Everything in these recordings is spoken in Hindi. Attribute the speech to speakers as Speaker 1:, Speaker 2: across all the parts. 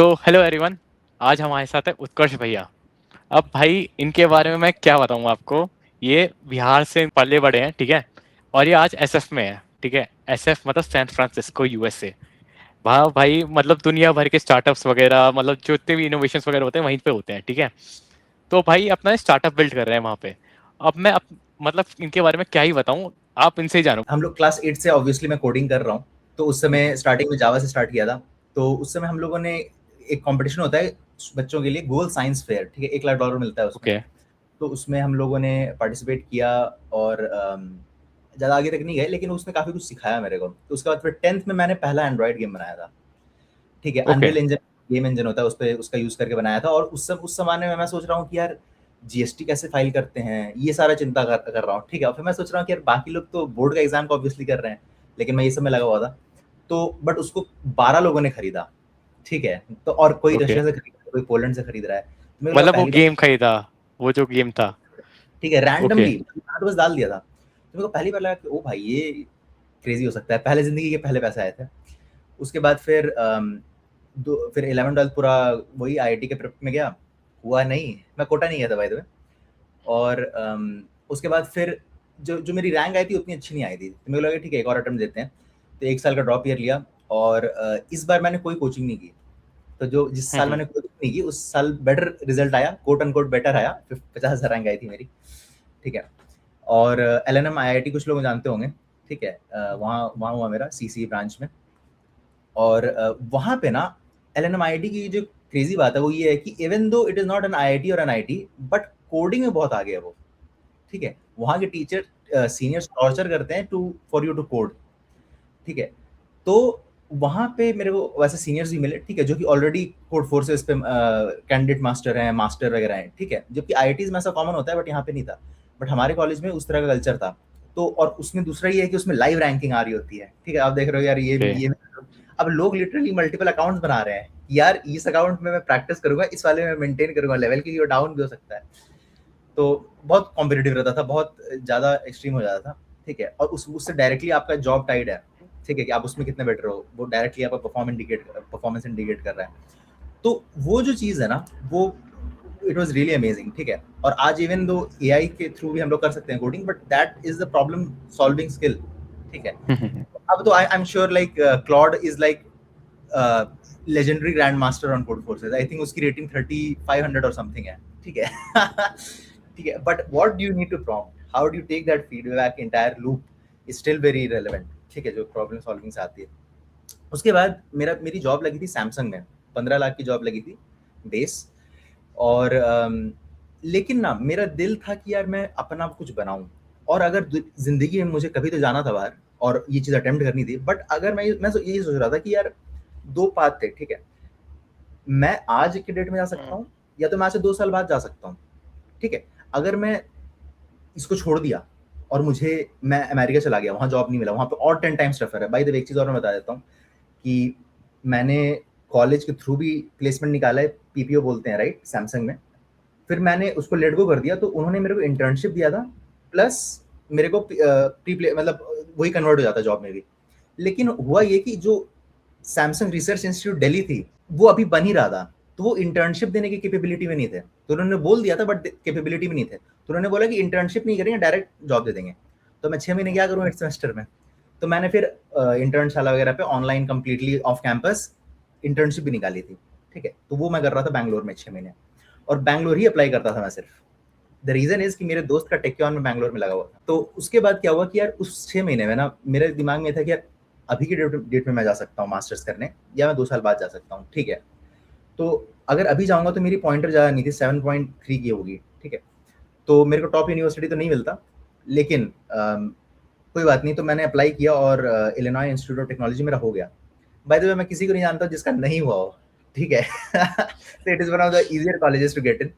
Speaker 1: Hello everyone. आज हमारे साथ है उत्कर्ष भैया। अब भाई इनके बारे में मैं क्या बताऊँ आपको। ये बिहार से पले बड़े हैं, ठीक है। और ये आज एसएफ में है, ठीक है। एसएफ मतलब सैन फ्रांसिस्को यूएसए। वहाँ भाई मतलब दुनिया भर के स्टार्टअप्स वगैरह, मतलब जो जितने भी इनोवेशंस वगैरह होते हैं वहीं पे होते हैं, ठीक है। तो भाई अपना स्टार्टअप बिल्ड कर रहे हैं वहाँ पे। अब मैं मतलब इनके बारे में क्या ही बताऊँ, आप इनसे ही जानो।
Speaker 2: हम लोग क्लास 8 से ऑब्वियसली मैं कोडिंग कर रहा हूँ। तो उस समय स्टार्टिंग में जावा से स्टार्ट किया था। तो उस समय हम लोगों ने एक कंपटीशन होता है बच्चों के लिए, गोल साइंस फेयर, ठीक है, $1 लाख मिलता है उसमें।
Speaker 1: ओके।
Speaker 2: तो उसमें हम लोगों ने पार्टिसिपेट किया और ज़्यादा आगे तक नहीं गए, लेकिन उसने काफ़ी कुछ सिखाया मेरे को। तो उसके बाद फिर 10th में मैंने पहला एंड्रॉइड गेम बनाया था, ठीक है।
Speaker 1: Okay.
Speaker 2: Unreal engine game engine होता है, उस पे उसका यूज़ करके बनाया था। और उस ज़माने में मैं सोच रहा हूँ कि यार जीएसटी कैसे फाइल करते हैं, ये सारा चिंता कर रहा हूँ, ठीक है। और फिर मैं सोच रहा हूँ कि यार बाकी लोग तो बोर्ड का एग्जाम को ऑब्वियसली कर रहे हैं, लेकिन मैं ये सब में लगा हुआ था। तो बट उसको 12 लोगों ने खरीदा, ठीक है। तो और कोई
Speaker 1: ओके,
Speaker 2: रशिया से खरीद रहा है, कोई पोलैंड से खरीद रहा है। तो मेरे को लगा
Speaker 1: मतलब वो
Speaker 2: पहली
Speaker 1: गेम
Speaker 2: बार,
Speaker 1: खरीदा, वो जो गेम था।
Speaker 2: ठीक है,
Speaker 1: ओके।
Speaker 2: रैंडमली तो बस डाल दिया था। तो मेरे को पहली बार लगा कि ओ भाई ये क्रेजी हो सकता है, पहले जिंदगी के पहले पैसे आए थे। उसके बाद फिर 11th 12th पूरा वही आईआईटी के प्रेप में गया। हुआ नहीं, मैं कोटा नहीं गया था बाय द वे। और उसके बाद फिर जो जो मेरी रैंक आई थी उतनी अच्छी नहीं आई थी, तो मेरे को लगा ठीक है एक और अटेम्प्ट देते हैं। तो 1 साल का ड्रॉप ईयर लिया। और इस बार मैंने कोई कोचिंग नहीं की। तो जो जिस साल
Speaker 1: हम्म।
Speaker 2: मैंने कोचिंग नहीं की उस साल बेटर रिजल्ट आया, कोट अनकोट बेटर आया, 50,000 रैंक आई थी मेरी, ठीक है। और एलएनएम आईआईटी कुछ लोग जानते होंगे, ठीक है। वहाँ वहाँ हुआ मेरा सीसी ब्रांच में। और वहाँ पे ना एलएनएम आईआईटी की जो क्रेजी बात है वो ये है कि even though it is not an IIT और एन आईटी, बट कोडिंग में बहुत आगे है वो, ठीक है। वहाँ के टीचर सीनियर्स टॉर्चर करते हैं to for you to code, ठीक है। तो वहाँ पे मेरे को वैसे सीनियर्स भी मिले, ठीक है, जो कि ऑलरेडी कोड फोर्सेस पे कैंडिडेट मास्टर हैं, मास्टर वगैरह हैं, ठीक है। जबकि आईआईटीज में ऐसा कॉमन होता है बट यहाँ पे नहीं था। बट हमारे कॉलेज में उस तरह का कल्चर था। तो और उसमें दूसरा ये है कि उसमें लाइव रैंकिंग आ रही होती है, ठीक है। आप देख रहे हो यार
Speaker 1: ओके।
Speaker 2: ये अब लोग लिटरली मल्टीपल अकाउंट्स बना रहे हैं। यार इस अकाउंट में मैं प्रैक्टिस करूंगा, इस वाले में मेंटेन करूंगा लेवल, की डाउन भी हो सकता है। तो बहुत कॉम्पिटिटिव रहता था, बहुत ज़्यादा एक्सट्रीम हो जाता था, ठीक है। और उससे डायरेक्टली आपका जॉब टाइड है, ठीक है, कि आप उसमें कितने बेटर हो, वो डायरेक्टली आपका परफॉर्मेंस इंडिकेट कर रहा है। तो वो जो चीज़ है ना, वो इट वाज रियली अमेजिंग, ठीक है। और आज इवन दो एआई के थ्रू भी हम लोग कर सकते हैं coding, but that is the problem solving skill, ठीक है। अब तो I am sure like Claude is like legendary grand master on Codeforces. I think उसकी रेटिंग 3500 और समथिंग है, ठीक है। ठीक है, but what do you need to prompt, how do you take that feedback, entire loop is still very relevant, ठीक है, जो प्रॉब्लम सॉल्विंग से आती है। उसके बाद मेरी जॉब लगी थी सैमसंग में, 15 लाख की जॉब लगी थी बेस। और लेकिन ना मेरा दिल था कि यार मैं अपना कुछ बनाऊं। और अगर जिंदगी में मुझे कभी तो जाना था बाहर और ये चीज़ अटेम्प्ट करनी थी, बट अगर मैं यही सोच रहा था कि यार दो पाथ थे, ठीक है। मैं आज के डेट में जा सकता हूँ, या तो मैं आज से 2 साल बाद जा सकता हूँ, ठीक है। अगर मैं इसको छोड़ दिया और मैं अमेरिका चला गया, वहाँ जॉब नहीं मिला, वहाँ पे और 10 टाइम्स टफर है। बाय द वे एक चीज़ और मैं बता देता हूँ कि मैंने कॉलेज के थ्रू भी प्लेसमेंट निकाला है, पीपीओ बोलते हैं राइट, सैमसंग में। फिर मैंने उसको लेट गो कर दिया, तो उन्होंने मेरे को इंटर्नशिप दिया था, प्लस मेरे को प्री प्ले मतलब वही कन्वर्ट हो जाता जॉब में भी। लेकिन हुआ ये कि जो सैमसंग रिसर्च इंस्टीट्यूट दिल्ली थी, वो अभी बन ही रहा था। तो वो इंटर्नशिप देने की कैपेबिलिटी में नहीं थे, तो उन्होंने बोल दिया था बट कैपेबिलिटी में नहीं थे। तो उन्होंने बोला कि इंटर्नशिप नहीं करेंगे, डायरेक्ट जॉब दे देंगे। तो मैं 6 महीने क्या करूँ एक सेमेस्टर में। तो मैंने फिर इंटर्नशाला वगैरह पे online completely off campus internship भी निकाली थी, ठीक है। तो वो मैं कर रहा था बैंगलोर में 6 महीने, और बैंगलोर ही अप्लाई करता था मैं सिर्फ। द रीजन इज कि मेरे दोस्त का टेक्योन में बैंगलोर में लगा हुआ था। तो उसके बाद क्या हुआ कि यार उस 6 महीने में ना मेरे दिमाग में था कि यार अभी की डेट में मैं जा सकता हूँ मास्टर्स करने, या मैं 2 साल बाद जा सकता हूँ, ठीक है। तो अगर अभी जाऊंगा तो मेरी पॉइंटर ज़्यादा नहीं थी, 7.3 की होगी, ठीक है। तो मेरे को टॉप यूनिवर्सिटी तो नहीं मिलता, लेकिन कोई बात नहीं। तो मैंने अप्लाई किया और इलिनॉय इंस्टीट्यूट ऑफ टेक्नोलॉजी मेरा हो गया। बाय द वे मैं किसी को नहीं जानता जिसका नहीं हुआ हो, ठीक है। तो it is one of the easier colleges to get in,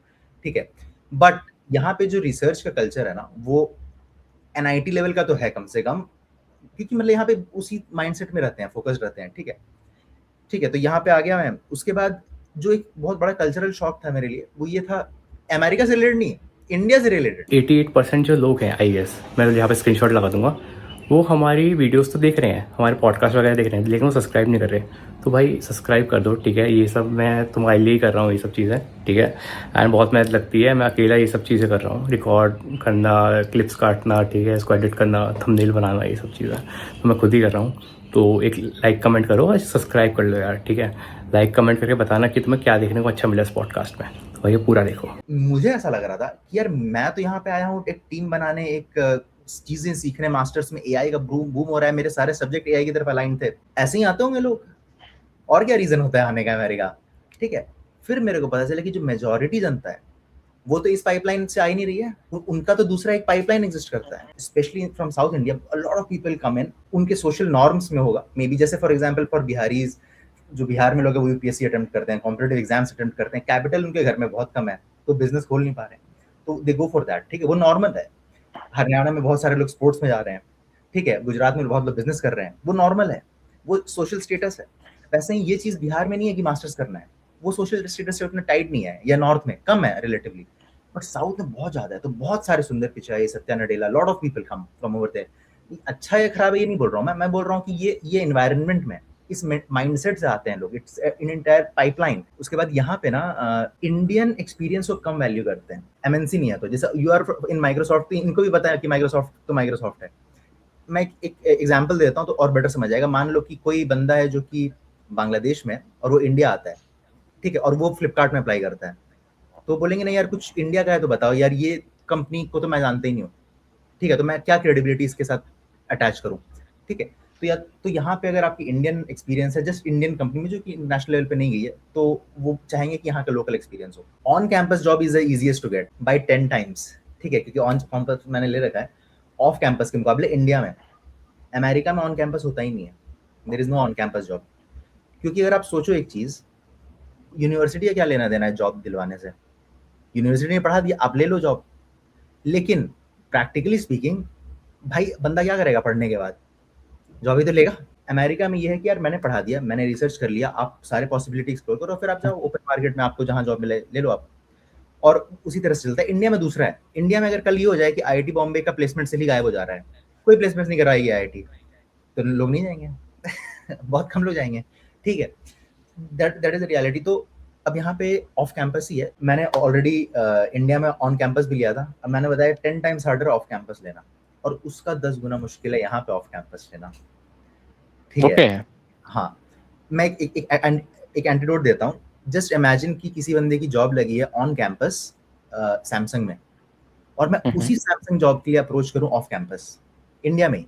Speaker 2: ठीक है। बट यहाँ पे जो रिसर्च का कल्चर है ना, वो एनआईटी लेवल का तो है कम से कम, क्योंकि मतलब यहाँ पे उसी माइंडसेट में रहते हैं, फोकस्ड रहते हैं, ठीक है। ठीक है, तो यहाँ पे आ गया मैं। उसके बाद जो एक बहुत बड़ा कल्चरल शॉक था मेरे लिए, वो ये था, अमेरिका से रिलेटेड नहीं, इंडिया से रिलेटेड।
Speaker 1: 88% जो लोग हैं, आई गेस मैं यहाँ पे स्क्रीनशॉट लगा दूंगा,
Speaker 3: वो हमारी वीडियोस तो देख रहे हैं, हमारे पॉडकास्ट वगैरह देख रहे हैं, लेकिन वो सब्सक्राइब नहीं कर रहे। तो भाई सब्सक्राइब कर दो, ठीक है। ये सब मैं तुम्हारे लिए ही कर रहा हूँ, ये सब चीज़ें, ठीक है। एंड बहुत मेहनत लगती है, मैं अकेला ये सब चीज़ें कर रहा हूँ, रिकॉर्ड करना, क्लिप्स काटना, ठीक है, इसको एडिट करना, थंबनेल बनाना, ये सब चीज़ें तो मैं खुद ही कर रहा हूँ। तो एक लाइक कमेंट करो और सब्सक्राइब कर लो यार, ठीक है। लाइक कमेंट करके बताना कि तुम्हें क्या देखने को अच्छा मिला इस पॉडकास्ट में, तो भाई ये पूरा देखो।
Speaker 2: मुझे ऐसा लग रहा था कि यार मैं तो यहाँ पे आया हूँ एक टीम बनाने, एक चीजें सीखने, मास्टर्स में एआई का बूम बूम हो रहा है, मेरे सारे सब्जेक्ट एआई की तरफ अलाइन थे, ऐसे ही आते होंगे लोग, और क्या रीजन होता है आने का अमेरिका, ठीक है। फिर मेरे को पता चला कि जो मेजोरिटी जनता है वो तो इस पाइपलाइन से आ ही नहीं रही है, उनका तो दूसरा एक पाइपलाइन एग्जिस्ट करता है, specially from South India. A lot of people come in, उनके सोशल नॉर्म्स में होगा मे बी, जैसे फॉर एग्जांपल फॉर बिहारीज, जो बिहार में लोग हैं वो यूपीएससी अटेम्प्ट करते हैं, कॉम्पिटेटिव एग्जाम्स अटेम्प्ट करते हैं, कैपिटल उनके घर में बहुत कम है, तो बिजनेस खोल नहीं पा रहे हैं, तो दे गो फॉर दैट, ठीक है, वो नॉर्मल है। हरियाणा में बहुत सारे लोग स्पोर्ट्स में जा रहे हैं, ठीक है, गुजरात में बहुत लोग बिजनेस कर रहे हैं, वो नॉर्मल है, वो सोशल स्टेटस है। वैसे ही ये चीज बिहार में नहीं है कि मास्टर्स करना है, वो सोशल स्टेटस से उतना टाइट नहीं है, या नॉर्थ में कम है रिलेटिवली, बट साउथ में बहुत ज्यादा है। तो बहुत सारे Sundar Pichai, Satya Nadella, lot of people come from over there. अच्छा या खराब है ये नहीं बोल रहा हूँ मैं बोल रहा हूँ कि ये एनवायरनमेंट में इस माइंडसेट से आते हैं लोग, इट्स इन एंटायर पाइपलाइन। उसके बाद यहाँ पे ना इंडियन एक्सपीरियंस को कम वैल्यू करते हैं, एमएनसी नहीं है तो, जैसे यू आर इन माइक्रोसॉफ्ट, तो इनको भी बताया कि माइक्रोसॉफ्ट तो माइक्रोसॉफ्ट है। मैं एक एग्जांपल देता हूँ तो और बेटर समझ आएगा। मान लो कि कोई बंदा है जो कि बांग्लादेश में और वो इंडिया आता है, ठीक है, और वो फ्लिपकार्ट में अप्लाई करता है, तो बोलेंगे नहीं यार कुछ इंडिया का है तो बताओ यार, ये कंपनी को तो मैं जानता ही नहीं हूँ, ठीक है, तो मैं क्या क्रेडिबिलिटी इसके साथ अटैच करूँ, ठीक है। तो या तो यहाँ पे अगर आपकी इंडियन एक्सपीरियंस है, जस्ट इंडियन कंपनी में जो कि नेशनल लेवल पे नहीं गई है, तो वो चाहेंगे कि यहाँ का लोकल एक्सपीरियंस हो। On campus job is the easiest to get by 10 times, ठीक है, क्योंकि ऑन कैंपस मैंने ले रखा है, ऑफ कैंपस के मुकाबले इंडिया में, अमेरिका में ऑन कैंपस होता ही नहीं है, there is no on campus job. क्योंकि अगर आप सोचो एक चीज, यूनिवर्सिटी का क्या लेना देना है जॉब दिलवाने से, यूनिवर्सिटी ने पढ़ा दिया आप ले लो जॉब, लेकिन प्रैक्टिकली स्पीकिंग भाई बंदा क्या करेगा पढ़ने के बाद, जॉब ही तो लेगा। अमेरिका में ये है कि यार मैंने पढ़ा दिया, मैंने रिसर्च कर लिया, आप सारे पॉसिबिलिटी एक्सप्लोर करो, फिर आप जाओ ओपन मार्केट में, आपको जहां जॉब मिले ले लो आप, और उसी तरह से चलता है। इंडिया में दूसरा है, इंडिया में अगर कल ये हो जाए कि आईआईटी बॉम्बे का प्लेसमेंट से ही गायब हो जा रहा है, कोई प्लेसमेंट नहीं कराएगी आईआईटी, तो लोग नहीं जाएंगे बहुत कम लोग जाएंगे, ठीक है, दैट इज रियलिटी। तो अब यहाँ पे ऑफ कैंपस ही है, मैंने ऑलरेडी इंडिया में ऑन कैंपस भी लिया था, अब मैंने बताया 10 टाइम्स हार्डर ऑफ कैंपस लेना, और उसका 10 गुना मुश्किल है यहाँ पे ऑफ कैंपस लेना, ठीक है।
Speaker 1: ओके।
Speaker 2: हाँ, मैं एक एंटीडोट देता हूँ। जस्ट इमेजिन कि किसी बंदे की जॉब लगी है ऑन कैंपस सैमसंग में, और मैं उसी सैमसंग जॉब के लिए अप्रोच करूँ ऑफ कैंपस इंडिया में,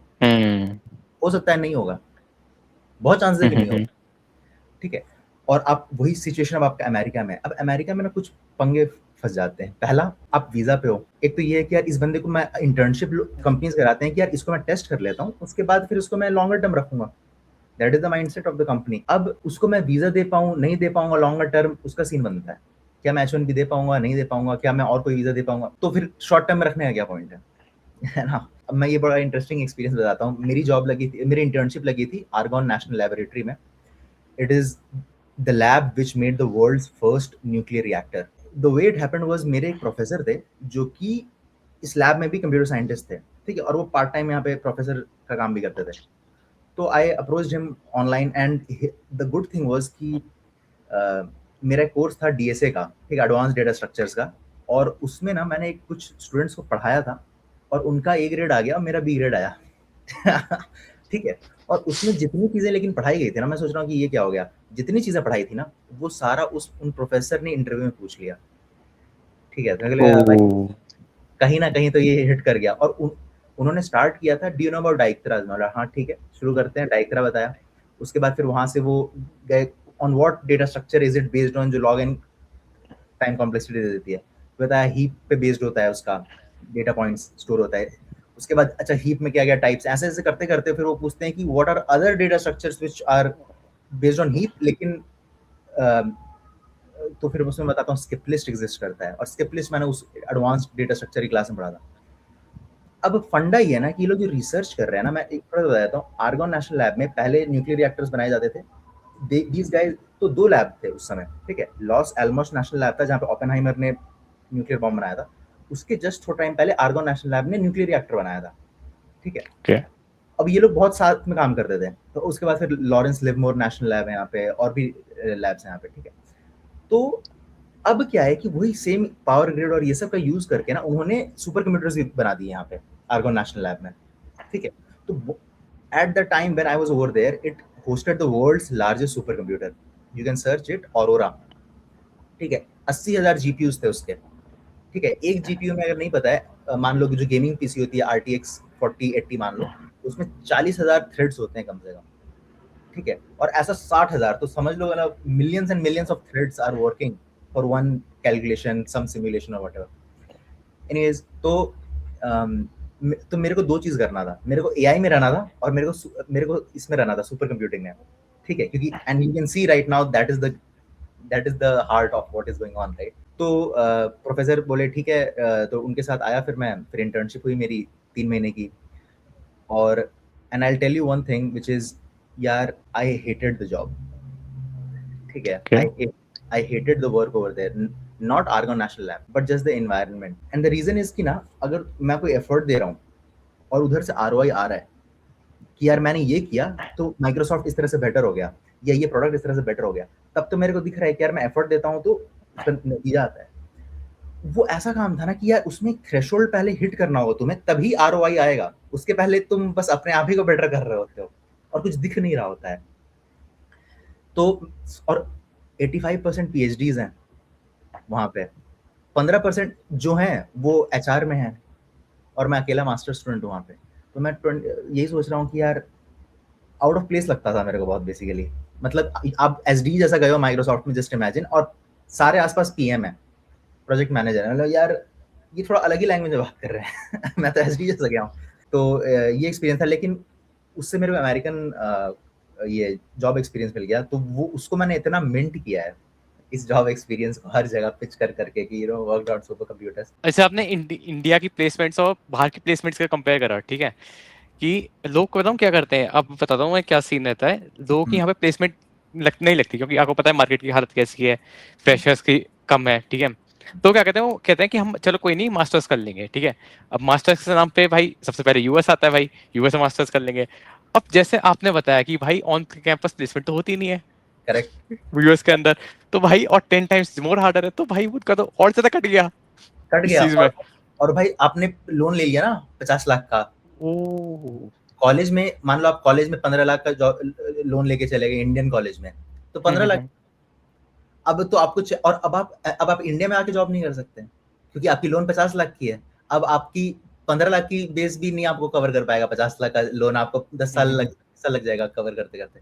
Speaker 2: हो सकता है नहीं होगा, बहुत चांसेस है कि नहीं होगा, ठीक है। और आप वही सिचुएशन अब आपका अमेरिका में, अब अमेरिका में ना कुछ पंगे फंस जाते हैं। पहला, आप वीजा पे हो, एक तो ये है कि यार इस बंदे को मैं इंटर्नशिप कंपनीज कराते हैं कि यार इसको मैं टेस्ट कर लेता हूँ, उसके बाद फिर उसको मैं लॉन्गर टर्म रखूंगा, that is the mindset of the company. अब उसको मैं वीजा दे पाऊँ नहीं दे पाऊंगा लॉन्गर टर्म, उसका सीन बनता है, क्या मैं H1B दे पाऊंगा नहीं दे पाऊंगा, क्या मैं और कोई वीजा दे पाऊंगा, तो फिर शॉर्ट टर्म में रखने का क्या पॉइंट है ना। अब मैं ये बड़ा इंटरेस्टिंग एक्सपीरियंस बताता हूँ। मेरी जॉब लगी थी, मेरी इंटर्नशिप लगी थी आर्गन नेशनल लेबोरेटरी में। It is the lab which made the world's first nuclear reactor. The way it happened was, मेरे एक प्रोफेसर थे जो कि इस लैब में भी कंप्यूटर साइंटिस्ट थे, ठीक है, और वो पार्ट टाइम यहाँ पे प्रोफेसर का काम भी करते थे। तो आई approached him online, and the good thing was कि मेरा कोर्स था डीएसए का, ठीक, एडवांस डेटा स्ट्रक्चर्स का, और उसमें ना मैंने कुछ स्टूडेंट्स को पढ़ाया था, और उनका ए ग्रेड आ गया और मेरा बी ग्रेड आया ठीक है। और उसमें जितनी चीजें लेकिन पढ़ाई गई थी ना, मैं सोच रहा हूँ कि ये क्या हो गया, जितनी चीजें पढ़ाई थी ना वो सारा उन प्रोफेसर ने इंटरव्यू में पूछ लिया, ठीक है। तो लगा भाई कहीं ना कहीं तो ये हिट कर गया। और उन्होंने स्टार्ट किया था, डू यू नो अबाउट डाइक्ट्रा, मतलब हाँ ठीक है शुरू करते हैं, डाइक्ट्रा बताया। उसके बाद फिर वहां से वो गए on what data structure is it based on, जो लॉग एंड टाइम कॉम्प्लेक्सिटी दे देती है, बताया हीप पे बेस्ड होता है, उसका डेटा पॉइंट्स स्टोर होता है। उसके बाद अच्छा हीप में क्या क्या टाइप्स, ऐसे ऐसे करते करते फिर वो पूछते हैं कि what are other data structures which are based on heap, लेकिन तो फिर उसमें बताता हूँ स्किप लिस्ट एग्जिस्ट करता है, और स्किप लिस्ट मैंने उस एडवांस्ड डेटा स्ट्रक्चर की क्लास में पढ़ा था। अब फंडा ये है ना कि ये लोग जो रिसर्च कर रहे हैं ना, मैं एक थोड़ा बता देता हूँ। आर्गन नेशनल लैब में पहले न्यूक्लियर रिएक्टर्स बनाए जाते थे, दीज गाइस, तो दो लैब थे उस समय, ठीक है। लॉस एल्मोस नेशनल लैब था जहाँ पे ओपेनहाइमर ने न्यूक्लियर बॉम्ब बनाया था, उसके जस्ट थोड़ा टाइम पहले आर्गन नेशनल लैब ने न्यूक्लियर रिएक्टर बनाया था, ठीक है। अब ये लोग बहुत साथ में काम करते थे, तो उसके बाद फिर लॉरेंस लिवमोर नेशनल लैब है यहाँ पे, और भी लैब्स हैं यहाँ पे, ठीक है। तो अब क्या है कि वही सेम पावर ग्रिड और ये सब का यूज करके ना उन्होंने सुपर कंप्यूटर्स भी बना दिए यहाँ पे आर्गोन नेशनल लैब में, ठीक है। तो at the time when I was over there, it hosted the world's largest super computer, you can search it, Aurora, ठीक है। 80,000 जीपीयूज थे उसके, ठीक है। एक जीपीयू में अगर नहीं पता है, मान लो कि जो गेमिंग पीसी होती है RTX 4080 मान लो, उसमें 40,000 थ्रेड्स होते हैं कम से कम, ठीक है। और ऐसा 60,000, तो समझ लो ना, millions and millions of threads are working for one calculation, some simulation और व्हाटएवर। एनीवेज, तो मेरे को दो चीज करना था, मेरे को एआई में रहना था और मेरे को इसमें रहना था, सुपर कंप्यूटिंग में, ठीक है। क्योंकि and you can see right now that is the heart of what is going on, right. तो प्रोफेसर बोले ठीक है, तो उनके साथ आया, फिर इंटर्नशिप हुई मेरी 3 महीने की। और and I will tell you one thing which is, यार आई हेटेड द जॉब, ठीक है।
Speaker 1: Okay.
Speaker 2: I hated the work over there, not Argonne National Lab, but just the environment. And the reason is कि ना, अगर मैं कोई एफर्ट दे रहा हूँ और उधर से ROI आ रहा है कि यार मैंने ये किया तो माइक्रोसॉफ्ट इस तरह से बेटर हो गया, या ये प्रोडक्ट इस तरह से बेटर हो गया, तब तो मेरे को दिख रहा है कि यार मैं एफर्ट देता हूँ तो उसका नतीजा आता है। वो ऐसा काम था ना कि यार उसमें थ्रेशोल्ड पहले हिट करना होगा तुम्हें, तभी ROI आएगा, उसके पहले तुम बस अपने आप ही को बेटर कर रहे होते हो और कुछ दिख नहीं रहा होता है। तो और 85% PhDs हैं वहाँ पे, 15% जो हैं वो HR में हैं, और मैं अकेला मास्टर स्टूडेंट हूँ वहाँ पे। तो मैं यही सोच रहा हूँ कि यार आउट ऑफ प्लेस लगता था मेरे को बहुत, बेसिकली। मतलब आप SD जैसा गए हो माइक्रोसॉफ्ट में, जस्ट इमेजिन, और सारे आसपास PM है, प्रोजेक्ट मैनेजर है, मतलब यार ये थोड़ा अलग ही लैंग्वेज में बात कर रहे हैं मैं तो SD जैसा गया हूँ। तो ये एक्सपीरियंस था, लेकिन उससे मेरे को अमेरिकन ये जॉब एक्सपीरियंस मिल गया, तो वो उसको मैंने इतना मिंट किया है, इस जॉब एक्सपीरियंस को हर जगह पिच कर करके कि you know worked out super computers.
Speaker 1: ऐसे आपने इंडिया की प्लेसमेंट्स और बाहर की प्लेसमेंट्स का कंपेयर करा, ठीक है, कि लोग को बताऊँ क्या करते हैं, अब बताता हूँ मैं क्या सीन रहता है। लोगों की यहाँ पे प्लेसमेंट नहीं लगती, क्योंकि आपको पता है मार्केट की हालत कैसी है, फ्रेशर्स की कम है, ठीक है। तो क्या कहते हैं, वो कहते हैं कि हम चलो कोई नहीं मास्टर्स कर लेंगे, ठीक है। अब मास्टर्स के नाम पे भाई सबसे पहले यूएस आता है, भाई यूएस में मास्टर्स कर लेंगे। अब जैसे आपने बताया कि भाई ऑन कैंपस प्लेसमेंट तो होती नहीं है
Speaker 2: करेक्ट।
Speaker 1: यूएस के अंदर, तो भाई और 10 टाइम्स मोर हार्डर है, तो भाई उनका तो और ज्यादा कट गया
Speaker 2: कट
Speaker 1: इस
Speaker 2: गया।
Speaker 1: चीज में।
Speaker 2: और भाई आपने लोन ले लिया ना 50 लाख का,
Speaker 1: ओ
Speaker 2: कॉलेज में मान लो आप कॉलेज में 15 लाख का लोन लेके चले गए इंडियन कॉलेज में, तो 15 लाख। अब तो आपको और अब आप इंडिया में आके जॉब नहीं कर सकते क्योंकि आपकी लोन 50 लाख की है। अब आपकी 15 लाख की बेस भी नहीं आपको कवर कर पाएगा, 50 लाख का लोन आपको 10 साल लग जाएगा कवर करते करते।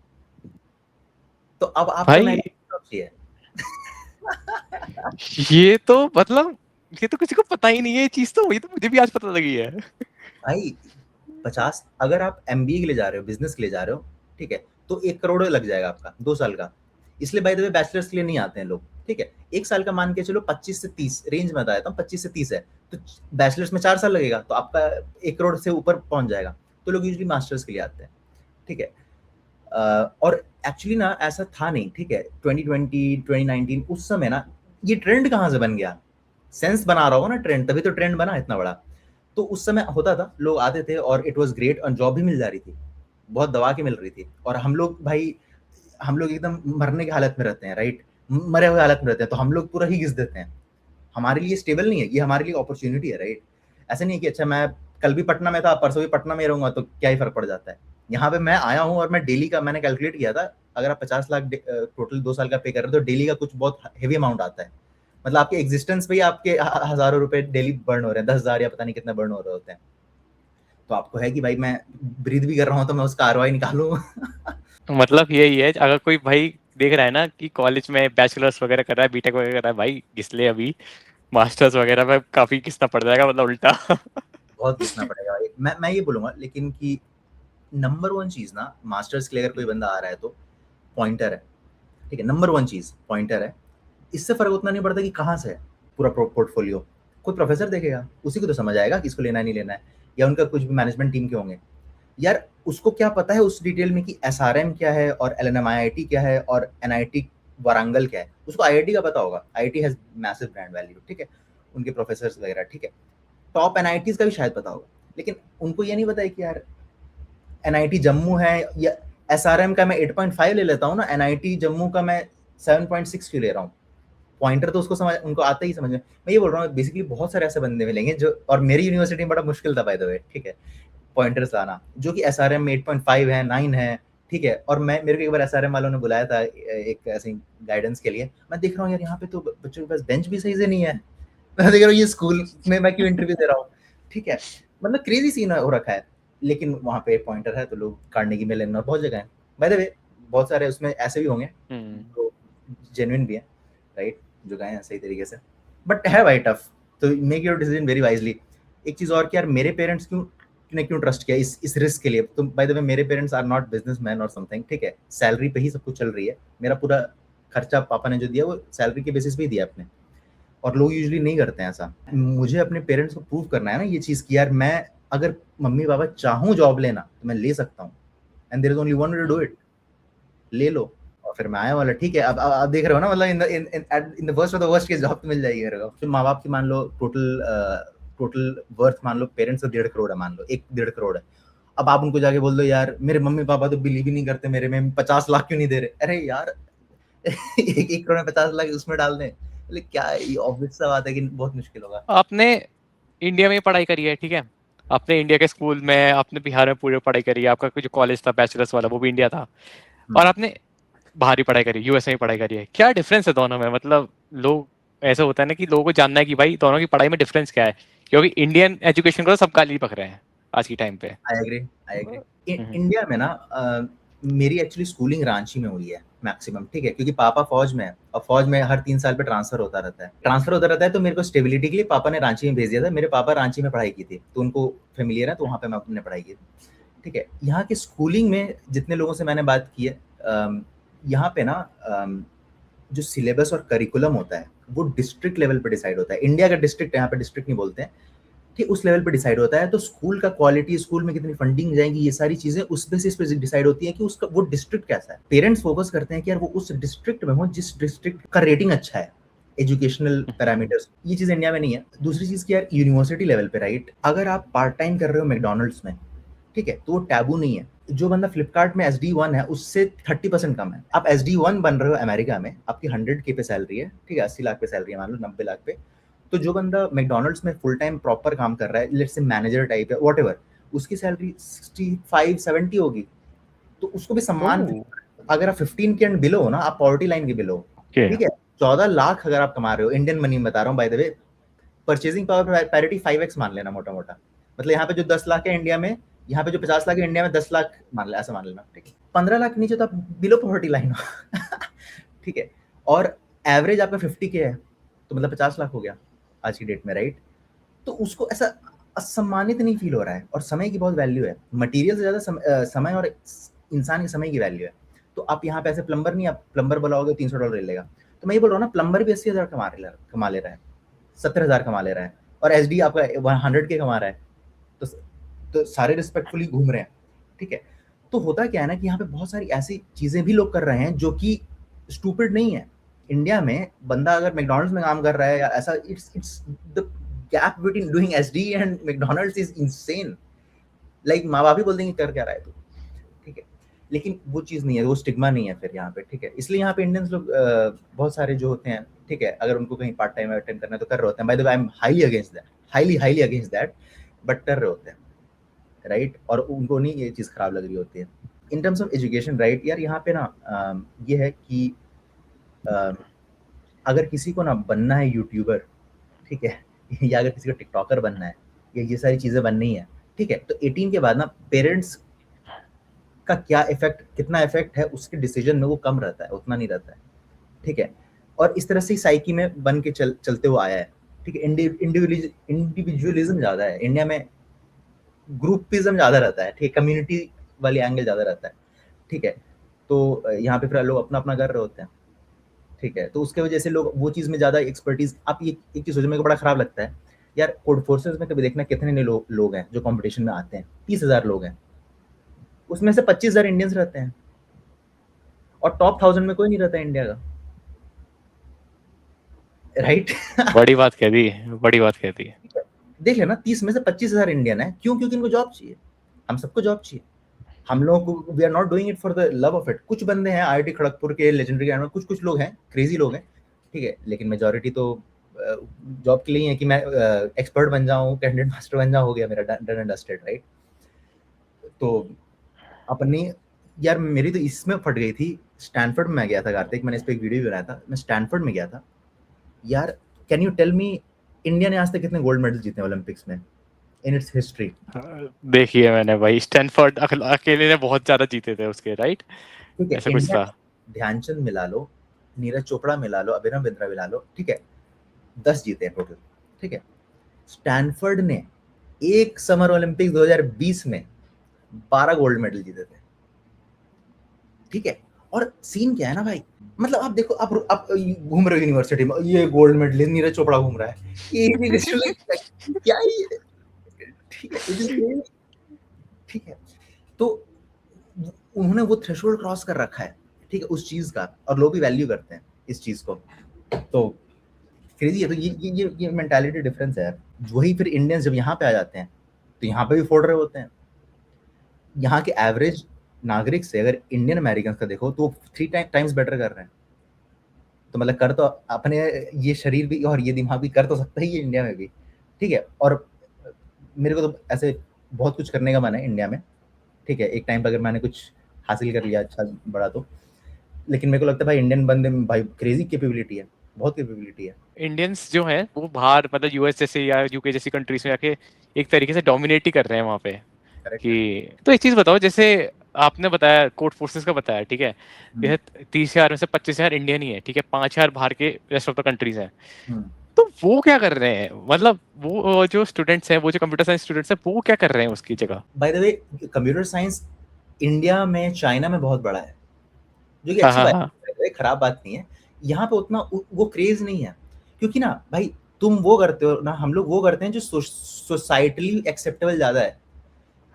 Speaker 2: तो अब आपको
Speaker 1: भाई
Speaker 2: नई जॉब चाहिए
Speaker 1: ये तो मतलब ये तो किसी को पता ही नहीं है, ये चीज तो, ये तो मुझे भी आज पता लगी है।
Speaker 2: भाई 50, अगर आप MBA के लिए जा रहे हो, बिजनेस के लिए जा रहे हो, ठीक है, तो 1 करोड़ लग जाएगा आपका 2 साल का। इसलिए बाय द वे बैचलर्स के लिए नहीं आते हैं लोग, ठीक है। 1 साल का मान के चलो 25 से 30 रेंज में बताया था, 25 से 30 है, तो बैचलर्स में 4 साल लगेगा, तो आपका 1 करोड़ से ऊपर पहुंच जाएगा। तो लोग यूजली मास्टर्स के लिए आते हैं, ठीक है। और एक्चुअली ना ऐसा था नहीं, ठीक है। 2020 2019 उस समय ना ये ट्रेंड कहाँ से बन गया, सेंस बना रहा होगा ना ट्रेंड, तभी तो ट्रेंड बना इतना बड़ा। तो उस समय होता था, लोग आते थे और इट वाज ग्रेट, और जॉब भी मिल जा रही थी, बहुत दबा के मिल रही थी। और हम लोग एकदम मरने की हालत में रहते हैं, राइट, मरे हुए हालत में रहते हैं, तो हम लोग पूरा ही घिस देते हैं। हमारे लिए स्टेबल नहीं है ये, हमारे लिए अपॉर्चुनिटी है, राइट। ऐसा नहीं है कि अच्छा मैं कल भी पटना में था, परसों भी पटना में रहूंगा तो क्या ही फर्क पड़ जाता है। यहाँ पे मैं आया हूँ और मैं डेली का मैंने कैलकुलेट किया था, अगर आप 50 लाख टोटल 2 साल का पे कर रहे हो तो डेली का कुछ बहुत हेवी अमाउंट आता है। मतलब आपके एग्जिस्टेंस पे ही आपके हजारों रुपए डेली बर्न हो रहे हैं, 10,000 या पता नहीं कितने बर्न हो रहे होते हैं। तो आपको है कि भाई मैं ब्रीथ भी कर रहा हूँ तो मैं उसका ROI निकालूं
Speaker 1: मतलब यही है, अगर कोई भाई देख रहा है ना कि कॉलेज में बैचलर्स वगैरह कर रहा है, बीटेक वगैरह कर रहा है, भाई इसलिए अभी मास्टर्स वगैरह में काफी किसना पड़ जाएगा, मतलब उल्टा
Speaker 2: बहुत घिसना पड़ेगा भाई। मैं ये बोलूंगा लेकिन कि नंबर 1 चीज ना, मास्टर्स के लिए अगर कोई बंदा आ रहा है तो पॉइंटर है, ठीक है। नंबर 1 चीज पॉइंटर है, इससे फर्क उतना नहीं पड़ता कि कहाँ से है पूरा पोर्टफोलियो। कोई प्रोफेसर देखेगा, उसी को तो समझ आएगा कि इसको लेना है नहीं लेना है, या उनका कुछ भी मैनेजमेंट टीम के होंगे। यार उसको क्या पता है उस डिटेल में कि SRM क्या है और LNM-IIT क्या है और NIT वारंगल क्या है, उसको IIT का पता होगा। IIT has massive brand value, ठीक है, उनके प्रोफेसर्स वगैरह, ठीक है। टॉप NITs का भी शायद पता होगा, लेकिन उनको ये नहीं पता है कि यार NIT जम्मू है या SRM का मैं 8.5 ले लेता हूँ ना, NIT जम्मू का मैं 7.6 क्यों ले रहा हूँ? पॉइंटर तो उसको समझ, उनको आता ही समझ में। मैं ये बोल रहा हूँ बेसिकली बहुत सारे ऐसे बंदे मिलेंगे जो, और मेरी यूनिवर्सिटी में बड़ा मुश्किल था बाय द वे, ठीक है, पॉइंटर्स लाना, जो कि SRM में 8.5 है, 9 है, ठीक है। और मैं, मेरे को एक बार SRM वालों ने बुलाया था एक ऐसे गाइडेंस के लिए, मैं देख रहा हूँ यार यहाँ पे तो बच्चों के पास बेंच भी सही से नहीं है। मैं देख रहा हूँ ये स्कूल में मैं क्यों इंटरव्यू दे रहा हूँ, ठीक है। मतलब क्रेजी सीन हो रखा है, लेकिन वहाँ पे पॉइंटर है तो लोग कार्नेगी मेलन और बहुत जगह है बाय द वे, बहुत सारे उसमें ऐसे भी होंगे जो जेन्युइन भी है, राइट, जो गए हैं सही तरीके से, बट है भाई टफ। तो make your decision very wisely. एक चीज और कि यार मेरे पेरेंट्स ने क्यों ट्रस्ट किया इस रिस्क के लिए। तो बाय द वे मेरे पेरेंट्स आर नॉट बिजनेसमैन और समथिंग, ठीक है, सैलरी पे ही सब कुछ चल रही है, मेरा पूरा खर्चा पापा ने जो दिया वो सैलरी के बेसिस पे ही दिया अपने, और लोग यूजुअली नहीं करते हैं ऐसा। मुझे अपने पेरेंट्स को प्रूव करना है ना ये चीज कि यार मैं अगर मम्मी पापा चाहूँ जॉब लेना तो मैं ले सकता हूँ, and there is only one way to do it, ले लो। और फिर मैं आया वाला, ठीक है, अब देख रहे हो ना, मतलब इन the worst of the worst case job तो मिल जाएगी मेरे को। फिर माँ बाप की मान लो टोटल वर्थ मान लो पेरेंट्स का 1.5 करोड़ है, मान लो 1-1.5 करोड़ है। अब आप उनको जाके बोल दो यार मेरे मम्मी पापा तो बिलीव ही नहीं करते मेरे में, 50 लाख क्यों नहीं दे रहे? अरे यार 1 करोड़ में 50 लाख उसमें डाल दें, मतलब क्या है, ये ऑब्वियस सा बात है कि बहुत मुश्किल होगा।
Speaker 1: आपने इंडिया में पढ़ाई करी है, ठीक है, आपने इंडिया के स्कूल में, आपने बिहार में पूरी पढ़ाई करी है, आपका जो कॉलेज था बैचलर्स वाला वो भी इंडिया था, और आपने बाहरी पढ़ाई करी, यूएस में पढ़ाई करी है। क्या डिफरेंस है दोनों में? मतलब लोग, ऐसा होता है ना कि लोगों को जानना है कि भाई दोनों की पढ़ाई में डिफरेंस क्या है, क्योंकि इंडियन एजुकेशन को तो सब गाली पक रहे हैं आज की टाइम पे।
Speaker 2: I agree. इंडिया में ना मेरी एक्चुअली स्कूलिंग रांची में हुई है मैक्सिमम, ठीक है, क्योंकि पापा फौज में है और फौज में हर 3 साल पे ट्रांसफर होता रहता है, तो मेरे को स्टेबिलिटी के लिए पापा ने रांची में भेज दिया था। मेरे पापा रांची में पढ़ाई की थी तो उनको फेमिलियर है, तो वहाँ पे मैं अपने पढ़ाई की थी, ठीक है। यहाँ की स्कूलिंग में जितने लोगों से मैंने बात की है, यहाँ पे ना जो सिलेबस और करिकुलम होता है वो डिस्ट्रिक्ट लेवल पे डिसाइड होता है। इंडिया का डिस्ट्रिक्ट, यहाँ पे डिस्ट्रिक्ट नहीं बोलते हैं, ठीक, उस लेवल पे डिसाइड होता है। तो स्कूल का क्वालिटी, स्कूल में कितनी फंडिंग जाएगी, ये सारी चीजें उस बेसिस पे डिसाइड होती है कि उसका वो डिस्ट्रिक्ट कैसा है। पेरेंट्स फोकस करते हैं कि यार वो उस डिस्ट्रिक्ट में हो जिस डिस्ट्रिक्ट का रेटिंग अच्छा है, एजुकेशनल पैरामीटर्स। ये चीज इंडिया में नहीं है। दूसरी चीज की यार यूनिवर्सिटी लेवल पे, राइट, अगर आप पार्ट टाइम कर रहे हो मैकडोनल्ड्स में, ठीक है, तो वो टैबू नहीं है। जो बंदा फ्लिपकार्ट में SD1 है उससे 30% कम है। आप SD1 बन रहे हो अमेरिका में, आपकी 100K पे सैलरी है, ठीक है, 80 लाख पे सैलरी है, मान लो 90 लाख पे। तो जो बंदा मैकडोनल्ड्स में फुल टाइम प्रॉपर काम कर रहा है, लेट्स से मैनेजर टाइप है, व्हाटएवर, उसकी सैलरी 65-70 होगी, तो उसको भी सम्मान। अगर आप 15 के एंड बिलो हो ना, आप पॉवर्टी लाइन के बिलो, ठीक है, 14 लाख अगर आप कमा रहे हो, इंडियन मनी में बता रहा हूँ bye the way, purchasing power parity 5x मान लेना मोटा मोटा, मतलब यहाँ पे जो 10 लाख है इंडिया में, यहाँ पे जो 50 लाख है इंडिया में 10 लाख मान लेना, ऐसा मान लेना, ठीक है। 15 लाख नीचे तो आप बिलो पॉवर्टी लाइन हो ठीक है, और एवरेज आपका 50K है, तो मतलब 50 लाख हो गया आज की डेट में, राइट। तो उसको ऐसा असम्मानित नहीं फील हो रहा है, और समय की बहुत वैल्यू है, मटेरियल से ज्यादा समय और इंसान के समय की वैल्यू है। तो आप यहाँ पे ऐसे प्लम्बर नहीं, आप प्लम्बर बुलाओगे $300 ले लेगा। तो मैं ये बोल रहा हूँ ना, प्लम्बर भी 80,000 कमा ले रहा है, 70,000 कमा ले रहा है, और SD आपका 100K कमा रहा है, तो सारे रिस्पेक्टफुली घूम रहे हैं, ठीक है। तो होता क्या है ना कि यहाँ पे बहुत सारी ऐसी चीजें भी लोग कर रहे हैं जो कि स्टूपिड नहीं है। इंडिया में बंदा अगर मैकडोनल्ड्स में काम कर रहा है या ऐसा, it's the gap between doing SD and McDonald's is insane. Like माँ बाप ही बोल देंगे कर क्या रहा है तू, ठीक है, लेकिन वो चीज़ नहीं है, वो स्टिग्मा नहीं है फिर यहाँ पे, ठीक है। इसलिए यहाँ पे इंडियंस लोग बहुत सारे जो होते हैं, ठीक है, अगर उनको कहीं पार्ट टाइम अटेंड करना है तो कर रहे होते हैं। Bye the way I am highly against that, highly against that, but कर रहे होते हैं, राइट, और उनको नहीं ये चीज़ खराब लग रही होती है। In terms of education, right, यार यहाँ पे ना ये है कि अगर किसी को ना बनना है यूट्यूबर, ठीक है, या अगर किसी को टिकटॉकर बनना है, या ये सारी चीज़ें बननी है, ठीक है, तो 18 के बाद ना पेरेंट्स का क्या इफेक्ट, कितना इफेक्ट है उसके डिसीजन में, वो कम रहता है, उतना नहीं रहता है, ठीक है। और इस तरह से साइकी में बन के चलते हुए आया है, ठीक है। इंडिविजुअलिज्म ज़्यादा है इंडिया में, ग्रुपिज्म ज़्यादा रहता है, ठीक है, कम्युनिटी वाली एंगल ज़्यादा रहता है, ठीक है। तो यहाँ पे फिर लोग अपना अपना कर रहे होते हैं, ठीक है, तो उसके वजह से लोग वो चीज़ में ज़्यादा एक्सपर्टीज। आप ये एक चीज़ सोचो, मेरे को बड़ा खराब लगता है यार, कोड फोर्सेज में कभी देखना कितने लोग हैं जो कंपटीशन में आते हैं, 30,000 लोग हैं, उसमें से 25,000 इंडियंस रहते हैं, और टॉप 1000 में कोई नहीं रहता इंडिया का, राइट
Speaker 1: बड़ी बात कह दी, बड़ी बात कह दी।
Speaker 2: देख लेना, 30 में से 25,000 इंडियन है, क्यों? क्योंकि इनको जॉब चाहिए, हम सबको जॉब चाहिए, हम लोग को we are not doing it for the love of it. कुछ बंदे हैं आईआईटी खड़गपुर के लेजेंडरी में, कुछ लोग हैं क्रेजी लोग हैं, ठीक है, लेकिन मेजोरिटी तो जॉब के लिए है कि मैं एक्सपर्ट बन जाऊं, कैंडिडेट मास्टर बन जाऊं, हो गया मेरा डन एंड डस्टेड, राइट। तो अपनी यार मेरी तो इसमें फट गई थी। स्टैनफोर्ड में मैं गया था कार्तिक, मैंने इस पे एक वीडियो भी बनाया था, मैं स्टैनफोर्ड में गया था यार। Can you tell me India ने आज तक कितने गोल्ड मेडल जीते हैं ओलंपिक्स में इन इट्स हिस्ट्री?
Speaker 1: देखिए मैंने भाई स्टैनफोर्ड अकेले ने बहुत ज्यादा जीते थे उसके, राइट?
Speaker 2: ठीक है,
Speaker 1: ऐसा कुछ
Speaker 2: इंडिया
Speaker 1: था।
Speaker 2: ध्यानचंद मिला लो, नीरज चोपड़ा मिला लो, अभिनव बिंद्रा मिला लो, ठीक है, 10 जीते हैं टोटल, ठीक है। स्टैनफोर्ड ने एक समर ओलंपिक्स 2020 में 12 गोल्ड मेडल जीते थे, ठीक है। और सीन क्या है ना भाई, मतलब आप देखो, आप घूम रहे हो यूनिवर्सिटी में, ये गोल्ड मेडल नीरज चोपड़ा घूम रहा है, ये क्या है ये? ठीक है, ठीक है। तो उन्होंने वो थ्रेशोल्ड क्रॉस कर रखा है, ठीक है, उस चीज का, और लोग भी वैल्यू करते हैं इस चीज को। तो क्रेजी है। तो ये मेंटालिटी डिफरेंस है यार। वही फिर इंडियंस जब यहाँ पे आ जाते हैं तो यहाँ पे भी फोड़ रहे होते हैं। यहाँ के एवरेज नागरिक से अगर इंडियन अमेरिकन का देखो तो 3 टाइम्स बेटर कर रहे हैं। तो मतलब कर तो अपने ये शरीर भी और ये दिमाग भी कर तो सकता ही है इंडिया में भी, ठीक है। और मेरे को तो ऐसे बहुत कुछ करने का मन है इंडिया में, ठीक है, एक टाइम पर अगर मैंने कुछ हासिल कर लिया अच्छा बड़ा तो। लेकिन मेरे को लगता है भाई इंडियन बंदे में भाई क्रेजी कैपेबिलिटी है, बहुत कैपेबिलिटी है।
Speaker 1: इंडियंस जो हैं वो बाहर मतलब यूएस जैसे या यूके जैसी कंट्रीज में जाके एक तरीके से डोमिनेट ही कर रहे हैं वहाँ पे।
Speaker 2: करेक्ट।
Speaker 1: कि तो एक चीज बताओ, जैसे आपने बताया कोर्ट फोर्सेस का बताया, ठीक है, जैसे 30,000 में से 25,000 इंडियन ही है, ठीक है, 5,000 बाहर के रेस्ट ऑफ द कंट्रीज हैं। तो वो क्या कर रहे हैं, मतलब वो जो स्टूडेंट्स हैं, वो जो कंप्यूटर साइंस स्टूडेंट्स हैं, वो क्या कर रहे हैं उसकी जगह?
Speaker 2: Bye the way computer science India में चाइना में बहुत बड़ा है, जो कि
Speaker 1: हाँ
Speaker 2: अच्छी
Speaker 1: हाँ
Speaker 2: बात
Speaker 1: हाँ।
Speaker 2: है, खराब बात नहीं है। यहाँ पे उतना वो क्रेज नहीं है, क्योंकि ना भाई तुम वो करते हो ना, हम लोग वो करते हैं जो सोसाइटली एक्सेप्टेबल ज्यादा है,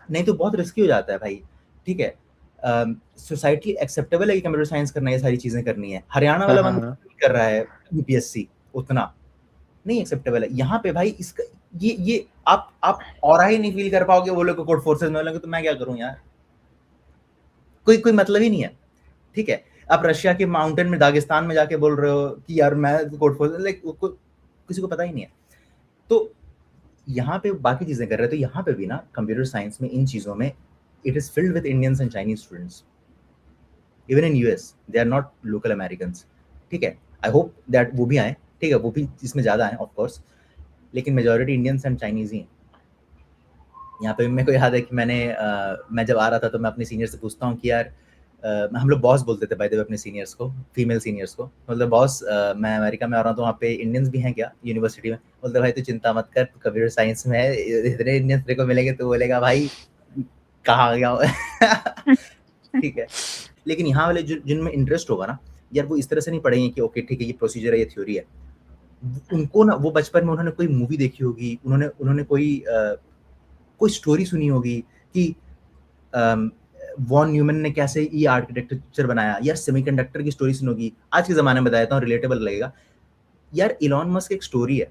Speaker 2: नहीं तो बहुत रिस्की हो जाता है भाई, ठीक है। सोसाइटली एक्सेप्टेबल है कि कंप्यूटर साइंस करना है, ये सारी चीजें करनी है। हरियाणा
Speaker 1: हाँ
Speaker 2: वाला
Speaker 1: हाँ
Speaker 2: बंदा
Speaker 1: हाँ।
Speaker 2: नहीं कर रहा है यूपीएससी, उतना नहीं एक्सेप्टेबल है यहाँ पे भाई। इसका ये आप और ही नहीं फील कर पाओगे, वो लोग कोड फोर्सेस में बोलेंगे तो मैं क्या करूं यार, कोई मतलब ही नहीं है, ठीक है। आप रशिया के माउंटेन में दागिस्तान में जाके बोल रहे हो कि यार मैं कोड फोर्स, लाइक किसी को पता ही नहीं है। तो यहाँ पे बाकी चीजें कर रहे हैं, तो यहाँ पे भी ना कंप्यूटर साइंस में इन चीजों में it is filled with Indians and Chinese students. Even in US they are not local Americans, ठीक है। आई होप दैट वो भी आए, ठीक है, वो भी इसमें ज्यादा है ऑफ कोर्स, लेकिन मेजोरिटी इंडियंस एंड चाइनीज ही हैं यहाँ पे। मेरे को याद है कि मैं जब आ रहा था तो मैं अपने सीनियर से पूछता हूँ कि यार हम लोग बॉस बोलते थे बाय द वे अपने सीनियर्स को, फीमेल सीनियर्स को, मतलब बॉस मैं अमेरिका में आ रहा हूँ तो वहाँ पे इंडियंस भी हैं क्या यूनिवर्सिटी में? बोलते भाई तू चिंता मत कर, तू कंप्यूटर साइंस में है, इतने इंडियंस तेरे को मिलेंगे, तो बोलेगा भाई कहाँ गया हूँ ठीक है। लेकिन यहाँ वाले जिनमें इंटरेस्ट होगा ना यार, वो इस तरह से नहीं पढ़ेंगे कि ओके ठीक है ये प्रोसीजर है, ये थ्योरी है। उनको ना वो बचपन में उन्होंने कोई मूवी देखी होगी, उन्होंने कोई स्टोरी सुनी होगी कि वॉन न्यूमैन ने कैसे ये आर्किटेक्चर बनाया, यार सेमीकंडक्टर की स्टोरी सुनोगी। आज के जमाने में बताता हूँ, रिलेटेबल लगेगा यार। इलॉन मस्क एक स्टोरी है,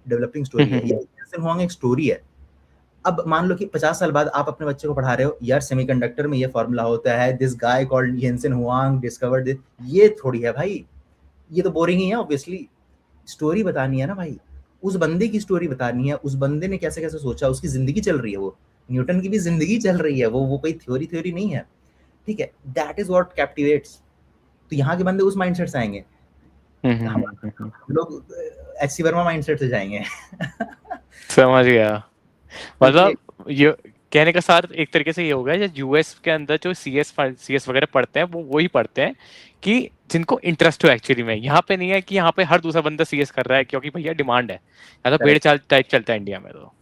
Speaker 2: डेवलपिंग स्टोरी है, या जेनसेन हुआंग एक स्टोरी है। अब मान लो कि 50 साल बाद आप अपने बच्चे को पढ़ा रहे हो यार सेमीकंडक्टर में ये फॉर्मूला होता है, this guy called Jensen Huang discovered this, ये थोड़ी है भाई, ये तो बोरिंग ही है ऑब्वियसली। स्टोरी बतानी है ना भाई, उस बंदे की स्टोरी बतानी है, उस बंदे ने कैसे कैसे सोचा, उसकी जिंदगी चल रही है, वो न्यूटन की भी जिंदगी चल रही है, वो कोई थ्योरी नहीं है, ठीक है। That is what कैप्टिवेट्स। तो यहाँ के बंदे उस माइंडसेट से आएंगे, हम लोग एचसी वर्मा माइंडसेट से जाएंगे
Speaker 1: समझ गया।
Speaker 2: तो ये
Speaker 1: मतलब ये कहने का सार एक तरीके से ये हो गया, जो यूएस के अंदर जो सीएस वगैरह पढ़ते हैं वो वही पढ़ते हैं कि जिनको इंटरेस्ट हो एक्चुअली में। यहाँ पे नहीं है कि यहाँ पे हर दूसरा बंदा सीएस कर रहा है क्योंकि भैया डिमांड है, या तो भेड़ चाल टाइप चलता है इंडिया में। तो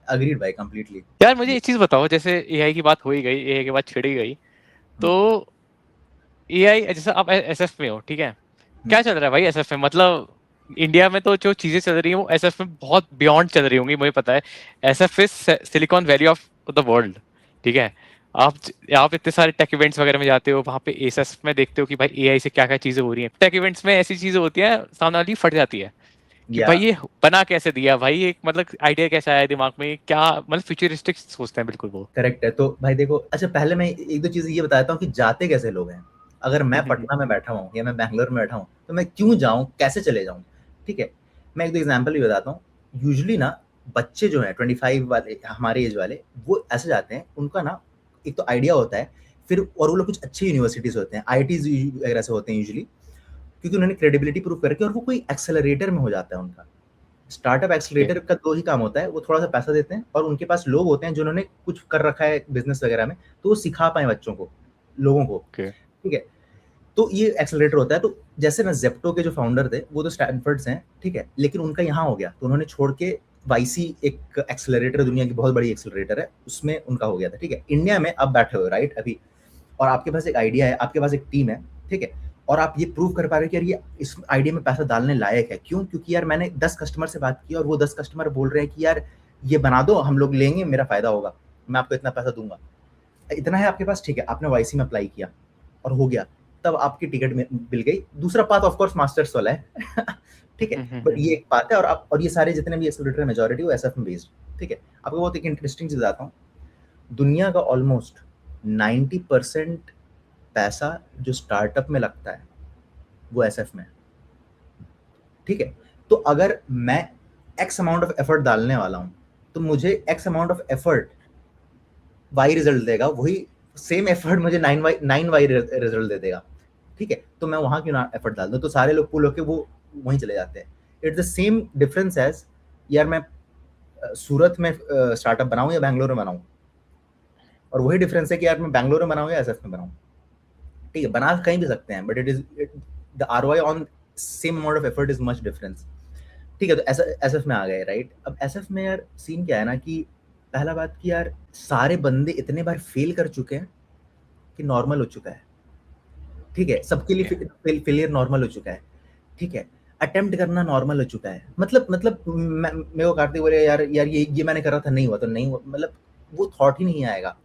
Speaker 2: अग्रीड भाई कंप्लीटली।
Speaker 1: यार मुझे एक चीज बताओ, जैसे एआई की बात हो ही गई, एआई की बात छिड़ी गई, तो एआई जैसे आप एसएफ में हो, ठीक है, क्या चल रहा है भाई एसएफ में? मतलब इंडिया में तो जो चीजें चल रही हैं वो एसएफ में बहुत बियॉन्ड चल रही होंगी, मुझे पता है। SF is silicon valley of the world, ठीक है। आप इतने सारे टेक इवेंट्स वगैरह में जाते हो, वहाँ पे एसएफ में देखते हो कि भाई एआई से क्या क्या चीजें हो रही हैं। टेक इवेंट्स में ऐसी चीजें होती हैं सामने वाली फट जाती है कि
Speaker 2: या
Speaker 1: भाई ये बना कैसे दिया भाई, एक मतलब आइडिया कैसे आया दिमाग में, क्या मतलब फ्यूचरिस्टिक सोचते हैं बिल्कुल वो।
Speaker 2: करेक्ट है। तो भाई देखो, अच्छा पहले मैं एक दो चीज़ ये बताता हूँ कि जाते कैसे लोग हैं। अगर मैं पटना में बैठा हूँ या मैं बैंगलोर में बैठा हूँ, तो मैं क्यों जाऊँ, कैसे चले जाऊँ, ठीक है? मैं एक दो एग्ज़ाम्पल भी बताता हूँ। यूजुअली ना बच्चे जो हैं 25 वाले, हमारे एज वाले, वो ऐसे जाते हैं, उनका ना एक तो आइडिया होता है, फिर और वो लोग कुछ अच्छी यूनिवर्सिटीज़ होते हैं, आईआईटीज़ वगैरह से होते हैं यूजुअली, क्योंकि उन्होंने क्रेडिबिलिटी प्रूव करके, और वो कोई एक्सेलरेटर में हो जाता है उनका। स्टार्टअप एक्सेलरेटर का 2 ही काम होता है, वो थोड़ा-सा पैसा देते हैं और उनके पास लोग होते हैं जिन्होंने कुछ कर रखा है बिज़नेस वगैरह में, तो वो सिखा पाएँ बच्चों को, लोगों को,
Speaker 1: ओके।
Speaker 2: ठीक है? तो ये एक्सेलरेटर होता है। तो जैसे ना ज़ेप्टो के जो फाउंडर थे, वो तो स्टैनफोर्ड से हैं, ठीक है? लेकिन उनका यहाँ हो गया, तो उन्होंने छोड़ के वाईसी, एक एक्सेलरेटर, दुनिया की बहुत बड़ी एक्सेलरेटर है, उसमें उनका हो गया था, ठीक है? इंडिया में आप बैठे हो, राइट, अभी, और आपके पास एक आइडिया है, आपके पास एक टीम है, ठीक है? और आप ये प्रूव कर पा रहे हो कि यार ये इस आइडिया में पैसा डालने लायक है। क्यों? क्योंकि यार मैंने 10 कस्टमर से बात की और वो 10 कस्टमर बोल रहे हैं कि यार ये बना दो, हम लोग लेंगे, मेरा फ़ायदा होगा, मैं आपको इतना पैसा दूँगा। इतना है आपके पास, ठीक है, आपने वाईसी में अप्लाई किया और हो गया, तब आपकी टिकट मिल गई। दूसरा पाथ ऑफ कोर्स मास्टर्स वाला है ठीक है? बट ये एक बात है। और आप, और ये सारे जितने भी एक्सेलरेटर मेजॉरिटी वो एसएफ में बेस्ड, ठीक है? आपको बहुत एक इंटरेस्टिंग चीज़ बताता हूँ। दुनिया का ऑलमोस्ट 90% पैसा जो स्टार्टअप में लगता है, वो एसएफ में है, ठीक है? तो अगर मैं एक्स अमाउंट ऑफ एफर्ट डालने वाला हूँ, तो मुझे X amount of effort Y result देगा, वही सेम एफर्ट मुझे 9 वाई रिजल्ट दे देगा, ठीक है? तो मैं वहाँ क्यों ना एफर्ट डाल दूँ? तो सारे लोग पुल होके वो वहीं चले जाते हैं। It's the same difference as, यार मैं सूरत में स्टार्टअप बनाऊँ या बैंगलोर में बनाऊँ, और वही डिफरेंस है कि यार मैं बैंगलोर में बनाऊँ या एसएफ में बनाऊँ, ठीक है? बना कहीं भी सकते हैं, but it is the ROI on same amount of effort is much difference, ठीक है? तो ऐसा एसएफ में आ गए, राइट? अब एसएफ में यार सीन क्या है ना, कि पहला बात कि यार सारे बंदे इतने बार फेल कर चुके हैं कि नॉर्मल हो चुका है, ठीक है? सबके लिए फेलियर नॉर्मल हो चुका है, ठीक है? अटेम्प्ट करना नॉर्मल हो चुका है। मतलब मेरे को कार्तिक बोले, यार यार ये मैंने करा था, नहीं हुआ तो नहीं हुआ, मतलब वो थॉट ही नहीं आएगा।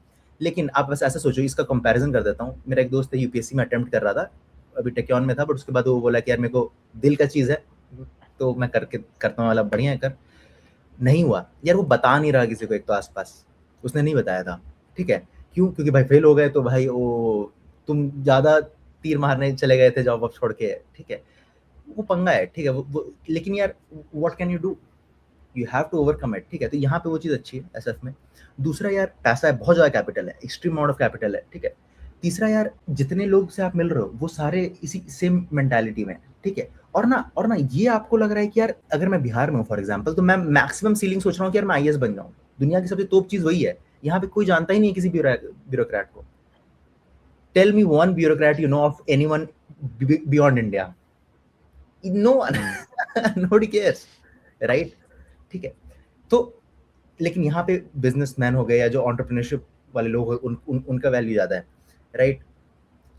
Speaker 2: लेकिन आप बस ऐसा सोचो, इसका कंपैरिजन कर देता हूँ। मेरा एक दोस्त है, यूपीएससी में अटेम्प्ट कर रहा था, अभी टेक्योन में था, बट उसके बाद वो बोला कि यार मेरे को दिल का चीज़ है, तो मैं करके करता हूँ वाला, बढ़िया है कर। नहीं हुआ यार, वो बता नहीं रहा किसी को, एक तो आसपास उसने नहीं बताया था, ठीक है? क्यों? क्योंकि भाई फेल हो गए, तो भाई वो तुम ज़्यादा तीर मारने चले गए थे जॉब वॉब छोड़ के, ठीक है? वो पंगा है, ठीक है? वो लेकिन यार what can you do, you have to overcome it, ठीक है? तो यहाँ पे वो चीज़ अच्छी है एसएफ में। दूसरा यार पैसा है, बहुत ज़्यादा कैपिटल है, एक्सट्रीम अमाउंट ऑफ कैपिटल है, ठीक है? तीसरा यार जितने लोग से आप मिल रहे हो, वो सारे इसी सेम मेंटालिटी में, ठीक है? और ना ये आपको लग रहा है कि यार अगर मैं बिहार में हूँ फॉर एग्जाम्पल, तो मैं मैक्सिमम सीलिंग सोच रहा हूँ कि यार मैं आईएएस बन जाऊँ। दुनिया की सबसे टॉप चीज़ वही है। यहाँ पे कोई जानता ही नहीं है किसी ब्यूरोक्रेट को। Tell me one bureaucrat you know of anyone beyond India. No one, nobody cares, right? ठीक है? तो लेकिन यहाँ पे बिजनेसमैन हो गए या जो एंटरप्रेन्योरशिप वाले लोग उनका वैल्यू ज़्यादा है, राइट?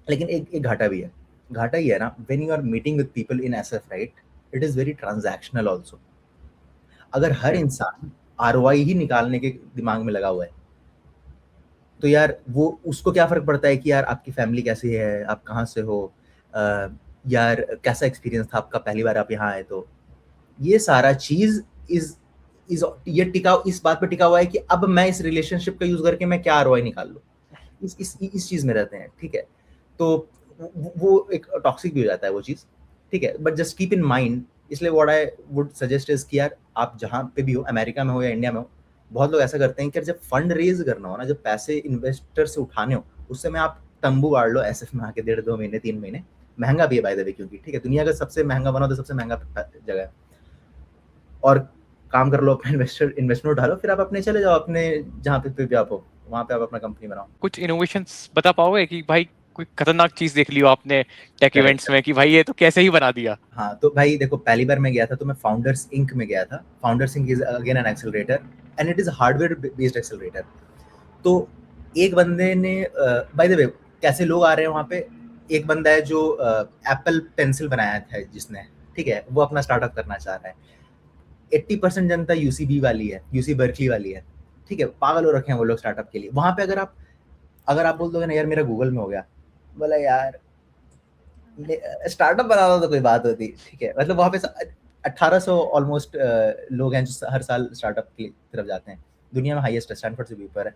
Speaker 2: लेकिन एक घाटा भी है। घाटा ये है ना, when you are meeting with people in SF, right, it is very transactional also. अगर हर इंसान आरओआई ही निकालने के दिमाग में लगा हुआ है, तो यार वो उसको क्या फ़र्क पड़ता है कि यार आपकी फैमिली कैसी है, आप कहाँ से हो, यार कैसा एक्सपीरियंस था आपका पहली बार आप यहाँ आए? तो ये सारा चीज़ इज़ ये इस बात पे टिका हुआ है कि अब मैं इस रिलेशनशिप का यूज़ करके मैं क्या आरओआई निकाल लूँ। इस चीज़ में रहते हैं, ठीक है? तो वो एक टॉक्सिक भी हो जाता है वो चीज़, ठीक है? But just keep in mind, इसलिए what I would suggest is कि यार आप जहाँ पे भी हो, अमेरिका में हो या इंडिया में हो, बहुत लोग ऐसा करते हैं कि जब फंड रेज़ करना हो ना, जब पैसे इन्वेस्टर से उठाने हो, उस समय आप तंबू गाड़ लो एसएफ में आके 1.5-2 महीने, 3 महीने। महँगा भी है बाय द वे, क्योंकि ठीक है, दुनिया का सबसे महँगा बना तो सबसे महँगा जगह है। और काम कर लो, अपना इन्वेस्टमेंट डालो, फिर आप अपने चले जाओ, अपने जहाँ पे भी आप हो, वहाँ पे आप अपना कंपनी बनाओ।
Speaker 1: कुछ इनोवेशंस बता पाओगे कि भाई कोई खतरनाक चीज देख ली हो आपने टेक
Speaker 2: करेक्ट,
Speaker 1: इवेंट्स में कि भाई ये तो कैसे ही बना दिया?
Speaker 2: हाँ, तो भाई देखो, पहली बार मैं गया था तो मैं फाउंडर्स इंक में गया था। Founders Inc is again an accelerator and it is hardware based accelerator. तो एक बंदे ने, बाय द वे कैसे लोग आ रहे हैं वहाँ पे, एक बंदा है जो एप्पल पेंसिल बनाया था जिसने, ठीक है? वो अपना स्टार्टअप करना चाह रहा है। 80% जनता यूसीबी वाली है, यूसी बर्कली वाली है, ठीक है? पागल हो रखे हैं वो लोग स्टार्टअप के लिए। वहाँ पे अगर आप बोल दोगे ना यार मेरा गूगल में हो गया, बोला यार स्टार्टअप बनाना तो कोई बात होती, ठीक है? मतलब वहाँ पे 1800 ऑलमोस्ट लोग हैं जो हर साल स्टार्टअप की तरफ जाते हैं, दुनिया में हाईएस्ट है, स्टैनफोर्ड से भी ऊपर है।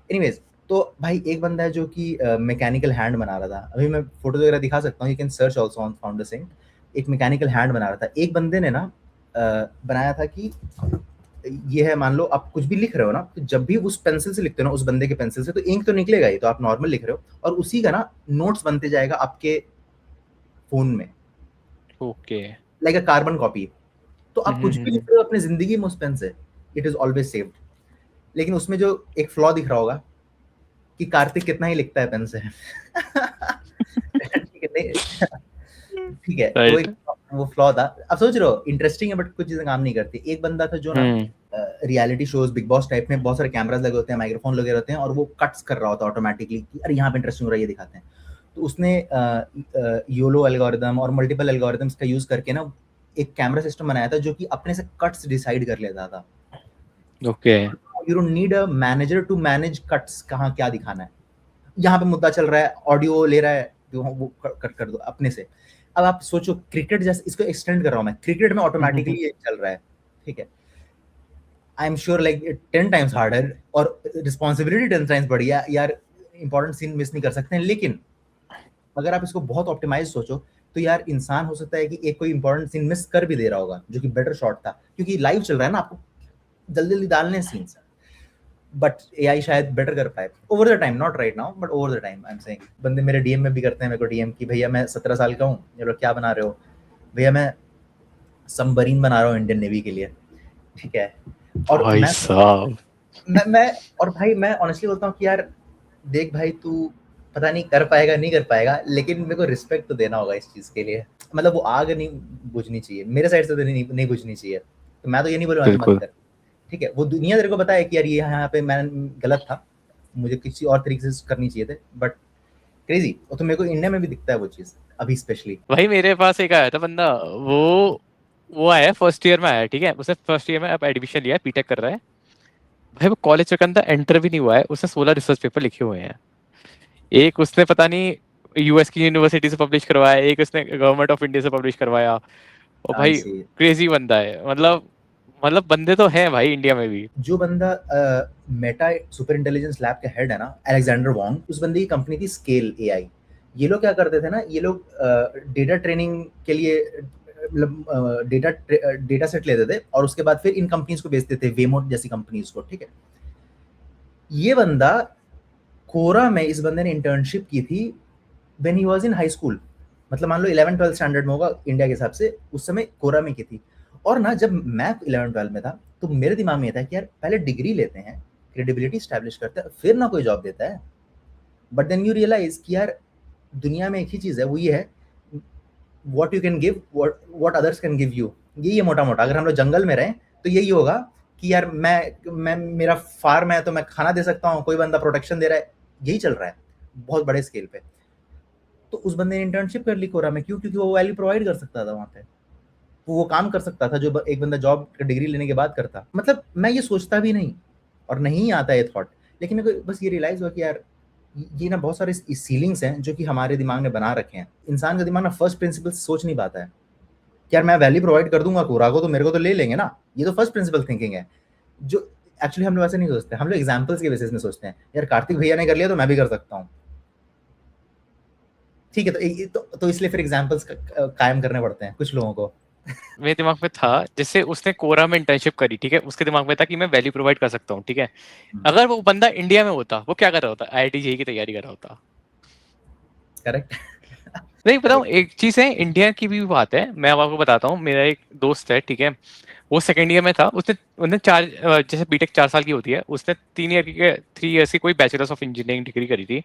Speaker 2: एनीवेज, तो भाई एक बंदा है जो कि मैकेनिकल हैंड बना रहा था, अभी मैं फोटो वगैरह दिखा सकता हूँ, you can search also on founder Singh. एक मैकेनिकल हैंड बना रहा था, एक बंदे ने ना बनाया था कि ये है, मान लो आप कुछ भी लिख रहे हो ना, तो जब भी उस पेंसिल से लिखते हो ना, उस बंदे के पेंसिल से, तो इंक तो निकलेगा ही, तो आप नॉर्मल लिख रहे हो और उसी का ना नोट्स बनते जाएगा आपके फोन में,
Speaker 1: okay.
Speaker 2: Like a carbon copy. तो आप कुछ भी लिख रहे हो अपनी जिंदगी में उस पेन से, इट इज ऑलवेज सेव्ड। लेकिन उसमें जो एक फ्लॉ दिख रहा होगा कि कार्तिक कितना ही लिखता है पेन से। ठीक है, ठीक है, तो
Speaker 1: राइट।
Speaker 2: एक वो फ्लॉ था। अब सोच रहे हो इंटरेस्टिंग है, बट कुछ चीजें काम नहीं करती। एक बंदा था जो ना reality shows, big boss type में बहुत सारे कैमरास लगे होते हैं, माइक्रोफोन लगे रहते हैं, और वो कट्स कर रहा होता है ऑटोमेटिकली कि अरे यहाँ पे इंटरेस्टिंग हो रहा है, ये दिखाते हैं। तो उसने योलो एल्गोरिदम और मल्टीपल एल्गोरिदम्स का यूज करके ना एक कैमरा सिस्टम बनाया था जो कि अपने से कट्स डिसाइड कर लेता था।
Speaker 1: Okay.
Speaker 2: You don't need a manager to manage cuts, कहाँ क्या दिखाना है, यहाँ पे मुद्दा चल रहा है, ऑडियो ले रहा है, तो वो कट कर दो अपने से। अब आप सोचो क्रिकेट जैसे, इसको एक्सटेंड कर रहा हूँ मैं, क्रिकेट में ऑटोमेटिकली ये चल रहा है, ठीक है। आई am sure like 10 times harder और रिस्पॉन्सिबिलिटी 10 टाइम्स बढ़िया यार, इंपॉर्टेंट सीन मिस नहीं कर सकते हैं। लेकिन अगर आप इसको बहुत ऑप्टिमाइज सोचो, तो यार इंसान हो सकता है कि एक कोई इंपॉर्टेंट सीन मिस कर भी दे रहा होगा जो कि बेटर शॉट था, क्योंकि लाइव चल रहा है ना, आपको जल्दी जल्दी डालने सीन्स, बट एआई शायद बेटर कर पाए over the time, not right now but over the time. I am saying, बंदे मेरे डीएम में भी करते हैं मेरे को डीएम कि भैया मैं 17 साल का हूँ, ये लोग क्या बना रहे हो, भैया मैं सबमरीन बना रहा हूँ इंडियन नेवी के लिए, ठीक है। और
Speaker 1: भाई साहब,
Speaker 2: मैं और भाई मैं ऑनेस्टली बोलता हूँ कि यार देख भाई, तू पता नहीं कर पाएगा नहीं कर पाएगा, लेकिन मेरे को रिस्पेक्ट तो देना होगा इस चीज के लिए। मतलब वो आग नहीं बुझनी चाहिए मेरे साइड से, तो नहीं बुझनी चाहिए। तो मैं तो ये नहीं बोलूँगा कि मत
Speaker 1: बिल्कुल।
Speaker 2: कर, ठीक है। वो दुनिया तेरे को पता है कि यार ये यहाँ पे मैं गलत था, मुझे किसी और तरीके से करनी चाहिए थे, बट क्रेजी। और तो मेरे को इंडिया में भी दिखता है वो चीज अभी स्पेशली।
Speaker 1: भाई मेरे पास एक आया था बंदा, वो आया फर्स्ट ईयर में आया, ठीक है। उसने फर्स्ट ईयर में अब एडमिशन लिया है, बीटेक कर रहा है। भाई वो कॉलेज के अंदर एंटर भी नहीं हुआ है, उसने 16 रिसर्च पेपर लिखे हुए हैं। एक उसने पता नहीं यूएस की यूनिवर्सिटी से पब्लिश करवाया, एक उसने गवर्नमेंट ऑफ इंडिया से पब्लिश करवाया। और
Speaker 2: आई
Speaker 1: भाई
Speaker 2: सी।
Speaker 1: क्रेजी बंदा है, मतलब बंदे तो हैं भाई इंडिया में भी।
Speaker 2: जो बंदा मेटा सुपर इंटेलिजेंस लैब का हेड है ना, अलेक्जेंडर वॉन्ग, उस बंदे की कंपनी थी स्केल एआई। ये लोग क्या करते थे ना, ये लोग डेटा ट्रेनिंग के लिए मतलब डेटा सेट लेते थे और उसके बाद फिर इन कंपनीज को बेचते थे, वेमो जैसी कंपनीज को, ठीक है। ये बंदा कोरा में, इस बंदे ने इंटर्नशिप की थी when he was in high school, मतलब मान लो 11-12 स्टैंडर्ड में होगा इंडिया के हिसाब से, उस समय कोरा में की थी। और ना जब मैं 11-12 में था, तो मेरे दिमाग में ये था कि यार पहले डिग्री लेते हैं, क्रेडिबिलिटी स्टैब्लिश करते हैं, फिर ना कोई जॉब देता है। बट देन यू रियलाइज कि यार दुनिया में एक ही चीज है, वो ये है, what you can give, what others can give you. यही है मोटा मोटा। अगर हम लोग जंगल में रहें तो यही होगा कि यार मैं मेरा फार्म है तो मैं खाना दे सकता हूँ, कोई बंदा प्रोटेक्शन दे रहा है, यही चल रहा है बहुत बड़े स्केल पे। तो उस बंदे ने इंटर्नशिप कर ली कोरा में, क्यों? क्योंकि वो वैल्यू प्रोवाइड कर सकता था वहां पे, वो काम कर सकता था जो एक बंदा जॉब डिग्री लेने के बाद करता। मतलब मैं ये सोचता भी नहीं और नहीं आता ये थॉट, लेकिन मेरे को बस ये रियलाइज हुआ कि यार ये ना बहुत सारे सीलिंग्स हैं जो कि हमारे दिमाग में बना रखे हैं। इंसान का दिमाग ना फर्स्ट प्रिंसिपल सोच नहीं पाता है कि यार मैं वैल्यू प्रोवाइड कर दूंगा कोरा को तो मेरे को तो ले लेंगे ना। ये तो फर्स्ट प्रिंसिपल थिंकिंग है, जो एक्चुअली हम लोग ऐसे नहीं सोचते। हम लोग एग्जाम्पल्स के बेसिस में सोचते हैं, यार कार्तिक भैया ने कर लिया तो मैं भी कर सकता हूँ, ठीक है। तो इसलिए फिर एग्जाम्पल्स कायम करने पड़ते हैं कुछ लोगों को।
Speaker 1: मेरे दिमाग में था, जैसे उसने कोरा में इंटर्नशिप करी, ठीक है, उसके दिमाग में था कि मैं वैल्यू प्रोवाइड कर सकता हूँ, ठीक है। अगर वो बंदा इंडिया में होता, वो क्या कर रहा होता? आईआईटी जेईई की तैयारी कर रहा होता।
Speaker 2: करेक्ट।
Speaker 1: नहीं बताऊँ, एक चीज है, इंडिया की भी बात है, मैं अब आपको बताता हूँ। मेरा एक दोस्त है, ठीक है, वो सेकंड ईयर में था। उसने जैसे बीटेक 4 साल की होती है, उसने 3 ईयर की कोई बैचलर्स ऑफ इंजीनियरिंग डिग्री करी थी।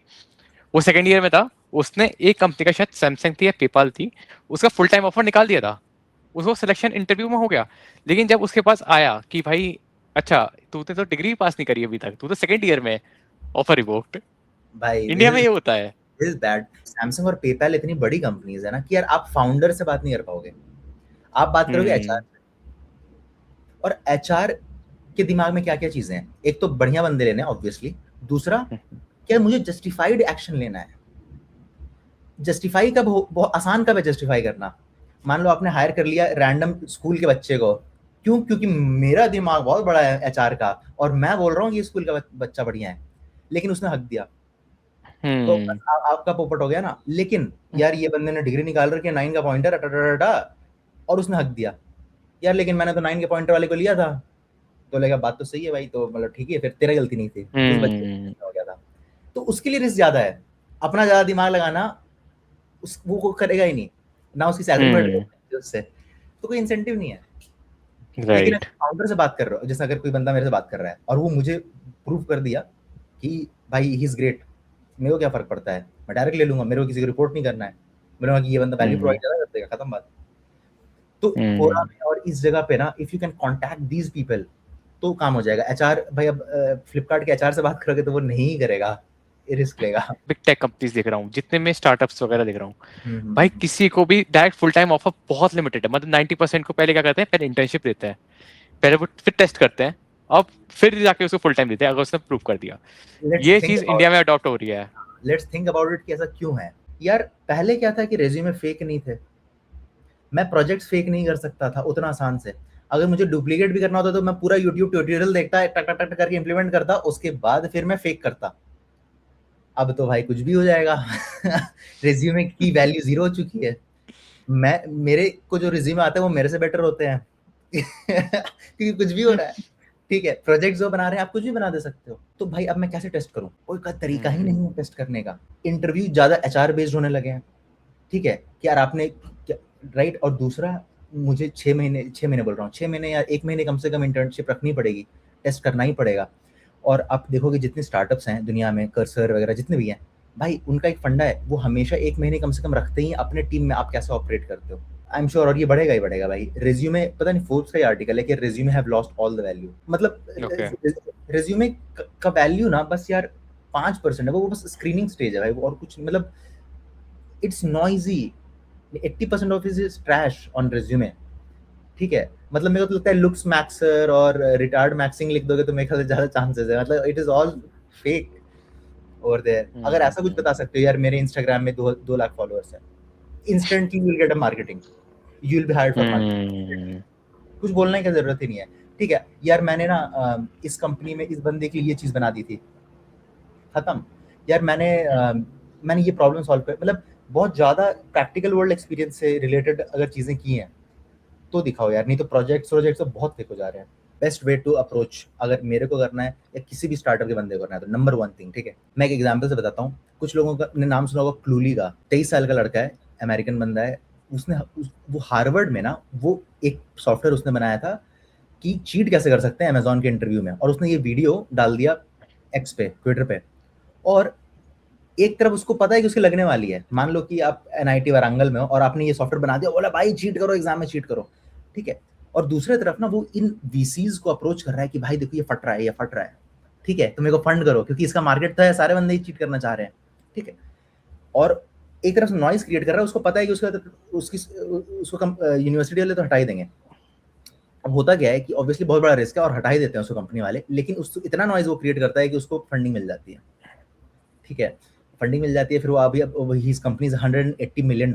Speaker 1: वो सेकंड ईयर में था, उसने एक कंपनी का, शायद सैमसंग थी या पेपाल थी, उसका फुल टाइम ऑफर निकाल दिया था। उसको सिलेक्शन इंटरव्यू में हो गया, लेकिन जब उसके पास आया कि भाई अच्छा तूने तो डिग्री पास नहीं करी अभी तक, तू तो सेकंड ईयर में, ऑफर रिवोक्ड।
Speaker 2: भाई
Speaker 1: इंडिया में ये होता है।
Speaker 2: This is bad. सैमसंग और पेपैल इतनी बड़ी कंपनीज है ना कि यार आप फाउंडर से बात नहीं कर पाओगे, आप बात करोगे एचआर। और एचआर के दिमाग में क्या क्या चीजें हैं, एक तो बढ़िया बंदे लेने ऑब्वियसली, दूसरा क्या मुझे जस्टिफाइड एक्शन लेना है। जस्टिफाई कब बहुत आसान कब है जस्टिफाई करना, मान लो आपने हायर कर लिया रैंडम स्कूल के बच्चे को, क्यों? क्योंकि मेरा दिमाग बहुत बड़ा है एचआर का और मैं बोल रहा हूँ कि स्कूल का बच्चा बढ़िया है, लेकिन उसने हक दिया, तो बस आपका पोपट हो गया ना। लेकिन यार ये बंदे ने डिग्री निकाल रखी है 9 का पॉइंटर और उसने हक दिया यार, लेकिन मैंने तो 9 के पॉइंटर वाले को लिया था, तो लगा बात तो सही है भाई, तो मतलब ठीक है, फिर तेरा गलती नहीं थी, उस बच्चे हो गया था। तो उसके लिए रिस्क ज्यादा है, अपना ज्यादा दिमाग लगाना वो करेगा ही नहीं ना, उसकी सैलरी बढ़ उससे, तो कोई इंसेंटिव नहीं है। लेकिन
Speaker 1: राइट
Speaker 2: काउंटर से बात कर रहा हो, जैसे अगर कोई बंदा मेरे से बात कर रहा है और वो मुझे प्रूव कर दिया कि भाई ही इज ग्रेट, मेरे को क्या फर्क पड़ता है, मैं डायरेक्ट ले लूंगा, मेरे को किसी को रिपोर्ट नहीं करना है, मेरे को ये बंदा वैल्यू प्रोवाइड कर देगा, खत्म बात। तो कोरा में और इस जगह पे ना, if you can contact these people तो काम हो जाएगा। एचआर भाई, अब फ्लिपकार्ट के एचआर से बात करोगे तो वो नहीं करेगा, रिस्क लेगा।
Speaker 1: बिग टेक कंपनीज देख रहा हूँ, जितने में स्टार्टअप्स वगैरह देख रहा हूँ भाई, किसी को भी डायरेक्ट फुल टाइम ऑफर बहुत लिमिटेड है। मतलब 90% को पहले क्या करते हैं, पहले इंटर्नशिप देते हैं, पहले वो फिर टेस्ट करते हैं, अब फिर जाके उसको फुल टाइम देते हैं अगर उसने प्रूव कर दिया। ये चीज इंडिया में अडॉप्ट हो रही है।
Speaker 2: लेट्स थिंक अबाउट इट कि ऐसा क्यों है यार। पहले क्या था कि रेज्यूमे फेक नहीं थे, मैं प्रोजेक्ट्स फेक नहीं कर सकता था उतना आसान से। अगर मुझे डुप्लीकेट भी करना होता तो मैं पूरा यूट्यूब ट्यूटोरियल देखता, टक टक टक करके इंप्लीमेंट करता, उसके बाद फिर मैं फेक करता। अब तो भाई कुछ भी हो जाएगा। रिज्यूमे की वैल्यू 0 हो चुकी है। मेरे को जो रिज्यूमे आते हैं वो मेरे से बेटर होते हैं। क्योंकि कुछ भी हो रहा है, ठीक है, प्रोजेक्ट जो बना रहे हैं आप कुछ भी बना दे सकते हो। तो भाई अब मैं कैसे टेस्ट करूं, कोई का तरीका ही नहीं है टेस्ट करने का। इंटरव्यू ज्यादा एचआर बेस्ड होने लगे हैं, ठीक है कि यार आपने राइट। और दूसरा, मुझे 6 महीने बोल रहा हूँ, 6 महीने या 1 महीने कम से कम इंटर्नशिप रखनी पड़ेगी, टेस्ट करना ही पड़ेगा। और आप देखोगे जितने स्टार्टअप्स हैं दुनिया में, कर्सर वगैरह जितने भी हैं भाई, उनका एक फंडा है, वो हमेशा 1 महीने कम से कम रखते ही अपने टीम में आप कैसे ऑपरेट करते हो। आई एम श्योर, और ये बढ़ेगा ही बढ़ेगा भाई। रिज्यूमे, पता नहीं फोर्ब्स का आर्टिकल है कि resume have lost all the value. मतलब रिज्यूमे का वैल्यू ना बस यार 5% है, वो बस स्क्रीनिंग स्टेज है भाई, और कुछ मतलब it's noisy. 80% of is trash on resume, ठीक है। मतलब मेरे को तो लगता है लुक्स मैक्सर और रिटार्ड मैक्सिंग लिख दोगे तो मेरे ख्याल से ज्यादा चांसेस है। मतलब it is all fake over there. अगर ऐसा कुछ बता सकते हो यार, मेरे इंस्टाग्राम में 2 लाख फॉलोअर्स हैं, instantly you will get a marketing, you will be hired for marketing. कुछ बोलने की जरूरत ही नहीं है, ठीक है यार। मैंने ना इस कंपनी में इस बंदे के लिए चीज बना दी थी, खत्म यार। मैंने ये प्रॉब्लम सॉल्व कर, मतलब बहुत ज्यादा प्रैक्टिकल वर्ल्ड एक्सपीरियंस से रिलेटेड अगर चीजें की हैं तो दिखाओ यार, नहीं तो प्रोजेक्ट्स तो बहुत फेक हो जा रहे हैं। बेस्ट वे टू अप्रोच, अगर मेरे को करना है या किसी भी स्टार्टअप के बंदे को करना है, तो नंबर 1 थिंग, ठीक है, मैं एक एग्जांपल से बताता हूँ। कुछ लोगों का ने नाम सुना होगा, क्लूली का। 23 साल का लड़का है, अमेरिकन बंदा है। वो हार्वर्ड में ना, वो एक सॉफ्टवेयर उसने बनाया था कि चीट कैसे कर सकते हैं अमेजोन के इंटरव्यू में, और उसने ये वीडियो डाल दिया एक्स पे, ट्विटर पे। और एक तरफ उसको पता है कि उसकी लगने वाली है, मान लो कि आप एनआईटी वारंगल में हो और आपने ये सॉफ्टवेयर बना दिया, बोला भाई चीट करो, एग्जाम में चीट करो, ठीक है। और दूसरे तरफ ना वो इन वीसीज को अप्रोच कर रहा है कि भाई देखो ये फट रहा है, ये फट रहा है, ठीक है, तो मेरे को फंड करो क्योंकि इसका मार्केट तो है, सारे बंदे ही चीट करना चाह रहे हैं, ठीक है। और एक तरफ से नॉइज क्रिएट कर रहा है, उसको पता है कि उसको यूनिवर्सिटी वाले तो हटा ही देंगे। अब होता क्या है कि ऑब्वियसली बहुत बड़ा रिस्क है और हटा ही देते हैं उसको कंपनी वाले, लेकिन उसको इतना नॉइज वो क्रिएट करता है कि उसको फंडिंग मिल जाती है, ठीक है। फंडिंग मिल जाती है, फिर वो अभी हिज कंपनी $180 मिलियन,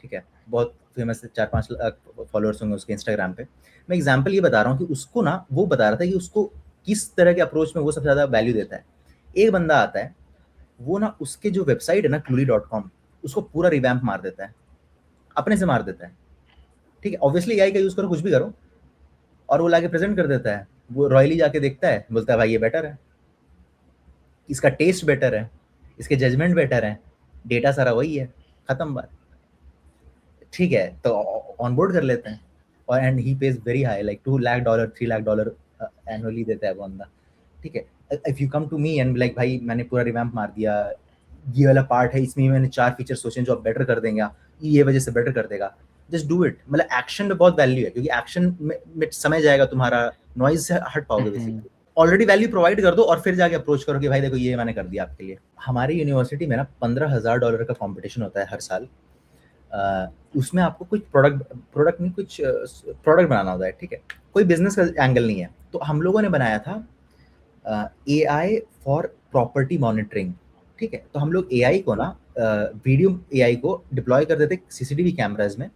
Speaker 2: ठीक है, बहुत फेमस है, 4-5 लाख फॉलोअर्स होंगे उसके इंस्टाग्राम पे। मैं एग्जांपल ये बता रहा हूँ कि उसको ना, वो बता रहा था कि उसको किस तरह के अप्रोच में वो सबसे ज़्यादा वैल्यू देता है। एक बंदा आता है, वो ना उसके जो वेबसाइट है ना cluely.com, उसको पूरा रिवैम्प मार देता है, अपने से मार देता है, ठीक है। ऑब्वियसली एआई का यूज़ करो, कुछ भी करो, और वो लाके प्रेजेंट कर देता है। वो रॉयली जाके देखता है, बोलता है भाई ये बेटर है, इसका टेस्ट बेटर है, इसके जजमेंट बेटर है, डेटा सारा वही है, खत्म बात, ठीक है। तो ऑनबोर्ड कर लेते हैं, और and he pays very high, like $2 lakh, $3 lakh annually देता है वो बंदा, ठीक है। If you come to me and like भाई मैंने पूरा रिवैम्प मार दिया, ये वाला पार्ट है, इसमें मैंने 4 फीचर सोचे जो आप बेटर कर देंगे, ये वजह से बेटर कर देगा, जस्ट डू इट। मतलब एक्शन में बहुत वैल्यू है, क्योंकि एक्शन में समय जाएगा तुम्हारा, नॉइज से हट पाओगे बेसिकली। ऑलरेडी वैल्यू प्रोवाइड कर दो और फिर जाके अप्रोच करो कि भाई देखो ये मैंने कर दिया आपके लिए। हमारी यूनिवर्सिटी में ना $15,000 का कंपटीशन होता है हर साल। उसमें आपको कुछ प्रोडक्ट नहीं, कुछ प्रोडक्ट बनाना होता है, ठीक है, कोई बिजनेस का एंगल नहीं है। तो हम लोगों ने बनाया था AI फॉर प्रॉपर्टी मॉनिटरिंग, ठीक है। तो हम लोग AI को ना, वीडियो AI को डिप्लॉय कर देते सीसीटीवी कैमराज में,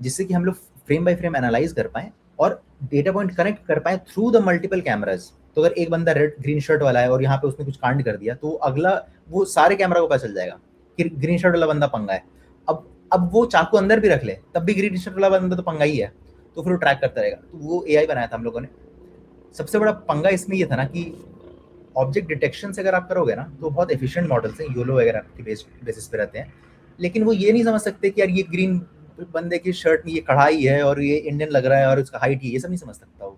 Speaker 2: जिससे कि हम लोग फ्रेम बाय फ्रेम एनालाइज कर पाएँ और डेटा पॉइंट कनेक्ट कर पाएँ थ्रू द मल्टीपल कैमराज। तो अगर एक बंदा रेड ग्रीन शर्ट वाला है और यहाँ पे उसने कुछ कांड कर दिया, तो अगला वो सारे कैमरा को पता चल जाएगा कि ग्रीन शर्ट वाला बंदा पंगा है। अब वो चाकू अंदर भी रख ले, तब भी ग्रीन शर्ट वाला बंदा तो पंगा ही है, तो फिर वो ट्रैक करता रहेगा। तो वो एआई बनाया था हम लोगों ने। सबसे बड़ा पंगा इसमें ये था ना कि ऑब्जेक्ट डिटेक्शन से अगर आप करोगे ना, तो बहुत एफिशिएंट मॉडल्स हैं, योलो वगैरह के बेसिस पे रहते हैं, लेकिन वो ये नहीं समझ सकते कि यार ये ग्रीन बंदे की शर्ट में ये कढ़ाई है और ये इंडियन लग रहा है और उसका हाइट ये सब नहीं समझ सकता वो।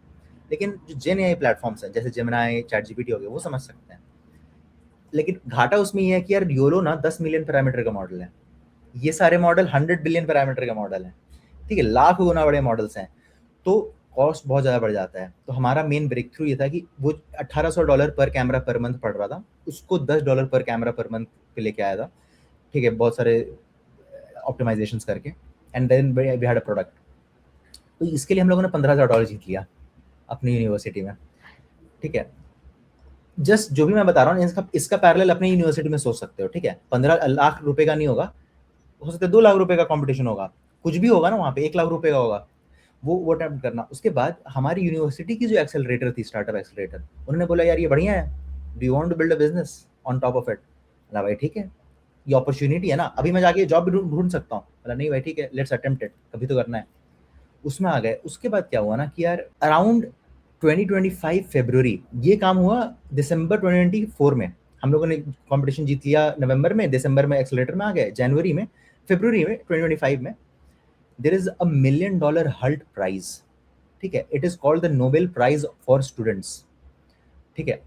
Speaker 2: लेकिन जो जेन एआई प्लेटफॉर्म्स हैं जैसे जेमिनी, चैट जीपीटी हो गया, वो समझ सकते हैं। लेकिन घाटा उसमें ये है कि यार योलो ना 10 मिलियन पैरामीटर का मॉडल है, ये सारे मॉडल 100 बिलियन पैरामीटर का मॉडल है, ठीक है, लाख गुना बड़े मॉडल्स हैं, तो कॉस्ट बहुत ज़्यादा बढ़ जाता है। तो हमारा मेन ब्रेक थ्रू ये था कि वो $1800 पर कैमरा पर मंथ पड़ रहा था, उसको $10 पर कैमरा पर मंथ पे लेके आया था, ठीक है, बहुत सारे ऑप्टिमाइजेशंस करके, and then we had a product. तो इसके लिए हम लोगों ने $15,000 जीत लिया अपनी यूनिवर्सिटी में, ठीक है। जस्ट जो भी मैं बता रहा हूँ इसका पैरेलल अपनी यूनिवर्सिटी में सोच सकते हो, ठीक है। 15 लाख रुपए का नहीं होगा, हो सकता है 2 लाख रुपए का कंपटीशन होगा, कुछ भी होगा ना वहाँ पे, 1 लाख रुपए का होगा, वो अटेम्प्ट करना। उसके बाद हमारी यूनिवर्सिटी की जो एक्सेलरेटर थी, स्टार्टअप एक्सेलरेटर, उन्होंने बोला यार ये बढ़िया है, do you want to build a business on top of it? बोला भाई ठीक है, ये अपॉर्चुनिटी है ना, अभी मैं जाके जॉब भी ढूंढ सकता हूँ। बोला नहीं भाई ठीक है, लेट्स अटेम्प्ट इट, कभी तो करना है। उसमें आ गए। उसके बाद क्या हुआ ना कि यार अराउंड 2025 फरवरी, ये काम हुआ दिसंबर 2024 में हम लोगों ने कंपटीशन जीत लिया, नवंबर में, दिसंबर में एक्सेलरेटर में आ गए, जनवरी में, फरवरी में 2025 में there is $1 million Hult prize, ठीक है। It is called the Nobel prize for students, ठीक है।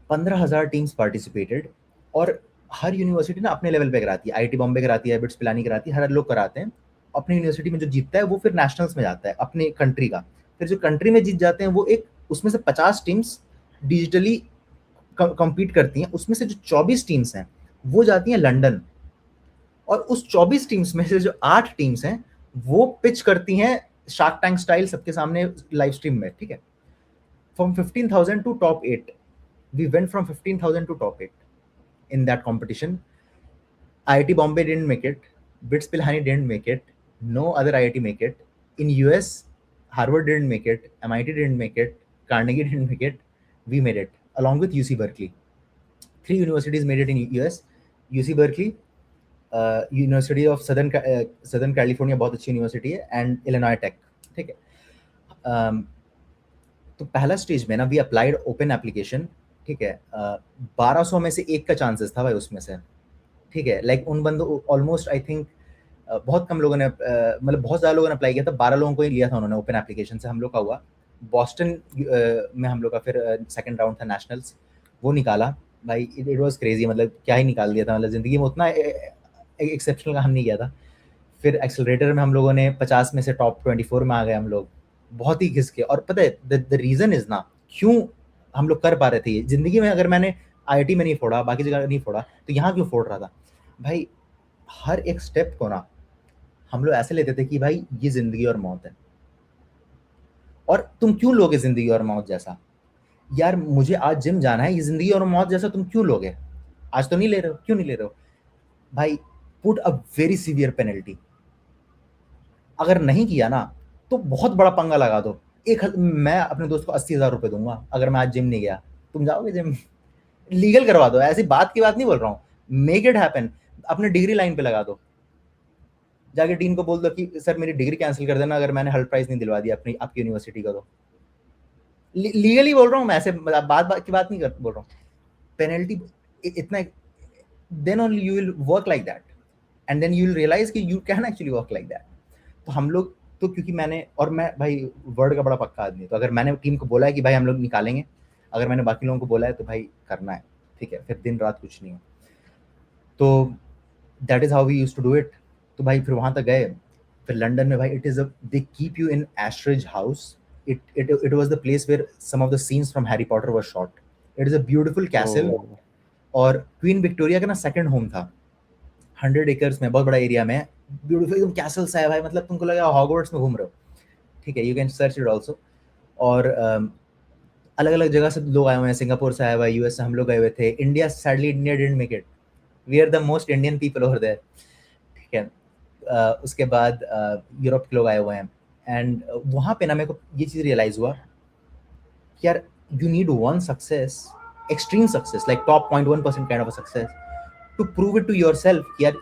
Speaker 2: 15,000 टीम्स पार्टिसिपेटेड, और हर यूनिवर्सिटी ना अपने लेवल पे कराती है, आईआईटी बॉम्बे कराती है, बिट्स पिलानी कराती है, हर लोग कराते हैं। अपनी यूनिवर्सिटी में जो जीतता है वो फिर नेशनल्स में जाता है अपने कंट्री का, फिर जो कंट्री में जीत जाते हैं वो एक, उसमें से 50 टीम्स डिजिटली कम्पीट करती हैं, उसमें से जो 24 टीम्स हैं वो जाती हैं लंदन, और उस 24 टीम्स में से जो 8 टीम्स हैं वो पिच करती हैं शार्क टैंक स्टाइल सबके सामने लाइव स्ट्रीम में, ठीक है। From 15,000 to top 8, we went from 15,000 to top 8 in that competition. IIT Bombay didn't make it, BITS Pilani didn't make it, no other IIT make it. In US, Harvard didn't make it, MIT didn't make it, Carnegie didn't make it, we made it along with UC Berkeley. 3 universities made it in US. UC Berkeley, University of Southern California बहुत अच्छी यूनिवर्सिटी है, एंड इलिनॉय टेक, ठीक है। तो पहला स्टेज में ना वी अप्लाइड ओपन एप्लीकेशन, ठीक है। 1200 में से एक का चांसेस था भाई उसमें से, ठीक है। लाइक उन बंदों ऑलमोस्ट आई थिंक बहुत कम लोगों ने, मतलब बहुत ज़्यादा लोगों ने अप्लाई किया था, 12 लोगों को ही लिया था उन्होंने ओपन एप्लीकेशन से। हम लोग का हुआ बॉस्टन में, हम लोग का फिर सेकंड राउंड था नेशनल्स, वो निकाला भाई। इट वाज क्रेजी, मतलब क्या ही निकाल दिया था, मतलब ज़िंदगी में उतना एक्सेप्शनल काम नहीं किया था। फिर एक्सेलरेटर में हम लोगों ने 50 में से टॉप 24 में आ गए हम लोग, बहुत ही घिस के। और पता है द रीज़न इज़ ना क्यों हम लोग कर पा रहे थे ज़िंदगी में, अगर मैंने आईआईटी में नहीं फोड़ा, बाकी जगह नहीं फोड़ा, तो यहाँ क्यों फोड़ रहा था भाई? हर एक स्टेप को ना हम लोग ऐसे लेते थे कि भाई ये ज़िंदगी और मौत है, और तुम क्यों लोगे ज़िंदगी और मौत जैसा? यार मुझे आज जिम जाना है, ये ज़िंदगी और मौत जैसा तुम क्यों लोगे? आज तो नहीं ले रहे हो, क्यों नहीं ले रहे हो भाई? Put a very severe penalty. अगर नहीं किया ना तो बहुत बड़ा पंगा लगा दो। मैं अपने दोस्त को 80,000 रुपये दूंगा अगर मैं आज जिम नहीं गया, तुम जाओगे जिम? लीगल करवा दो, ऐसी बात की बात नहीं बोल रहा हूँ, मेक इट हैपन। अपने डिग्री लाइन पे लगा दो, जाके डीन को बोल दो कि सर मेरी डिग्री कैंसिल कर देना अगर मैंने हल्ट प्राइस नहीं दिलवा दिया अपनी आपकी यूनिवर्सिटी का। तो लीगली बोल रहा हूँ मैं, ऐसे बात की बात नहीं बोल रहा हूँ। पेनल्टी इतना, then only you will work like that, and then you will realise कि you can actually work like that. तो हम लोग तो, क्योंकि मैंने, और मैं भाई वर्ड का बड़ा पक्का आदमी, तो अगर मैंने टीम को बोला है कि भाई हम लोग निकालेंगे, अगर मैंने बाकी लोगों को बोला है तो भाई करना है, ठीक है। फिर दिन रात कुछ नहीं हो, तो that is how we used to do it. तो भाई फिर वहाँ तक गए, फिर लंदन में भाई it is they keep you in ostrich house. it was the place where some of the scenes from Harry Potter were shot. It is a beautiful castle. और क्वीन विक्टोरिया का ना सेकंड होम था, 100 एकर्स में, बहुत बड़ा एरिया में, ब्यूटीफुल एकदम कैसल सा है भाई, मतलब तुमको लगा हॉगवर्ट्स में घूम रहे हो, ठीक है। You can search it also. और अलग अलग जगह से लोग आए हुए हैं, सिंगापुर से आए हुए, यूएस से हम लोग गए हुए थे। India, sadly India didn't make it, we are the most Indian people over there, ठीक है। उसके बाद यूरोप के लोग आए हुए हैं, एंड वहाँ पे ना मेरे को ये चीज़ रियलाइज़ हुआ कि यार you need one success, extreme success like top 0.1% kind of a success to prove it to yourself कि यार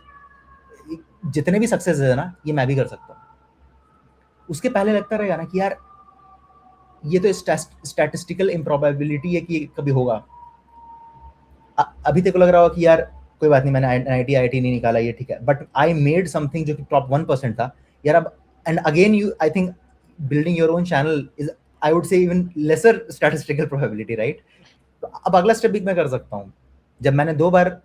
Speaker 2: जितने भी सक्सेस है ना ये मैं भी कर सकता हूँ। उसके पहले लगता रहेगा ना कि यार ये तो स्टैटिस्टिकल इम्प्रोबेबिलिटी है कि ये कभी होगा। अभी तक लग रहा होगा कि यार कोई बात नहीं, मैंने IIT IIT नहीं निकाला, ये ठीक है, बट आई मेड समथिंग जो कि टॉप 1% था यार। अब and again you, I think building your own channel is, I would say even laser statistical probability, right? तो अब अगला स्टेप भी मैं कर सकता हूँ जब मैंने 2 बार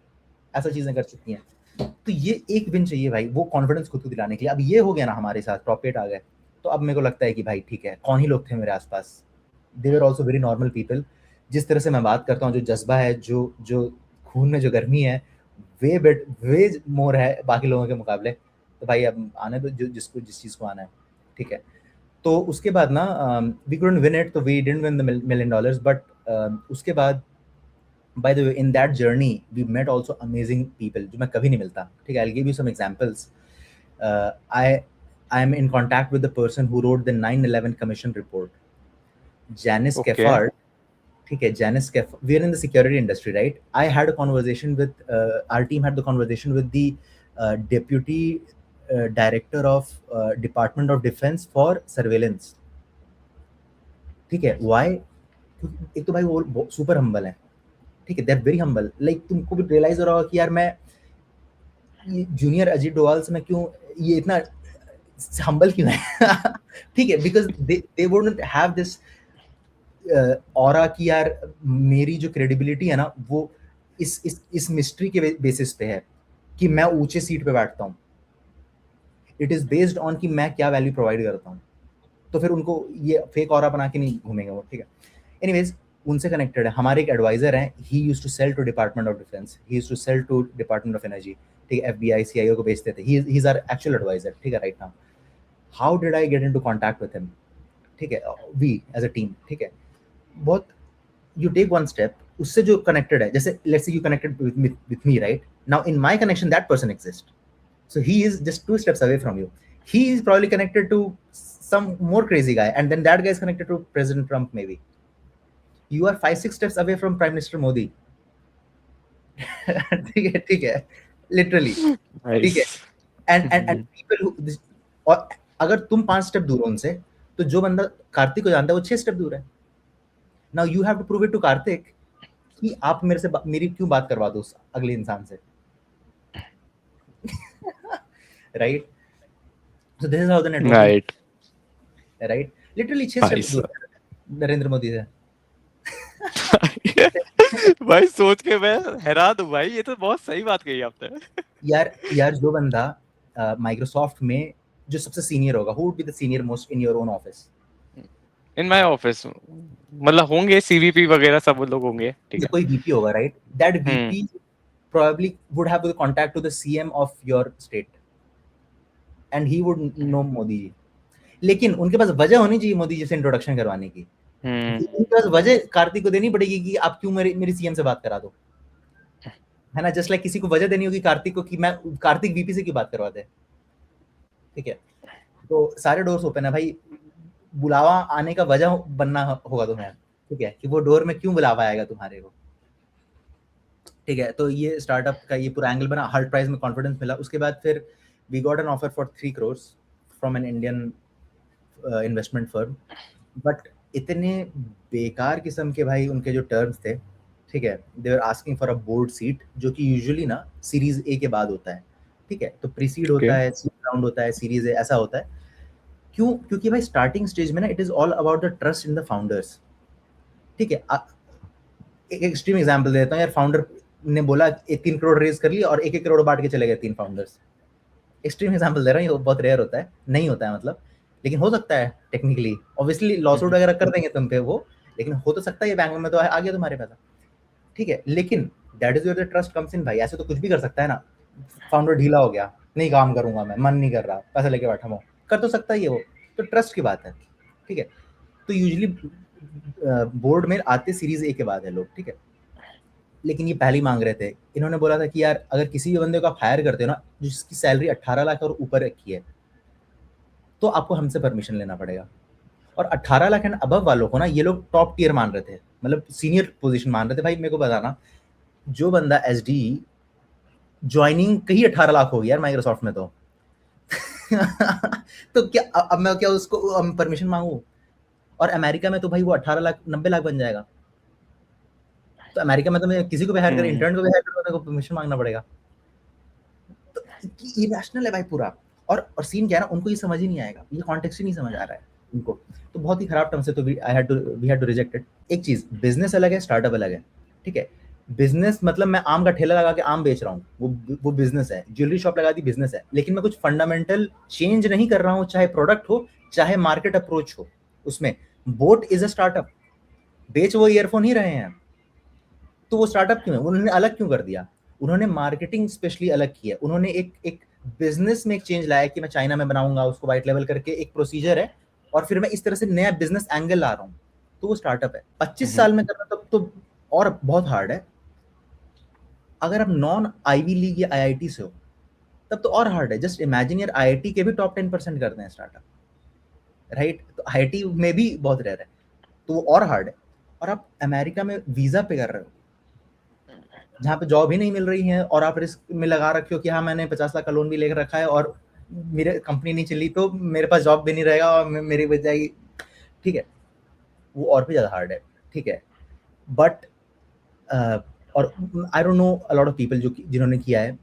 Speaker 2: ऐसा चीजें कर चुकी हैं। तो ये एक विन चाहिए भाई, वो कॉन्फिडेंस खुद को दिलाने के लिए। अब ये हो गया ना हमारे साथ, टॉप 8 आ गए, तो अब मेरे को लगता है कि भाई ठीक है, कौन ही लोग थे मेरे आसपास, they were also very normal people. जिस तरह से मैं बात करता हूँ, जो जज्बा है, जो खून में जो गर्मी है, वे मोर है बाकी लोगों के मुकाबले। तो भाई अब आने दो जिसको जिस चीज़ को आना है, ठीक है। तो उसके बाद ना वी कुडंट विन इट, तो we didn't win the $1 million, but उसके बाद by the way in that journey we met also amazing people जो मैं कभी नहीं मिलता, ठीक है। I'll give you some examples. I am in contact with the person who wrote the 9/11 commission report, Janice
Speaker 1: Okay.
Speaker 2: Keffard, ठीक है। Janice Keffard, we are in the security industry, right? I had a conversation with our team had the conversation with the deputy director of Department of Defense for surveillance, ठीक है। Why? एक तो भाई वो सुपर हम्बल है, ठीक है, they are very humble. Like तुमको भी रियलाइज हो रहा होगा कि यार मैं ये जूनियर अजीत डोवाल से मैं क्यों ये इतना हम्बल क्यों है ठीक है, because they wouldn't have this aura कि यार मेरी जो क्रेडिबिलिटी है ना वो इस मिस्ट्री के बेसिस पे है कि मैं ऊंचे सीट पे बैठता हूँ। इट इज बेस्ड ऑन कि मैं क्या वैल्यू प्रोवाइड करता हूँ। तो फिर उनको ये फेक ऑरा बना के नहीं घूमेंगे वो, ठीक है। एनीवेज उनसे कनेक्टेड है, हमारे एक एडवाइजर हैं, he used to sell to department of defense, he used to sell to department of energy, ठीक है। FBI CIO को बेचते थे, he is our actual advisor, ठीक है, right now. How did I get into contact with him, ठीक है, वी एज अ टीम, ठीक है। बहुत यू टेक वन स्टेप, उससे जो कनेक्टेड है, जैसे let's say you connected with me, right now in my connection that person exist, so he is just 2 steps away from you. He is probably connected to some more crazy guy, and then that guy is connected to President Trump maybe. You are 5-6 steps away from Prime Minister Modi. ठीक है, literally, ठीक है। and people who और अगर तुम 5 स्टेप दूर हो उनसे, तो जो बंदा कार्तिक को जानता है वो 6 स्टेप दूर है। Now you have to prove it to Kartik कि आप मेरे से मेरी क्यों बात करवा दो उस अगले इंसान से, right? So this is how the network, right? Literally 6 steps दूर है नरेंद्र मोदी से।
Speaker 1: भाई सोच के मैं हैरान हूँ भाई, ये तो बहुत सही बात कही आपने।
Speaker 2: यार जो बंदा माइक्रोसॉफ्ट में जो सबसे सीनियर होगा, who would be the senior most in your own office?
Speaker 1: In my office मतलब होंगे CVP वगैरह सब लोग होंगे, ठीक है।
Speaker 2: कोई VP होगा, right? That VP probably would have the contact to the CM of your state, and he would know Modi ji. लेकिन उनके पास वजह होनी चाहिए मोदी जी से इंट्रोडक्शन करवाने की। उनके पास वजह कार्तिक को देनी पड़ेगी कि आप क्यों मेरी CM से बात करा दो, है ना। जस्ट लाइक किसी को वजह देनी होगी कार्तिक को कि मैं कार्तिक VP से क्यों बात करवा दे, ठीक है। तो सारे डोर्स ओपन है भाई, बुलावा आने का वजह बनना होगा तुम्हें, ठीक है, कि वो डोर में क्यों बुलावा आएगा तुम्हारे को, ठीक है। तो ये स्टार्टअप का ये पूरा एंगल बना, हार्ड प्राइस में कॉन्फिडेंस मिला। उसके बाद फिर we got an offer for 3 crore from an Indian investment firm, but इतने बेकार किस्म के भाई उनके जो टर्म्स थे, ठीक है। They were asking for a board seat, जो कि यूजुअली ना सीरीज A के बाद होता है, ठीक है। तो प्री सीड होता है, सीड राउंड होता है, सीरीज A ऐसा होता है। क्यों? क्योंकि भाई स्टार्टिंग स्टेज में ना it is all about the trust in the founders, ठीक है। एक एक्सट्रीम एग्जांपल देता हूँ यार, फाउंडर ने बोला 3 crore रेज कर लिया और 1-1 crore बांट के चले गए 3 फाउंडर्स। एक्सट्रीम एग्जांपल दे रहा हूँ, ये बहुत रेयर होता है, नहीं होता है मतलब, लेकिन हो सकता है टेक्निकली। ऑब्वियसली लॉसूट वगैरह कर देंगे तुम पे वो, लेकिन हो तो सकता है ये बैंक में तो आ गया तुम्हारे पैसा, ठीक है। लेकिन that is where the trust comes in भाई। ऐसे तो कुछ भी कर सकता है ना, फाउंडर ढीला हो गया, नहीं काम करूंगा मैं, मन नहीं कर रहा, पैसा लेके बैठा हूँ, कर तो सकता ही है वो, तो ट्रस्ट की बात है, ठीक है। तो यूजुअली बोर्ड में आते सीरीज A के बाद है लोग, ठीक है। लेकिन ये पहले ही मांग रहे थे। इन्होंने बोला था कि यार अगर किसी भी बंदे को आप हायर करते हो ना जिसकी सैलरी 18 लाख और ऊपर रखी है, तो आपको हमसे परमिशन लेना पड़ेगा। और 18 लाख एंड अबव वालों को ना ये लोग टॉप टियर मान रहे थे, मतलब सीनियर पोजीशन मान रहे थे। भाई मेरे को बताना, जो बंदा एसडी ज्वाइनिंग कहीं 18 लाख होगी यार माइक्रोसॉफ्ट में, तो तो क्या अब मैं क्या उसको परमिशन मांगू? और अमेरिका में तो भाई वो 18 लाख 90 लाख बन जाएगा। तो अमेरिका में तो मैं किसी को भी हायर करूँ, इंटर्न को भी हायर करूँ, मेरे को परमिशन मांगना पड़ेगा। तो इरेशनल है भाई पूरा। और सीन क्या है ना, उनको ये समझ ही नहीं आएगा, ये कॉन्टेक्स्ट ही नहीं समझ आ रहा है उनको। तो बहुत ही खराब टर्म से तो we had to reject it. एक चीज, बिजनेस अलग है, स्टार्टअप अलग है, ठीक है। बिजनेस मतलब मैं आम का ठेला लगा के आम बेच रहा हूँ, वो बिजनेस है। ज्वेलरी शॉप लगा दी, बिजनेस है। लेकिन मैं कुछ फंडामेंटल चेंज नहीं कर रहा हूँ, चाहे प्रोडक्ट हो चाहे मार्केट अप्रोच हो उसमें। बोट इज अ स्टार्टअप, बेच वो ईयरफोन ही रहे हैं, तो वो स्टार्टअप क्यों है? उन्होंने अलग क्यों कर दिया? उन्होंने मार्केटिंग स्पेशली अलग की है। उन्होंने एक एक बिजनेस में एक चेंज लाया कि मैं चाइना में बनाऊंगा, उसको वाइट लेवल करके एक प्रोसीजर है, और फिर मैं इस तरह से नया बिजनेस एंगल ला रहा हूँ, तो वो स्टार्टअप है। 25 साल में करना तो और बहुत हार्ड है। अगर आप नॉन आईवी लीग या आईआईटी से हो तब तो और हार्ड है। जस्ट इमेजिन यार, आईआईटी के भी टॉप 10% करते हैं स्टार्टअप, राइट? तो आईआईटी में भी बहुत रेयर है, तो वो और हार्ड है। और आप अमेरिका में वीजा पे कर रहे हो, जहाँ पे जॉब ही नहीं मिल रही है, और आप रिस्क में लगा रखे हो कि हाँ मैंने 50 लाख का लोन भी लेकर रखा है और मेरे कंपनी नहीं चली तो मेरे पास जॉब भी नहीं रहेगा और मेरी बच जाएगी, ठीक है। वो और भी ज़्यादा हार्ड है, ठीक है। बट और I don't know a lot of people जो जिन्होंने किया है,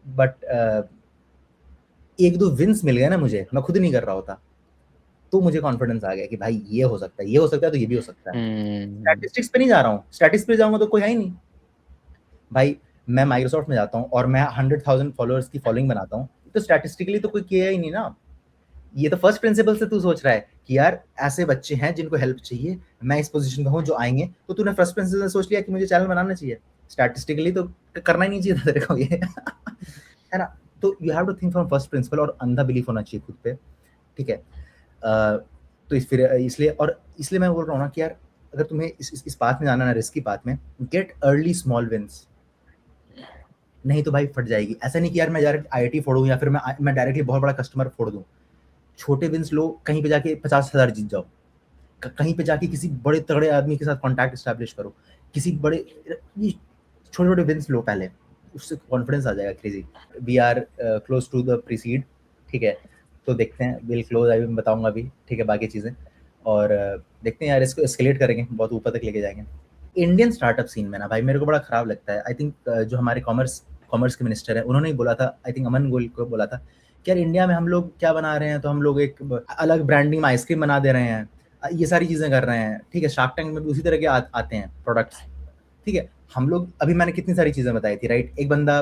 Speaker 2: बट एक दो विंस मिल गए ना मुझे, मैं खुद नहीं कर रहा होता, तो मुझे कॉन्फिडेंस आ गया कि भाई ये हो सकता है, ये हो सकता है, तो ये भी हो सकता है। स्टैटिस्टिक्स पे नहीं जा रहा हूँ, स्टैटिस्टिक्स पे जाऊंगा तो कोई है ही नहीं भाई। मैं माइक्रोसॉफ्ट में जाता हूँ और मैं 100,000 फॉलोअर्स की फॉलोइंग बनाता हूँ, तो स्टैटिस्टिकली तो कोई किया ही नहीं ना। ये तो फर्स्ट प्रिंसिपल से तू सोच रहा है कि यार ऐसे बच्चे हैं जिनको हेल्प चाहिए, मैं इस पोजीशन पे हूँ, जो आएंगे, तो तूने फर्स्ट प्रिंसिपल से सोच लिया कि मुझे चैनल बनाना चाहिए। स्टैटिस्टिकली तो करना ही नहीं चाहिए था तेरे को ये है ना। तो you have to think from first principle, और अंधा बिलीफ होना चाहिए खुद पे, ठीक है। तो इसलिए मैं बोल रहा हूँ ना कि यार अगर तुम्हें इस बात में जाना ना, रिस्क की बात में, गेट अर्ली स्मॉल विंस, नहीं तो भाई फट जाएगी। ऐसा नहीं कि यार मैं डायरेक्ट आईआईटी फोड़ूं या फिर मैं डायरेक्टली बहुत बड़ा कस्टमर फोड़ दूं। छोटे विंस लो, कहीं पे जाके 50,000 जीत जाओ, कहीं पे जाके किसी बड़े तगड़े आदमी के साथ कॉन्टैक्ट एस्टैब्लिश करो, किसी बड़े, छोटे छोटे विंस लो पहले, उससे कॉन्फिडेंस आ जाएगा crazy. We are close to the preseed, ठीक है। तो देखते हैं, विल क्लोज, आई बताऊंगा अभी, ठीक है, बाकी चीज़ें। और देखते हैं यार, इसको एस्केलेट करेंगे, बहुत ऊपर तक लेके जाएंगे। इंडियन स्टार्टअप सीन में ना भाई मेरे को बड़ा खराब लगता है। आई थिंक जो हमारे कॉमर्स के मिनिस्टर है, उन्होंने ही बोला था, आई थिंक अमन गोयल को बोला था कि यार इंडिया में हम लोग क्या बना रहे हैं, तो हम लोग एक अलग ब्रांडिंग में आइसक्रीम बना दे रहे हैं, ये सारी चीज़ें कर रहे हैं, ठीक है। शार्क टैंक में भी उसी तरह के आते हैं प्रोडक्ट्स, ठीक है। हम लोग अभी मैंने कितनी सारी चीज़ें बताई थी, राइट? एक बंदा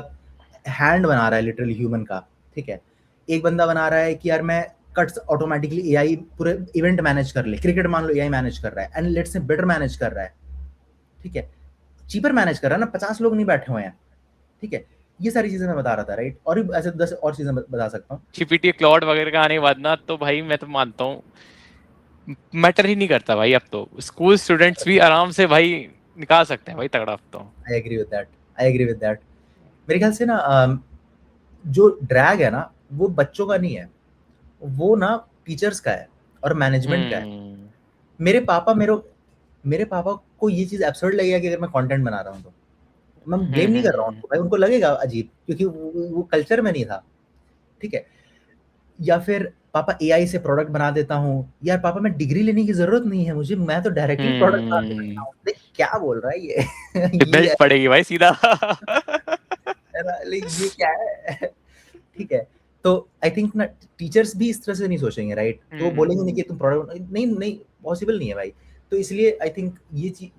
Speaker 2: हैंड बना रहा है लिटरली ह्यूमन का, ठीक है। एक बंदा बना रहा है कि यार मैं कट्स ऑटोमेटिकली एआई पूरे इवेंट मैनेज कर ले, क्रिकेट मान लो एआई मैनेज कर रहा है, and let's say better manage कर रहा है, ठीक है, चीपर मैनेज कर रहा है ना, 50 लोग नहीं बैठे हुए हैं, ठीक है। ये सारी चीजें मैं बता रहा था, राइट? और भी ऐसे 10 और चीजें बता सकता हूँ।
Speaker 1: जीपीटी क्लाउड वगैरह का आने के बाद ना, तो भाई मैं तो मानता हूँ मैटर ही नहीं करता भाई। अब तो स्कूल स्टूडेंट्स भी आराम से भाई निकाल सकते हैं भाई तगड़ा। अब तो
Speaker 2: I agree with that, I agree with that. मेरे ख्याल से ना जो ड्रैग है ना, वो बच्चों का नहीं है, वो ना टीचर्स का है और मैनेजमेंट का है। मेरे पापा को ये चीज एब्सर्ड लगेगा कि अगर मैं कंटेंट बना रहा हूँ तो मैं ब्लेम नहीं कर रहा हूँ भाई, उनको लगेगा अजीब, क्योंकि वो कल्चर में नहीं था, ठीक है। या फिर पापा एआई से प्रोडक्ट बना देता हूँ, यार पापा मैं डिग्री लेने की जरूरत नहीं है मुझे, मैं तो डायरेक्टली प्रोडक्ट बना देता हूँ। देख क्या बोल रहा है ये
Speaker 1: बेल्ट पड़ेगी भाई सीधा
Speaker 2: ये क्या है ठीक है। तो आई थिंक ना टीचर्स भी इस तरह से नहीं सोचेंगे, राइट? तो बोलेंगे नहीं कि तुम प्रोडक्ट, नहीं नहीं, पॉसिबल नहीं है भाई। तो इसलिए आई थिंक ये चीज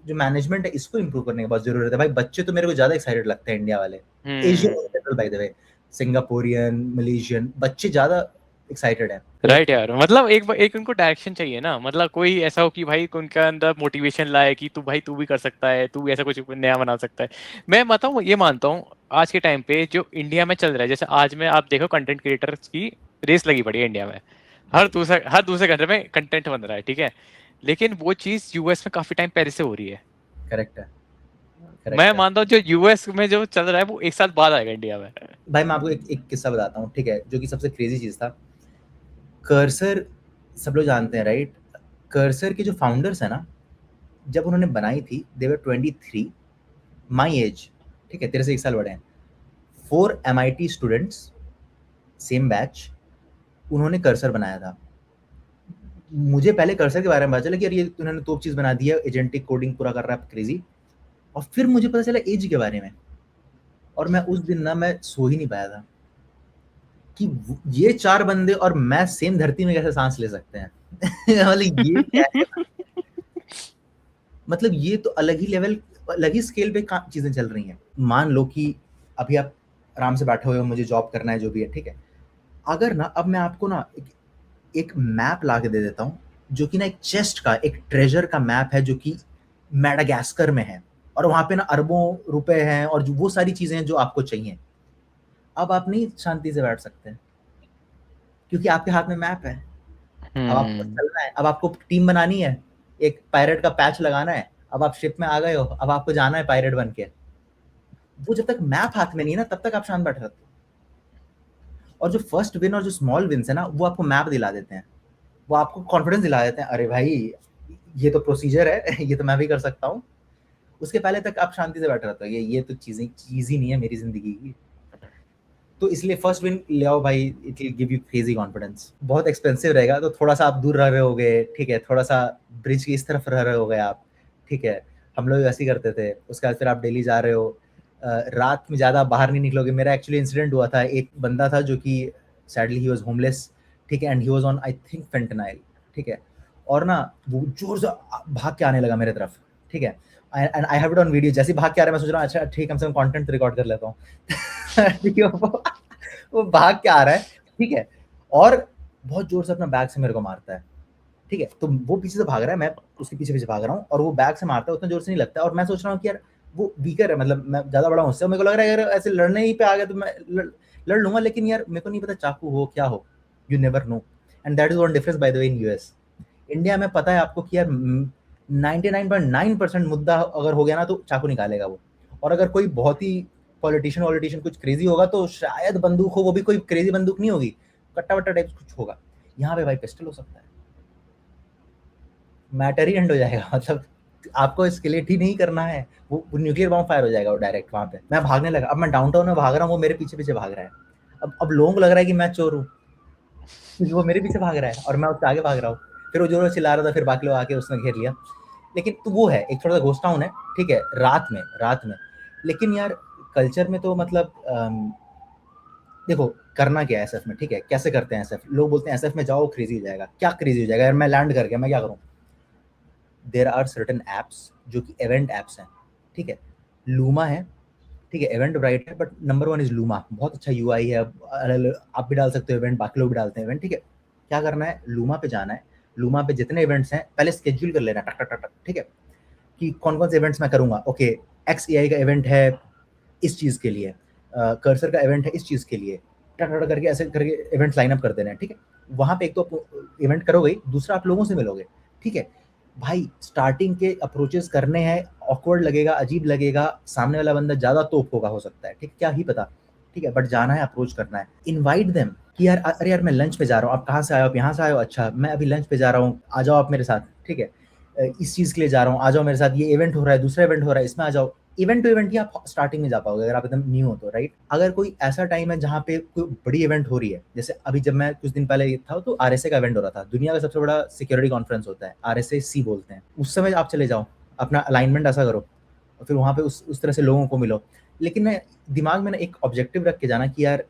Speaker 2: जो मैनेजमेंट है इसको इंप्रूव करने की बहुत जरूरत है भाई। बच्चे तो मेरे को ज्यादा एक्साइटेड लगते हैं इंडिया वाले, Asian bye the way, Singaporean, Malaysian बच्चे ज्यादा एक्साइटेड है,
Speaker 1: राइट यार। मतलब एक उनको डायरेक्शन चाहिए ना, मतलब कोई ऐसा हो कि भाई उनका अंदर मोटिवेशन लाए कि तू भाई तू भी कर सकता है, तू ऐसा कुछ नया बना सकता है। मैं बताऊँ, ये मानता हूँ आज के टाइम पे जो इंडिया में चल रहा है, जैसे आज में आप देखो कंटेंट क्रिएटर्स की रेस लगी पड़ी है इंडिया में। हर दूसरे घंटे में कंटेंट बन रहा है, ठीक है। लेकिन वो चीज़ यूएस में काफी टाइम पहले से हो रही है।
Speaker 2: करेक्ट है। Correct
Speaker 1: मैं
Speaker 2: है।
Speaker 1: मानता हूँ जो यूएस में जो चल रहा है वो एक साल बाद आएगा इंडिया में।
Speaker 2: भाई मैं आपको एक किस्सा बताता हूँ, ठीक है, जो कि सबसे क्रेजी चीज था। कर्सर सब लोग जानते हैं राइट? कर्सर के जो फाउंडर्स है ना, जब उन्होंने बनाई थी दे वर 23, माई एज, ठीक है, तेरे से 1 साल बड़े हैं। 4 MIT स्टूडेंट्स, सेम बैच, उन्होंने कर्सर बनाया था। मुझे पहले कर्सर के बारे में पता चला कि यार ये उन्होंने तोप चीज बना दी है, एजेंटिक कोडिंग पूरा कर रहा है, क्रेजी। और फिर मुझे पता चला एज के बारे में, और मैं उस दिन ना मैं सो ही नहीं पाया था कि ये 4 बंदे और मैं सेम धरती में कैसे सांस ले सकते हैं। मतलब ये क्या है? मतलब ये तो अलग ही लेवल, अलग ही स्केल पे चीजें चल रही हैं। मान लो कि अभी आप आराम से बैठे हुए हो, मुझे जॉब करना है, जो भी है, ठीक है। अगर ना अब मैं आपको ना एक मैप ला के दे देता हूँ, जो कि ना एक चेस्ट का, एक ट्रेजर का मैप है, जो कि मैडागास्कर में है, और वहां पे ना अरबों रुपए हैं, और वो सारी चीजें हैं जो आपको चाहिए। अब आप नहीं शांति से बैठ सकते, क्योंकि आपके हाथ में मैप है। अब आपको चलना है, अब आपको टीम बनानी है, एक पायरेट का पैच लगाना है। अब आप शिप में आ गए हो, अब आपको जाना है पायरेट बन के। वो जब तक मैप हाथ में नहीं है ना, तब तक आप शांत बैठे रहते हो। और जो फर्स्ट विन और जो स्मॉल विन्स है ना, वो आपको मैप दिला देते हैं, वो आपको कॉन्फिडेंस दिला देते हैं, अरे भाई ये तो प्रोसीजर है, ये तो मैं भी कर सकता हूँ। उसके पहले तक आप शांति से बैठे रहते हो, ये तो चीज ही नहीं है मेरी जिंदगी की। तो इसलिए फर्स्ट विन ले आओ भाई, it will give you crazy confidence. बहुत एक्सपेंसिव रहेगा, तो थोड़ा सा आप दूर रह रहे होगे, ठीक है, थोड़ा सा ब्रिज की इस तरफ रह रहे होगे आप, ठीक है। हम लोग ऐसे ही करते थे। उसके बाद फिर आप डेली जा रहे हो, रात में ज़्यादा बाहर नहीं निकलोगे। मेरा एक्चुअली इंसिडेंट हुआ था, एक बंदा था जो कि सैडली ही वॉज होमलेस, ठीक है, and he was on I think fentanyl, ठीक है। और ना वो जोर से भाग के आने लगा मेरे तरफ, ठीक है, and I have it on video. जैसे भाग के आ रहा है, मैं सोच रहा हूँ अच्छा ठीक, कम से कम कंटेंट रिकॉर्ड कर लेता हूँ। ठीक है, वो भाग के आ रहा है, ठीक है, और बहुत जोर से अपना बैग से मेरे को मारता है, ठीक है। तो वो पीछे से भाग रहा है, मैं उसके पीछे पीछे भाग रहा हूँ, और वो बैग से मारता है, उतना जोर से नहीं लगता है। और मैं सोच रहा हूँ कि यार वो वीकर है, मतलब मैं ज्यादा बड़ा हूँ उससे, मेरे को लग रहा है यार ऐसे लड़ने ही पे आ गया तो मैं लड़ लूंगा, लेकिन यार मेरे को नहीं पता चाकू हो क्या हो, you never know. And that is one difference bye the way in US. India में पता है आपको कि यार 99.9% मुद्दा अगर हो गया ना, तो चाकू निकालेगा वो। और अगर कोई बहुत ही पॉलिटिशियन कुछ क्रेजी होगा, तो शायद बंदूक हो, वो भी कोई क्रेजी बंदूक नहीं होगी, कट्टा वट्टा टाइप कुछ होगा। यहाँ पे भाई पिस्टल हो सकता है, मैटर ही एंड हो जाएगा। मतलब आपको स्केलेट ही नहीं करना है, वो न्यूक्लियर बॉम्ब फायर हो जाएगा वो डायरेक्ट वहां पे। मैं भागने लगा, अब मैं डाउनटाउन में भाग रहा हूँ, वो मेरे पीछे पीछे भाग रहा है। अब लोगों को लग रहा है कि मैं चोर हूँ, क्योंकि वो मेरे पीछे भाग रहा है और मैं उससे आगे भाग रहा हूँ। फिर वो जोर से चिल्ला रहा था, फिर बाकी लोग आके उसने घेर लिया। लेकिन तो वो है एक थोड़ा सा घोस्ट टाउन है, ठीक है, रात में। लेकिन यार कल्चर में तो मतलब देखो करना क्या है एसएफ में, ठीक है, कैसे करते हैं एसएफ। लोग बोलते हैं एसएफ में जाओ क्रेजी हो जाएगा, क्या क्रेजी हो जाएगा यार, मैं लैंड कर गया, मैं क्या करूँ। देयर आर सर्टेन एप्स जो कि इवेंट एप्स हैं, ठीक है। लूमा है, ठीक है, इवेंट ब्राइट है, बट नंबर 1 इज लूमा। बहुत अच्छा यूआई है, आप भी डाल सकते हो इवेंट, बाकी लोग भी डालते हैं इवेंट, ठीक है। क्या करना है, लूमा पे जाना है, लूमा पे जितने इवेंट्स हैं पहले स्केड्यूल कर लेना, टक टक टक टक, ठीक है, कि कौन कौन से इवेंट्स मैं करूंगा। ओके, एक्स एआई का इवेंट है इस चीज़ के लिए, कर्सर का इवेंट है इस चीज़ के लिए, टक टक करके ऐसे करके इवेंट्स लाइन अप कर देना है, ठीक है। वहाँ पे एक तो इवेंट करोगे, दूसरा आप लोगों से मिलोगे, ठीक है। भाई स्टार्टिंग के अप्रोचेस करने हैं, ऑकवर्ड लगेगा, अजीब लगेगा, सामने वाला बंदा ज्यादा तोप होगा, हो सकता है, ठीक, क्या ही पता, ठीक है, बट जाना है, अप्रोच करना है, इनवाइट देम कि यार अरे यार मैं लंच पे जा रहा हूँ, आप कहाँ से आए हो, आप यहाँ से आए हो, अच्छा मैं अभी लंच पे जा रहा हूँ, आ जाओ आप मेरे साथ, ठीक है, इस चीज़ के लिए जा रहा हूँ, आ जाओ मेरे साथ, ये इवेंट हो रहा है, दूसरा इवेंट हो रहा है, इसमें आ जाओ। इवेंट टू इवेंट ही आप स्टार्टिंग में जा पाओगे अगर आप एकदम न्यू हो तो, राइट। अगर कोई ऐसा टाइम है जहाँ पे कोई बड़ी इवेंट हो रही है, जैसे अभी जब मैं कुछ दिन पहले था तो आरएसए का इवेंट हो रहा था, दुनिया का सबसे बड़ा सिक्योरिटी कॉन्फ्रेंस होता है, RSAC बोलते हैं। उस समय आप चले जाओ, अपना अलाइनमेंट ऐसा करो, और फिर वहाँ पे उस तरह से लोगों को मिलो। लेकिन मैं दिमाग में ना एक ऑब्जेक्टिव रख के जाना कि यार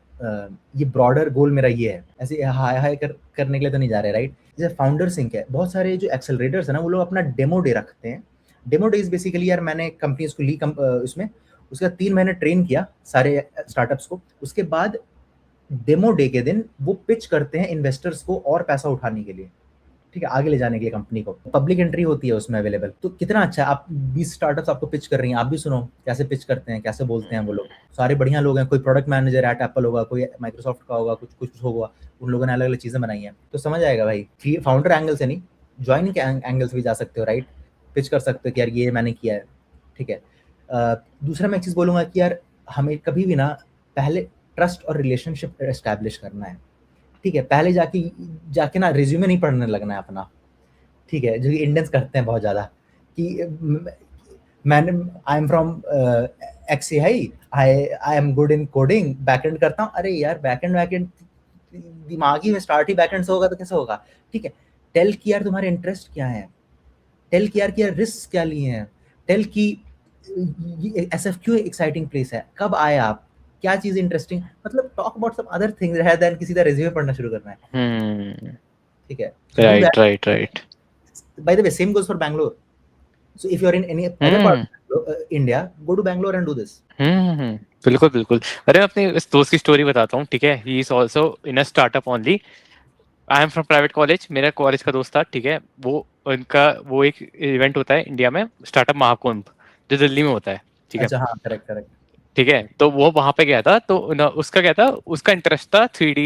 Speaker 2: ये ब्रॉडर गोल मेरा ये है, ऐसे हाय हाय करने के लिए तो नहीं जा रहे, राइट। जैसे फाउंडर सिंक है, बहुत सारे जो एक्सेलरेटर्स है ना, वो लोग अपना डेमो डे रखते हैं। डेमो डे इज बेसिकली यार मैंने कंपनीज को ली उसमें, उसका 3 महीने ट्रेन किया सारे स्टार्टअप्स को, उसके बाद डेमो डे के दिन वो पिच करते हैं इन्वेस्टर्स को और पैसा उठाने के लिए, ठीक है, आगे ले जाने के लिए कंपनी को। पब्लिक एंट्री होती है उसमें अवेलेबल, तो कितना अच्छा है। आप 20 स्टार्टअप्स आपको पिच कर रही हैं, आप भी सुनो कैसे पिच करते हैं, कैसे बोलते हैं वो लोग। सारे बढ़िया लोग हैं, कोई प्रोडक्ट मैनेजर एट एप्पल होगा, कोई माइक्रोसॉफ्ट का होगा, कुछ कुछ होगा, उन लोगों ने अलग अलग चीजें बनाई हैं, तो समझ आएगा भाई। फाउंडर एंगल से नहीं, ज्वाइनिंग के एंगल से भी जा सकते हो, राइट। पिच कर सकते हो कि यार ये मैंने किया है, ठीक है। दूसरा मैं एक चीज़ बोलूँगा कि यार हमें कभी भी ना पहले ट्रस्ट और रिलेशनशिप एस्टैब्लिश करना है, ठीक है? पहले जाके जाके ना रिज्यूमे नहीं पढ़ने लगना है अपना, ठीक है? जो कि इंडियंस करते हैं बहुत ज़्यादा कि मैंने I am from XAI, I am good in coding, backend करता हूँ। अरे यार बैकएंड दिमागी में स्टार्ट ही बैकएंड से होगा तो कैसे होगा, ठीक है? टेल कि यार तुम्हारे इंटरेस्ट क्या है, टेल कि यार रिस्क क्या लिए हैं, टेल कि एसएफ क्यों एक्साइटिंग प्लेस है, कब आए आप, क्या चीज इंटरेस्टिंग, मतलब talk about some other thing rather than किसी का रिज्यूमे पढ़ना शुरू करना है, ठीक है? Do that.
Speaker 1: Right
Speaker 2: by the way same goes for Bangalore, so if you are in any other part of India, go to Bangalore and do this.
Speaker 1: बिल्कुल अरे मैं अपने इस दोस्त की स्टोरी बताता हूँ, ठीक है? He is also in a startup only. I am from private college, मेरा कॉलेज का दोस्त था, ठीक है? वो एक इवेंट होता है इंडिया में, स्टार्टअप महाकुंभ, जो दिल्ली में होता है, ठीक है?
Speaker 2: अच्छा हाँ, करेक्ट।
Speaker 1: ठीक है, तो वो वहां पे गया था, तो उसका क्या था, उसका इंटरेस्ट था 3D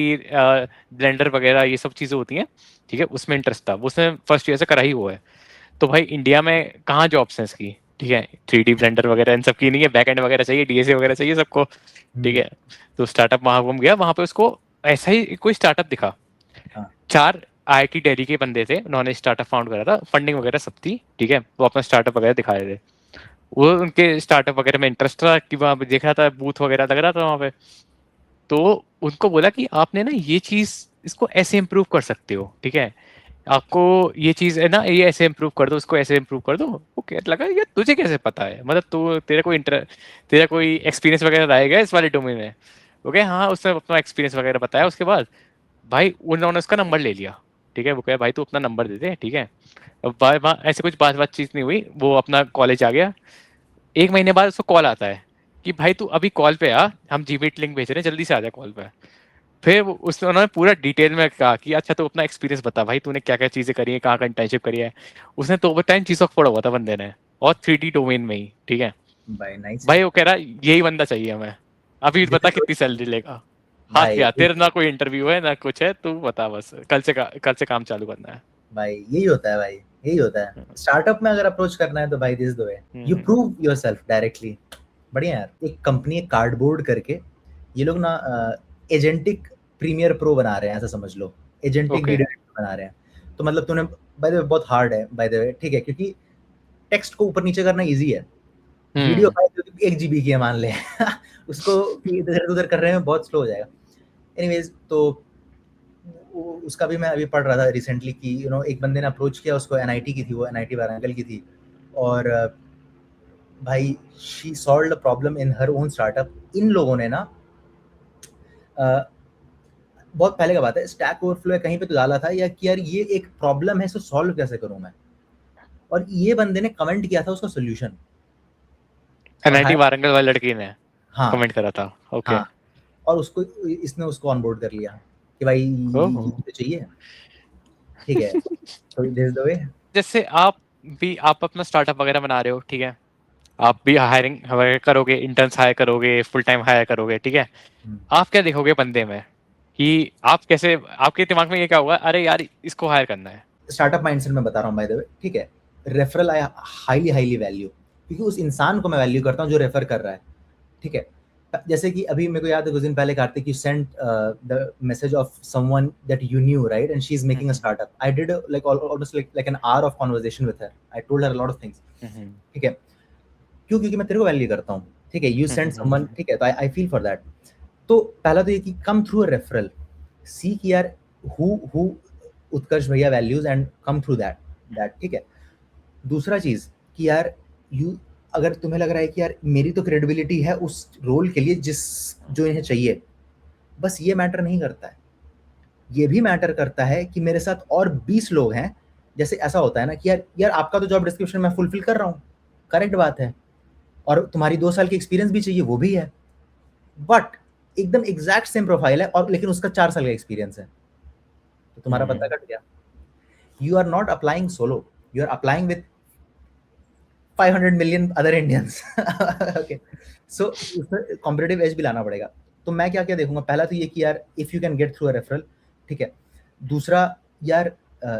Speaker 1: ब्लेंडर वगैरह ये सब चीजें होती हैं, ठीक है? उसमें इंटरेस्ट था, उसने फर्स्ट ईयर से करा ही हुआ है। तो भाई इंडिया में कहाँ जॉब्स हैं इसकी, ठीक है? 3D ब्लेंडर वगैरह इन सब की नहीं है, बैकएंड वगैरह चाहिए, डीएसए वगैरह चाहिए सबको, ठीक है? तो स्टार्टअप महाकुंभ गया, वहां पे उसको ऐसा ही कोई स्टार्टअप दिखा।
Speaker 2: हाँ।
Speaker 1: 4 IIT दिल्ली के बंदे थे, उन्होंने स्टार्टअप फाउंड करा था, फंडिंग वगैरह सब थी, ठीक है? वो अपना स्टार्टअप वगैरह दिखा रहे थे, वो उनके स्टार्टअप वगैरह में इंटरेस्ट था कि वहाँ पे देख रहा था, बूथ वगैरह लग रहा था वहाँ पे। तो उनको बोला कि आपने ना ये चीज इसको ऐसे इम्प्रूव कर सकते हो, ठीक है? आपको ये चीज है ना, ये ऐसे इम्प्रूव कर दो, उसको ऐसे इम्प्रूव कर दो। वो कहने लगा यार तुझे कैसे पता है, मतलब तू तेरा कोई एक्सपीरियंस वगैरह रहेगा इस वाले डोमेन में? ओके हाँ, उसने अपना एक्सपीरियंस वगैरह बताया। उसके बाद भाई उन्होंने उसका नंबर ले लिया, ठीक है? वो कहे भाई तू अपना नंबर दे दे, ठीक है? अब ऐसे कुछ बात चीज नहीं हुई, वो अपना कॉलेज आ गया। 1 महीने बाद उसको कॉल आता है कि भाई तू अभी कॉल पे आ, हम जीमीट लिंक भेज रहे हैं, जल्दी से आ जा कॉल पे। फिर उसने उन्होंने पूरा डिटेल में कहा कि अच्छा तू अपना एक्सपीरियंस बता भाई, तूने क्या क्या चीजें करी है, कहाँ का इंटर्नशिप करी है। उसने तो ओवर टाइम चीज पढ़ा हुआ था बंदे ने, और 3D डोमेन में ही, ठीक है?
Speaker 2: भाई नाइस
Speaker 1: भाई वो कह रहा यही बंदा चाहिए हमें, अभी बता कितनी सैलरी लेगा। हाँ
Speaker 2: भाई।
Speaker 1: क्या तेरा ना कोई इंटरव्यू है ना कुछ है, तू बता बस, कल से काम चालू करना है।
Speaker 2: भाई यही होता है भाई, यही होता है स्टार्टअप में। अगर अप्रोच करना है तो भाई this the way, you prove yourself directly. बढ़िया यार। एक कंपनी है कार्डबोर्ड करके, ये लोग ना एजेंटिक प्रीमियर प्रो बना रहे हैं, ऐसा समझ लो, एजेंटिक
Speaker 1: ओके
Speaker 2: वीडियो बना रहे हैं। तो मतलब तूने बाय द वे बहुत हार्ड है बाय द वे, ठीक है? क्योंकि टेक्स्ट को ऊपर नीचे करना इजी है, वीडियो फाइल 1 GB की है मान ले उसको इधर उधर कर रहे हैं बहुत स्लो हो जाएगा। एनीवेज, तो उसका भी मैं अभी पढ़ रहा था रिसेंटली कि एक बंदे ने अप्रोच किया उसको, एनआईटी की थी वो, एनआईटी वारंगल की थी, और भाई she solved a problem in her own startup. इन लोगों ने ना बहुत पहले का बात है, स्टैक ओवरफ्लो कहीं पे तो डाला था या कि यार ये एक प्रॉब्लम है, इसको सॉल्व कैसे करूं मैं, और ये बंदे ने कमेंट किया था उसका सोल्यूशन।
Speaker 1: NIT वारंगल वाली लड़की ने
Speaker 2: हाँ
Speaker 1: कमेंट करा था, ओके।
Speaker 2: हाँ, और इसने उसको ऑनबोर्ड कर लिया कि भाई ये तो चाहिए, ठीक है? तो दिस द वे।
Speaker 1: जैसे आप अपना स्टार्टअप वगैरह बना रहे हो, ठीक है? आप भी हायरिंग वगैरह करोगे, इंटर्न्स हायर करोगे, फुल टाइम हायर करोगे, ठीक है? आप क्या देखोगे बंदे में कि आप कैसे, आपके दिमाग में ये क्या होगा, अरे यार इसको हायर करना है?
Speaker 2: स्टार्टअप माइंडसेट में बता रहा हूँ बाय द वे, ठीक है? रेफरल आई हाईली वैल्यू, क्योंकि उस इंसान को मैं वैल्यू करता हूँ जो रेफर कर रहा है, ठीक है? जैसे कि अभी मेरे को याद है कुछ दिन पहले Kartik you sent the message of someone that you new, right? And she is making a startup. I did like almost like an hour of conversation with her, I told her a lot of things, ठीक है? क्यों? क्योंकि मैं तेरे को वैल्यू करता हूँ, ठीक है? यू सेंड समवन, ठीक है? तो आई फील फॉर दैट। तो पहला तो ये कि कम थ्रू अ रेफरल, सी कि यार हु उत्कर्ष भैया values and come through that, ठीक है? दूसरा चीज कि यार यू, अगर तुम्हें लग रहा है कि यार मेरी तो क्रेडिबिलिटी है उस रोल के लिए जो इन्हें चाहिए, बस ये मैटर नहीं करता है, ये भी मैटर करता है कि मेरे साथ और 20 लोग हैं। जैसे ऐसा होता है ना कि यार आपका तो जॉब डिस्क्रिप्शन मैं फुलफिल कर रहा हूँ, करेक्ट बात है, और तुम्हारी 2 साल की एक्सपीरियंस भी चाहिए, वो भी है, बट एकदम एग्जैक्ट सेम प्रोफाइल है और लेकिन उसका 4 साल का एक्सपीरियंस है, तो तुम्हारा पता कट गया। You are not applying solo, you are applying with 500 million other Indians, okay? So उसमें कॉम्पिटिटिव एज भी लाना पड़ेगा। तो मैं क्या क्या देखूंगा, पहला तो ये कि यार if you can get through a referral, ठीक है? दूसरा यार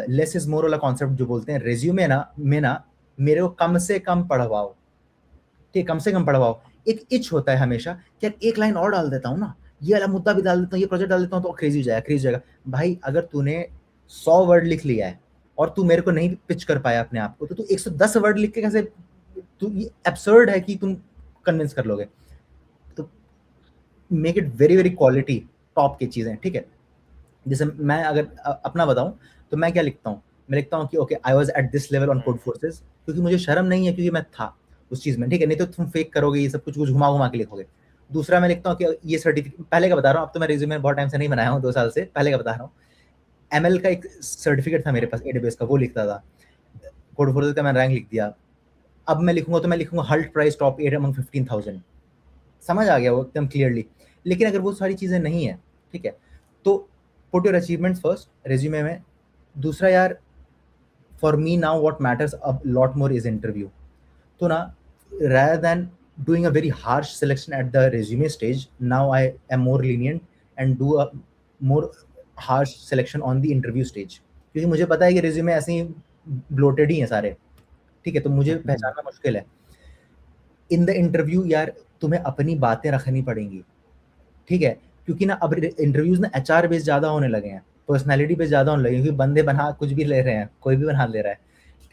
Speaker 2: लेस इज मोर वाला कॉन्सेप्ट जो बोलते हैं, रेज्यूमे ना में ना मेरे को कम से कम पढ़वाओ, ठीक, कम से कम पढ़वाओ। एक इच होता है हमेशा कि यार एक लाइन और डाल देता हूँ ना, ये वाला मुद्दा भी डाल देता हूँ, ये प्रोजेक्ट डाल देता हूँ तो क्रेजी हो जाएगा। भाई अगर तूने 100 वर्ड लिख लिया है और तू मेरे को नहीं पिच कर पाया अपने आप को, तो तू 110 वर्ड लिख के कैसे, तू, ये एब्सर्ड है कि तुम कन्विंस कर लोगे। तो make it very very quality top की चीजें, ठीक है। जैसे मैं अगर अपना बताऊं तो मैं क्या लिखता हूँ, मैं लिखता हूँ कि okay I was at this level on code forces, क्योंकि मुझे शर्म नहीं है, क्योंकि मैं था उस चीज में, ठीक है। नहीं तो तुम फेक करोगे, ये सब कुछ कुछ घुमा घुमा के लिखोगे। दूसरा मैं लिखता हूँ कि ये सर्टिफिकेट, पहले का बता रहा हूँ, अब तो मैं रिज्यूमे बहुत टाइम से नहीं बनाया हूँ, 2 साल से, पहले का बता रहा हूँ। एमएल का एक सर्टिफिकेट था मेरे पास एडीबीएस का, वो लिखता था। कोड फोर्सेस का मैंने रैंक लिख दिया। अब मैं लिखूंगा तो मैं लिखूंगा हल्ट प्राइस टॉप 8 अमंग 15,000, समझ आ गया वो एकदम क्लियरली। लेकिन अगर वो सारी चीजें नहीं है, ठीक है, तो put your achievements first resume में। दूसरा यार, for me now what matters a lot more is interview. तो ना, rather than doing a very harsh selection at the resume stage, now I am more lenient and do a more harsh selection on the interview stage, क्योंकि मुझे पता है कि resume ऐसे ही bloated ही हैं सारे, ठीक है, तो मुझे पहचानना मुश्किल है। इन द इंटरव्यू यार तुम्हें अपनी बातें रखनी पड़ेंगी, ठीक है, क्योंकि ना अब इंटरव्यूज ना एचआर बेस्ड ज्यादा होने लगे हैं, पर्सनैलिटी बेस्ड ज्यादा होने लगे हैं, क्योंकि बंदे बना कुछ भी ले रहे हैं, कोई भी बना ले रहा है,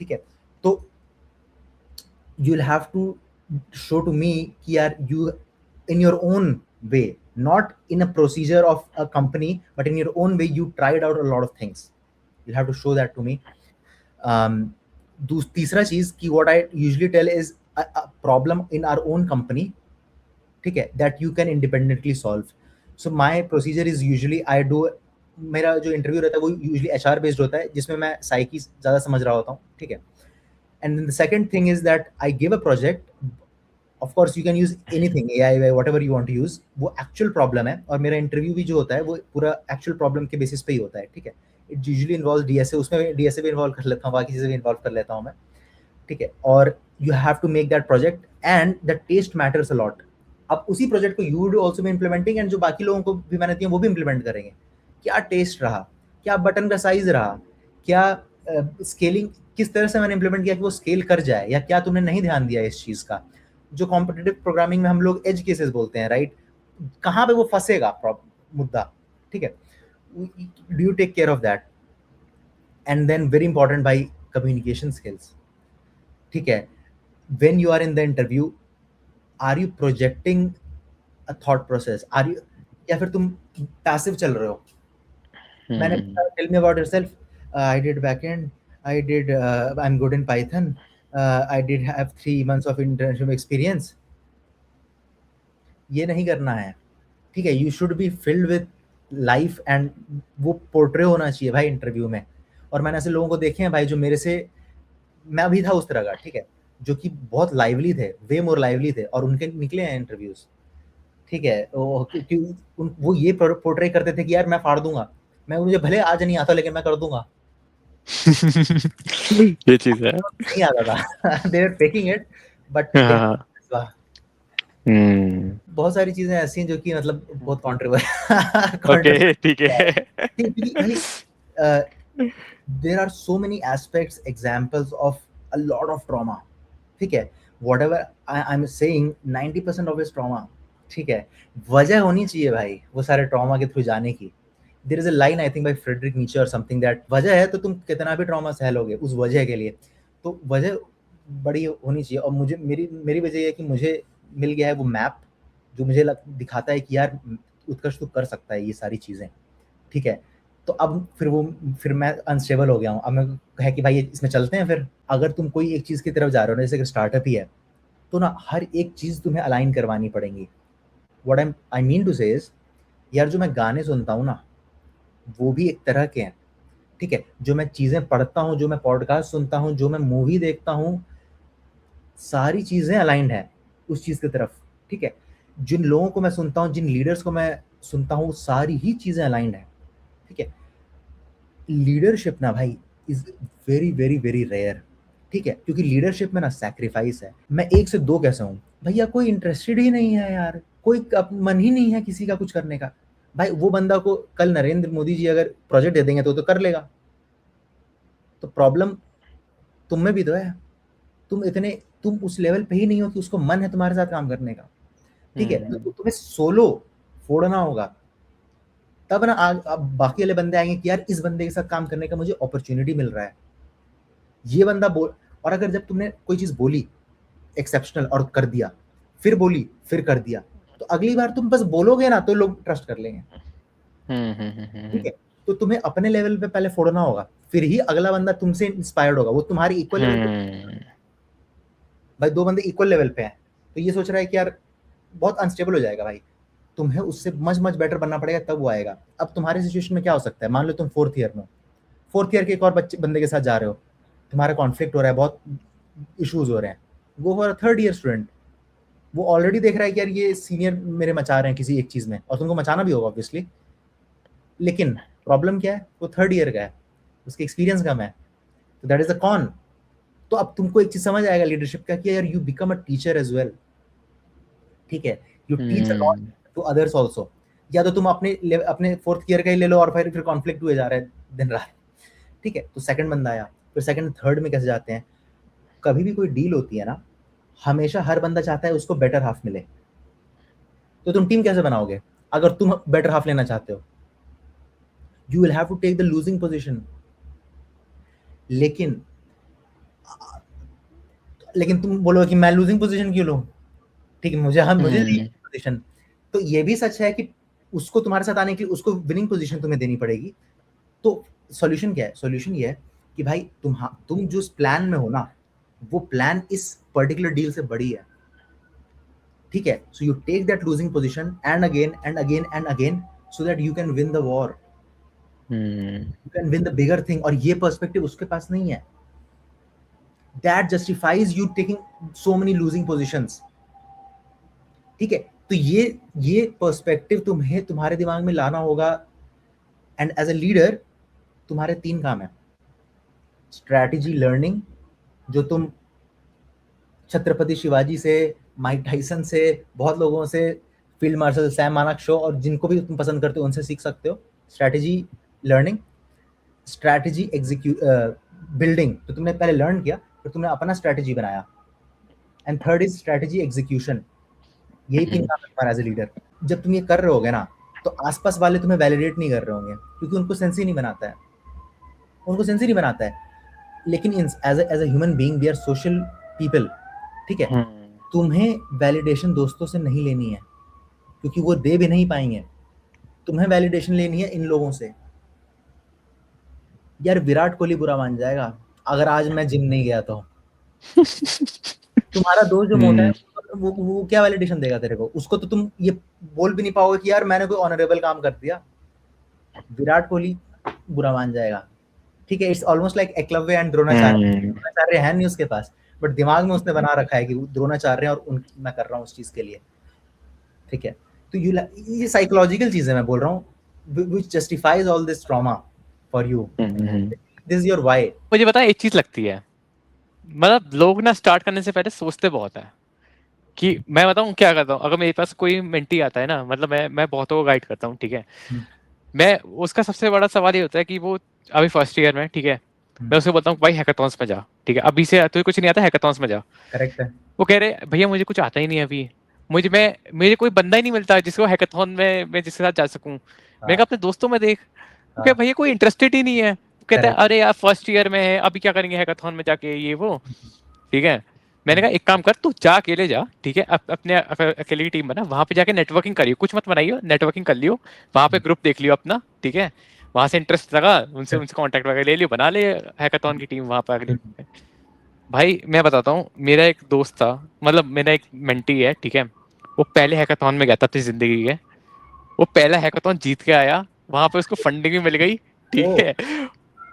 Speaker 2: ठीक है। तो you will have to show to me कि यार you in your own way, not in a procedure of a company, but in your own way you tried out a lot of things. You'll have to show that to me. तीसरा चीज कि what I usually tell is a problem in our own company, ठीक है, that you can independently solve. So my procedure is usually I do, मेरा जो इंटरव्यू रहता है वो यूजुअली एचआर बेस्ड होता है, जिसमें मैं साइकी ज्यादा समझ रहा होता हूँ, ठीक है। And then the second thing is that I give a project. Of course, you can use anything, AI, whatever you want to use. वो actual problem है, और मेरा इंटरव्यू भी जो होता है वो पूरा actual problem के बेसिस पे ही होता है, ठीक है। It usually involves DSA, उसमें DSA भी इन्वॉल्व कर लेता हूँ, बाकी चीज़ें भी इन्वॉल्व कर लेता हूँ मैं, ठीक है। और you have to make that project and the taste matters a lot. अब उसी प्रोजेक्ट को you would also be implementing, and जो बाकी लोगों को भी मैंने दिया वो भी इम्प्लीमेंट करेंगे। क्या टेस्ट रहा, क्या बटन का साइज रहा, क्या स्केलिंग किस तरह से मैंने इम्प्लीमेंट किया कि वो स्केल कर जाए, या क्या तुमने नहीं ध्यान दिया इस चीज का। जो कॉम्पिटिटिव प्रोग्रामिंग में हम लोग एज केसेस बोलते हैं, राइट, कहाँ पे वो फंसेगा मुद्दा, ठीक है, do you take care of that. And then very important भाई, कम्युनिकेशन स्किल्स, ठीक है। When you are in the interview, are you projecting a thought process, are you, या फिर तुम पैसिव चल रहे हो। मैंने tell me about yourself, I did backend, I'm good in Python, I did have 3 months of internship experience. ये नहीं करना है, ठीक है। You should be filled with life, and वो पोर्ट्रे होना चाहिए भाई इंटरव्यू में। और मैंने ऐसे लोगों को देखे हैं भाई जो मेरे से, मैं भी था उस तरह का, ठीक है, जो कि बहुत लाइवली थे, वे मोर लाइवली थे, और उनके निकले हैं इंटरव्यूज, ठीक है। वो ये पोर्ट्रे करते थे कि यार मैं फाड़ दूंगा, मुझे भले आज नहीं आता लेकिन मैं कर दूंगा।
Speaker 1: ये चीज है,
Speaker 2: नहीं आता था। they were faking it, but बहुत सारी चीजें ऐसी हैं जो कि मतलब बहुत
Speaker 1: ओके ठीक है।
Speaker 2: there are so many aspects, examples of a lot of trauma, ठीक है। whatever I'm saying, 90% of is trauma, ठीक है। वजह होनी चाहिए भाई वो सारे ट्रॉमा के थ्रू जाने की। there is a line I think by Friedrich Nietzsche or something that वजह है तो तुम कितना भी ट्रॉमा सह लोगे उस वजह के लिए। तो वजह बड़ी होनी चाहिए। और मुझे मेरी वजह ये है कि मुझे मिल गया है वो मैप जो मुझे दिखाता है कि यार उत्कर्ष तो कर सकता है ये सारी चीज़ें, ठीक है। तो अब फिर मैं अनस्टेबल हो गया हूँ। अब मैं कहे कि भाई इसमें चलते हैं। फिर अगर तुम कोई एक चीज़ की तरफ जा रहे हो, जैसे कि स्टार्टअप ही है, तो ना हर एक चीज़ तुम्हें अलाइन करवानी पड़ेंगी। व्हाट आई मीन टू से इज, यार जो मैं गाने सुनता हूँ ना वो भी एक तरह के हैं, ठीक है। जो मैं चीज़ें पढ़ता हूँ, जो मैं पॉडकास्ट सुनता हूँ, जो मैं मूवी देखता हूँ, सारी चीज़ें अलाइंड हैं उस चीज़ की तरफ, ठीक है। जिन लोगों को मैं सुनता हूँ, जिन लीडर्स को मैं सुनता हूँ, सारी ही चीज़ें अलाइंड हैं, ठीक है। लीडरशिप ना भाई is very very very rare, ठीक है, क्योंकि लीडरशिप में ना सैक्रिफाइस है। मैं 1 से 2 कैसे हूँ भैया, कोई इंटरेस्टेड ही नहीं है यार, कोई मन ही नहीं है किसी का कुछ करने का। भाई वो बंदा को कल नरेंद्र मोदी जी अगर प्रोजेक्ट दे देंगे तो कर लेगा। तो प्रॉब्लम तुम में भी तो है, तुम उस लेवल पे ही नहीं हो कि उसको मन है तुम्हारे साथ काम करने का, ठीक है। तो तुम्हें सोलो फोड़ना होगा, तब ना अब बाकी वाले बंदे आएंगे कि यार इस बंदे के साथ काम करने का मुझे अपॉर्चुनिटी मिल रहा है, ये बंदा बोल। और अगर जब तुमने कोई चीज बोली एक्सेप्शनल और कर दिया, फिर बोली फिर कर दिया, तो अगली बार तुम बस बोलोगे ना तो लोग ट्रस्ट कर लेंगे, ठीक है। तो तुम्हें अपने लेवल पे पहले फोड़ना होगा, फिर ही अगला बंदा तुमसे इंस्पायर्ड होगा, वो तुम्हारी इक्वल लेवल पे। भाई दो बंदे इक्वल लेवल पे हैं, तो ये सोच रहा है कि यार बहुत अनस्टेबल हो जाएगा भाई, तुम्हें उससे मच मच बेटर बनना पड़ेगा, तब वो आएगा। अब तुम्हारे सिचुएशन में क्या हो सकता है, मान लो तुम 4th ईयर में हो, 4th ईयर के एक और बंदे के साथ जा रहे हो, तुम्हारा कॉन्फ्लिक्ट हो रहा है, बहुत इश्यूज हो रहे हैं, go for 3rd year student. वो ऑलरेडी देख रहा है कि यार ये सीनियर मेरे मचा रहे हैं किसी एक चीज में, और तुमको मचाना भी होगा ऑब्वियसली, लेकिन प्रॉब्लम क्या है, वो 3rd ईयर का है, उसके एक्सपीरियंस कम है, तो दैट इज द कॉन। तो अब तुमको एक चीज समझ आएगा लीडरशिप का कि यार you become a teacher as well, ठीक है, you teach a lot to others also. या तो तुम अपने 4th ईयर का ही ले लो और फिर कॉन्फ्लिक्ट हुए जा रहे हैं दिन रात, ठीक है। तो सेकंड बंदा आया, फिर सेकंड थर्ड में कैसे जाते हैं, कभी भी कोई डील होती है ना, हमेशा हर बंदा चाहता है उसको बेटर हाफ मिले, तो तुम टीम कैसे बनाओगे अगर तुम बेटर हाफ लेना चाहते हो, you will have to take the losing position. लेकिन लेकिन तुम बोलोगे कि मैं लूजिंग पोजीशन क्यों लूं, ठीक है, मुझे पोजीशन। तो ये भी सच है कि उसको तुम्हारे साथ आने के लिए उसको विनिंग पोजीशन तुम्हें देनी पड़ेगी। तो सॉल्यूशन क्या है, सॉल्यूशन ये है कि भाई तुम जो प्लान में हो ना, वो प्लान इस पर्टिकुलर डील से बड़ी है, ठीक है। So you take that losing position and again and again and again, so that you can win the war, you can win the bigger thing. और ये पर्सपेक्टिव उसके पास नहीं है, that justifies you taking so many losing positions, ठीक है। तो ये पर्सपेक्टिव तुम्हें तुम्हारे दिमाग में लाना होगा। एंड एज अ लीडर तुम्हारे 3 काम है, स्ट्रैटेजी लर्निंग, जो तुम छत्रपति शिवाजी से, माइक टाइसन से, बहुत लोगों से, फील्ड मार्शल सैम मानेकशॉ और जिनको भी तुम पसंद करते हो उनसे सीख सकते हो। स्ट्रैटेजी लर्निंग, स्ट्रैटेजी बिल्डिंग, तो तुमने पहले लर्न किया फिर तुमने अपना स्ट्रैटेजी बनाया, and third is strategy execution. यही 3 काम है तुम्हारा एज ए लीडर। जब तुम ये कर रहे होगे ना, तो आसपास वाले तुम्हें वैलिडेट नहीं कर रहे होंगे, क्योंकि उनको सेंस ही नहीं बनाता है, उनको सेंस ही नहीं बनाता है। लेकिन as a human being we are social people, ठीक है। तुम्हें वैलिडेशन दोस्तों से नहीं लेनी है, क्योंकि वो दे भी नहीं पाएंगे। तुम्हें वैलिडेशन लेनी है इन लोगों से। यार विराट कोहली बुरा मान जाएगा अगर आज मैं जिम नहीं गया तो। तुम्हारा दोस्त जो मोटा है वो क्या वैलिडेशन देगा तेरे को, उसको तो तुम ये बोल भी नहीं पाओगे कि यार मैंने कोई ऑनरेबल काम कर दिया। विराट कोहली बुरा मान जाएगा, ठीक है। It's almost like Eklavya and Dronacharya है नहीं उसके पास, बट दिमाग में उसने बना रखा है कि द्रोणाचार्य और मैं कर रहा हूँ उस चीज के लिए, ठीक है। तो ये साइकोलॉजिकल चीज है, मैं बोल रहा हूँ, which justifies all this trauma for you. This is your why.
Speaker 1: मुझे पता है एक चीज लगती है, मतलब लोग ना स्टार्ट करने से पहले सोचते बहुत है कि मैं बताऊं क्या करता हूँ। अगर मेरे पास कोई मेंटी आता है ना, मतलब मैं बहुतों को गाइड करता हूँ, ठीक है। मैं उसका सबसे बड़ा सवाल ये होता है कि वो अभी फर्स्ट ईयर में, ठीक है, मैं उसे बोलता हूँ भाई हैकाथॉन्स में जा, ठीक है, अभी से तुझे कुछ नहीं आता, हैकाथॉन्स में जा।
Speaker 2: करेक्ट है।
Speaker 1: वो कह रहे भैया मुझे कुछ आता ही नहीं अभी, मेरे कोई बंदा ही नहीं मिलता जिसको हैकाथॉन में मैं जिसके साथ जा सकूं। मैं कहा अपने दोस्तों में देख, क्या भैया कोई इंटरेस्टेड ही नहीं है। कहता है अरे यार फर्स्ट ईयर में है, अभी क्या करेंगे हैकाथॉन में जाके, ये वो, ठीक है। मैंने कहा एक काम कर, तू जा अकेले जा, ठीक है, अपने अकेले की टीम बना, वहां पे जाके नेटवर्किंग करियो, कुछ मत बनाइयो, नेटवर्किंग कर लियो, वहां पे ग्रुप देख लियो अपना, ठीक है, वहां से इंटरेस्ट लगा, उनसे कांटेक्ट वगैरह ले लियो, बना ले हैकाथॉन की टीम वहां पे अगले। भाई मैं बताता हूँ, मेरा एक दोस्त था, मतलब मेरा एक मेंटी है, ठीक है, वो पहले हैकाथॉन में गया था अपनी जिंदगी के, वो पहला हैकाथॉन जीत के आया, वहां पे उसको फंडिंग भी मिल गई, ठीक है,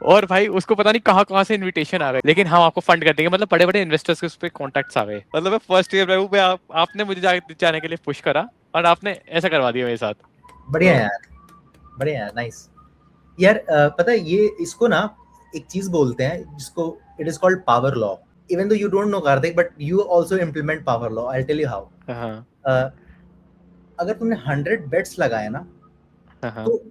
Speaker 1: और भाई उसको पता नहीं कहाँ कहाँ से इनविटेशन आ गए, लेकिन हम आपको फंड कर देंगे, मतलब बड़े बड़े इन्वेस्टर्स के उस पर कॉन्टेक्ट्स आ गए। मतलब मैं फर्स्ट ईयर में हूँ, आपने मुझे जाने के लिए पुश करा और आपने ऐसा करवा दिया मेरे साथ।
Speaker 2: बढ़िया यार, बढ़िया यार, नाइस यार। पता है ये इसको ना एक चीज बोलते हैं जिसको it is called power law. Even though you don't know Kartik, but you also implement power law. I tell you how. अगर तुमने 100 बेट्स लगाए ना, तो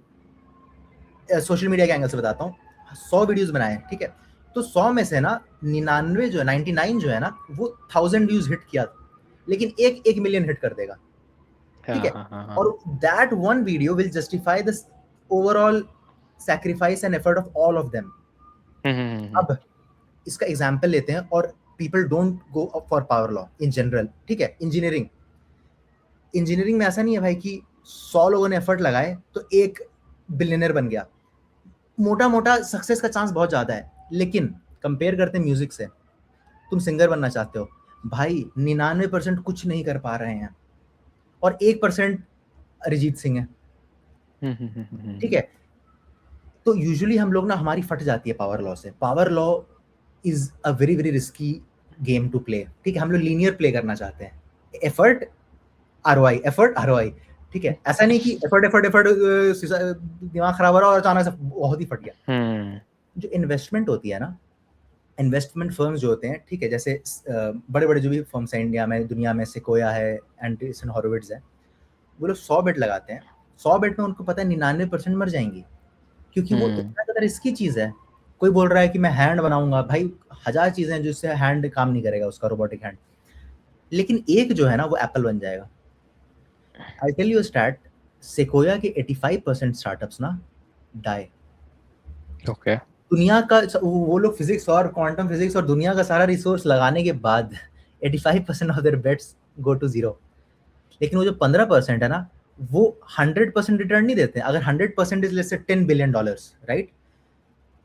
Speaker 2: सोशल मीडिया के एंगल से बताता हूँ, 100 वीडियोस बनाए, ठीक है, तो 100 में से ना 99 जो है 99 जो है ना वो 1000 व्यूज हिट किया, लेकिन एक मिलियन हिट कर देगा, ठीक है। और that one video will justify the overall sacrifice and effort of all of them. अब इसका एग्जांपल लेते हैं, और people don't go for power law in general, ठीक है। इंजीनियरिंग में ऐसा नहीं है भाई कि 100 लोगों ने एफर्ट लगाए तो एक बिलियनर बन गया। मोटा मोटा सक्सेस का चांस बहुत ज्यादा है, लेकिन कंपेयर करते हैं म्यूजिक से, तुम सिंगर बनना चाहते हो भाई, 99% कुछ नहीं कर पा रहे हैं और 1% अरिजीत सिंह है, ठीक है। तो यूजुअली हम लोग ना, हमारी फट जाती है पावर लॉ से। Power law is a very very risky game to play, ठीक है। हम लोग लीनियर प्ले करना चाहते हैं, एफर्ट आरओआई, ठीक है। ऐसा नहीं कि एफर्ट दिमाग खराब हो रहा और अचानक से बहुत ही फट गया। जो इन्वेस्टमेंट होती है ना, इन्वेस्टमेंट फर्म्स जो होते हैं, ठीक है, जैसे बड़े बड़े जो भी फर्म्स हैं इंडिया में, दुनिया में, सेकोया है, एंडरसन हॉरोविट्ज है, वो लोग 100 बेट लगाते हैं। 100 बेट में उनको पता है 99% मर जाएंगी, क्योंकि वो इतना ज़्यादा रिस्की चीज़ है। कोई बोल रहा है कि मैं हैंड बनाऊंगा, भाई 1000 चीज़ें हैं जिससे हैंड काम नहीं करेगा उसका, रोबोटिक हैंड, लेकिन एक जो है ना वो एप्पल बन जाएगा। I tell you start, Sequoia के 85% स्टार्टअप्स ना डाई।
Speaker 1: ओके।
Speaker 2: दुनिया का वो लोग फिजिक्स और क्वांटम फिजिक्स और दुनिया का सारा रिसोर्स लगाने के बाद 85% of their bets go to zero. लेकिन वो जो 15% है ना, वो 100% रिटर्न नहीं देते। अगर 100% is let's say $10 billion, right,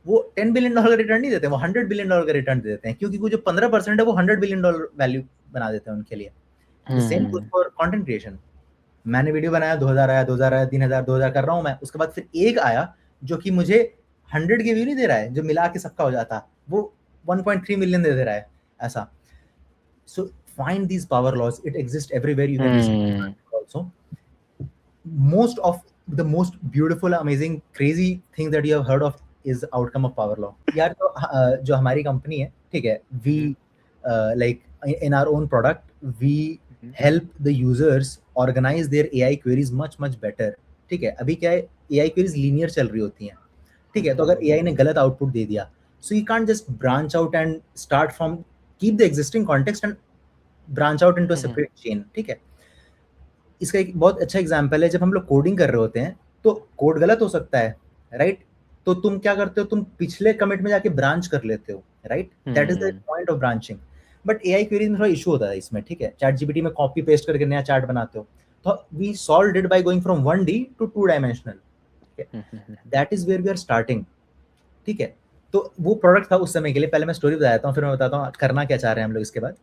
Speaker 2: वो $10 बिलियन का रिटर्न नहीं देते, वो $100 बिलियन का रिटर्न दे देते हैं, क्योंकि वो जो 15% है वो $100 बिलियन वैल्यू बना देते हैं उनके लिए। The same goes for content creation. मैंने वीडियो बनाया, 2000 आया, 3000 2000 कर रहा हूँ मैं, उसके बाद फिर एक आया जो कि मुझे 100 के व्यू नहीं दे रहा है, जो मिला के सबका हो जाता, वो 1.3 मिलियन दे रहा है, ऐसा। So find these power laws, it exist everywhere, you can also. Most of the most beautiful, amazing, crazy thing that you have heard of is outcome of power law. यार तो जो हमारी कंपनी है, ठीक है, we like in our own product we help the users organize their AI queries much better, ठीक है। अभी क्या है, AI queries linear चल रही होती हैं, ठीक है। तो अगर AI ने गलत आउटपुट दे दिया, so you can't just branch out and start from, keep the existing context and branch out into a separate chain, ठीक है। इसका एक बहुत अच्छा एग्जांपल है, जब हम लोग कोडिंग कर रहे होते हैं तो कोड गलत हो सकता है, राइट, तो तुम क्या करते हो, तुम पिछले कमिट में जाके ब्रांच कर लेते हो, right, that is the point of branching. But AI queries में थोड़ा इशू होता है इसमें, ठीक है। चैट जीपीटी में कॉपी पेस्ट करके नया चार्ट बनाते हो, तो we solved it by going from 1D to 2 dimensional, that is where we are starting, ठीक है। तो वो प्रोडक्ट था उस समय के लिए। पहले मैं स्टोरी बताता हूँ, फिर मैं बताता हूँ करना क्या चाह रहे हैं हम लोग इसके बाद।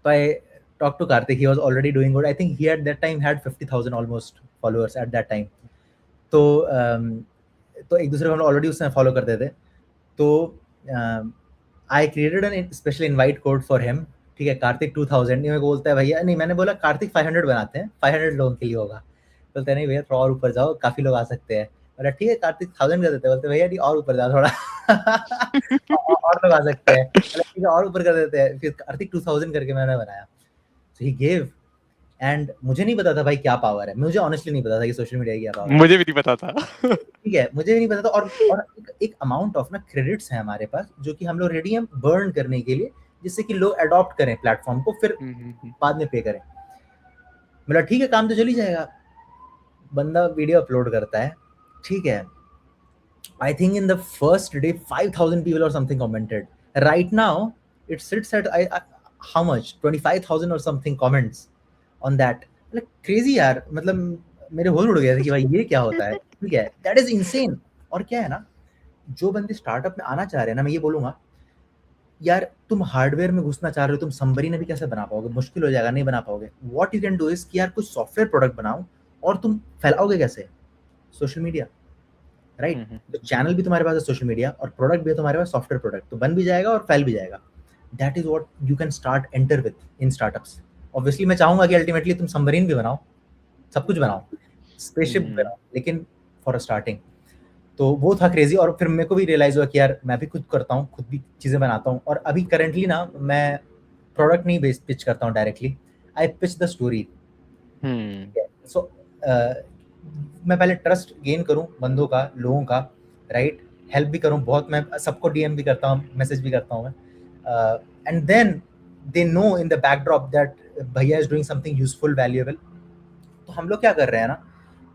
Speaker 2: तो आई talked to Karthik, he was already doing good. I think he at that time had 50,000 almost followers at that time. तो एक दूसरे को हम ऑलरेडी उसमें फॉलो करते थे। तो I created an special invite code for him, ठीक है। कार्तिक 2000 मेरे को बोलता है भैया, नहीं, मैंने बोला कार्तिक 500 बनाते हैं, 500 लोगों के लिए होगा। बोलते हैं नहीं भैया थोड़ा और ऊपर जाओ, काफी लोग आ सकते हैं। बोला ठीक है कार्तिक 1000 कर देते हैं। बोलते भैया नहीं और ऊपर जाओ थोड़ा और लोग आ सकते हैं। ठीक है और ऊपर कर देते हैं। फिर कार्तिक 2000 करके मैंने बनाया। So he gave, and मुझे नहीं पता था भाई क्या पावर है, मुझे ऑनेस्टली नहीं पता था कि सोशल मीडिया की क्या पावर है,
Speaker 1: मुझे भी नहीं पता था
Speaker 2: ठीक है, मुझे भी नहीं पता था। और एक अमाउंट ऑफ ना क्रेडिट्स है हमारे पास जो कि हम लोग रेडी हैं बर्न करने के लिए, जिससे कि लोग अडॉप्ट करें प्लेटफॉर्म को, फिर बाद में पे करें। बोला ठीक है काम तो चल ही जाएगा। बंदा वीडियो अपलोड करता है, ठीक है। I think in the first day 5000 people or something commented. Right now it sits at how much 25,000 or something comments on that. Like crazy यार, मतलब मेरे होल उड़ गए थे कि भाई ये क्या होता है, ठीक है। That is insane. और क्या है ना, जो बंदे स्टार्टअप में आना चाह रहे हैं ना, मैं ये बोलूंगा यार तुम हार्डवेयर में घुसना चाह रहे हो, तुम समरी ने भी कैसे बना पाओगे, मुश्किल हो जाएगा, नहीं बना पाओगे। What you can do is कि यार कुछ सॉफ्टवेयर प्रोडक्ट बनाओ, और तुम फैलाओगे कैसे, सोशल मीडिया, राइट। तो चैनल भी तुम्हारे पास है सोशल मीडिया, और प्रोडक्ट भी है तुम्हारे पास सॉफ्टवेयर प्रोडक्ट, तो बन भी जाएगा और फैल भी जाएगा। That is what you can start enter with in startups. Obviously मैं चाहूंगा कि अल्टीमेटली तुम सबमरीन भी बनाओ, सब कुछ बनाओ, स्पेसशिप भी बनाओ, लेकिन फॉर अ स्टार्टिंग। तो वो था क्रेजी। और फिर मेरे को भी रियलाइज हुआ कि यार मैं भी खुद करता हूँ, खुद भी चीज़ें बनाता हूँ। और अभी करेंटली ना मैं प्रोडक्ट नहीं पिच करता हूँ directly, I pitch the story. So मैं पहले ट्रस्ट गेन करूँ बंदों का, लोगों का, राइट, हेल्प भी करूँ बहुत, मैं सबको डीएम भी करता हूँ, मैसेज भी करता हूँ मैं, and then they know in the backdrop that भैया is doing something useful valuable. तो हम लोग क्या कर रहे हैं ना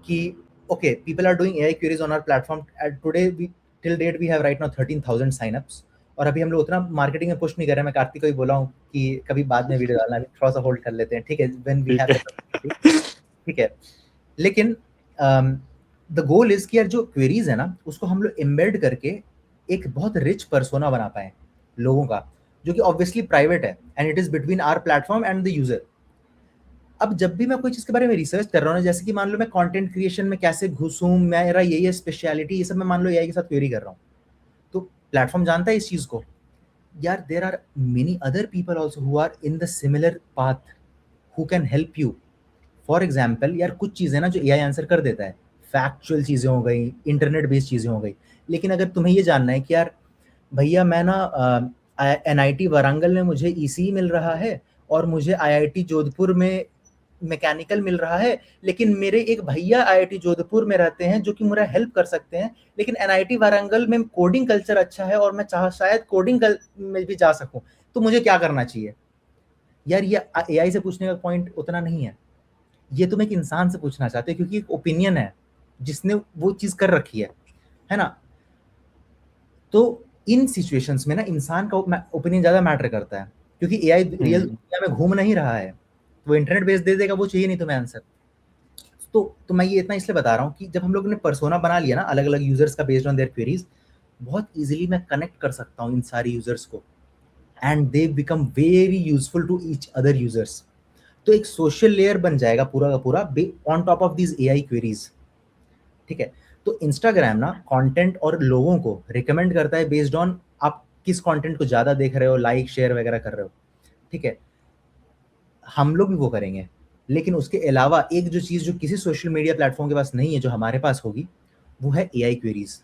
Speaker 2: कि okay, people are doing AI queries on our platform, today we till date we have right now 13,000 signups, और अभी हम लोग उतना मार्केटिंग में पुश नहीं कर रहे हैं। मैं कार्तिक को भी बोला हूँ कि कभी बाद में वीडियो डालना, अभी थोड़ा सा होल्ड कर लेते हैं, ठीक है, व्हेन वी हैव
Speaker 1: ठीक
Speaker 2: द कैपेसिटी, ठीक है। लेकिन द गोल इज कि यार जो क्वेरीज है ना उसको हम लोग एम्बेड करके एक बहुत रिच पर्सोना बना पाए लोगों का, जो कि ऑब्वियसली प्राइवेट है and it is between our platform and the user. अब जब भी मैं कोई चीज के बारे में रिसर्च कर रहा हूँ, जैसे कि मान लो मैं कंटेंट क्रिएशन में कैसे घुसूं, मेरा ये स्पेशलिटी, ये सब मैं मान लो एआई के साथ क्वेरी कर रहा हूँ, तो प्लेटफॉर्म जानता है इस चीज को, यार there are many other people also who are in the similar path who can help you. For example यार कुछ चीजें ना जो एआई आंसर कर देता है, फैक्चुअल चीजें हो गई, इंटरनेट बेस्ड चीजें हो गई, लेकिन अगर तुम्हें ये जानना है कि यार भैया मैं ना एनआईटी वारंगल में मुझे ईसी मिल रहा है और मुझे आईआईटी जोधपुर में मैकेनिकल मिल रहा है, लेकिन मेरे एक भैया आईआईटी जोधपुर में रहते हैं जो कि मेरा हेल्प कर सकते हैं, लेकिन एनआईटी वारंगल में कोडिंग कल्चर अच्छा है और मैं शायद कोडिंग में भी जा सकूं, तो मुझे क्या करना चाहिए? यार ये एआई से पूछने का पॉइंट उतना नहीं है, ये तुम एक इंसान से पूछना चाहते हो क्योंकि एक ओपिनियन है जिसने वो चीज कर रखी है ना। तो इन सिचुएशंस में ना इंसान का ओपिनियन ज्यादा मैटर करता है, क्योंकि एआई रियल दुनिया में घूम नहीं रहा है, वो इंटरनेट बेस दे देगा, वो चाहिए नहीं तुम्हें आंसर। तो मैं ये इतना इसलिए बता रहा हूँ कि जब हम लोग ने पर्सोना बना लिया ना अलग अलग यूजर्स का बेस्ड ऑन देयर क्वेरीज, बहुत इजीली मैं कनेक्ट कर सकता हूँ इन सारी यूजर्स को and they become very useful to each other users. तो एक सोशल लेयर बन जाएगा पूरा का पूरा on top of these AI queries, ठीक है। तो इंस्टाग्राम ना कंटेंट और लोगों को रिकमेंड करता है बेस्ड ऑन आप किस कंटेंट को ज्यादा देख रहे हो, लाइक शेयर वगैरह कर रहे हो, ठीक है। हम लोग भी वो करेंगे, लेकिन उसके अलावा एक जो चीज जो किसी सोशल मीडिया प्लेटफॉर्म के पास नहीं है, जो हमारे पास होगी, वो है AI queries.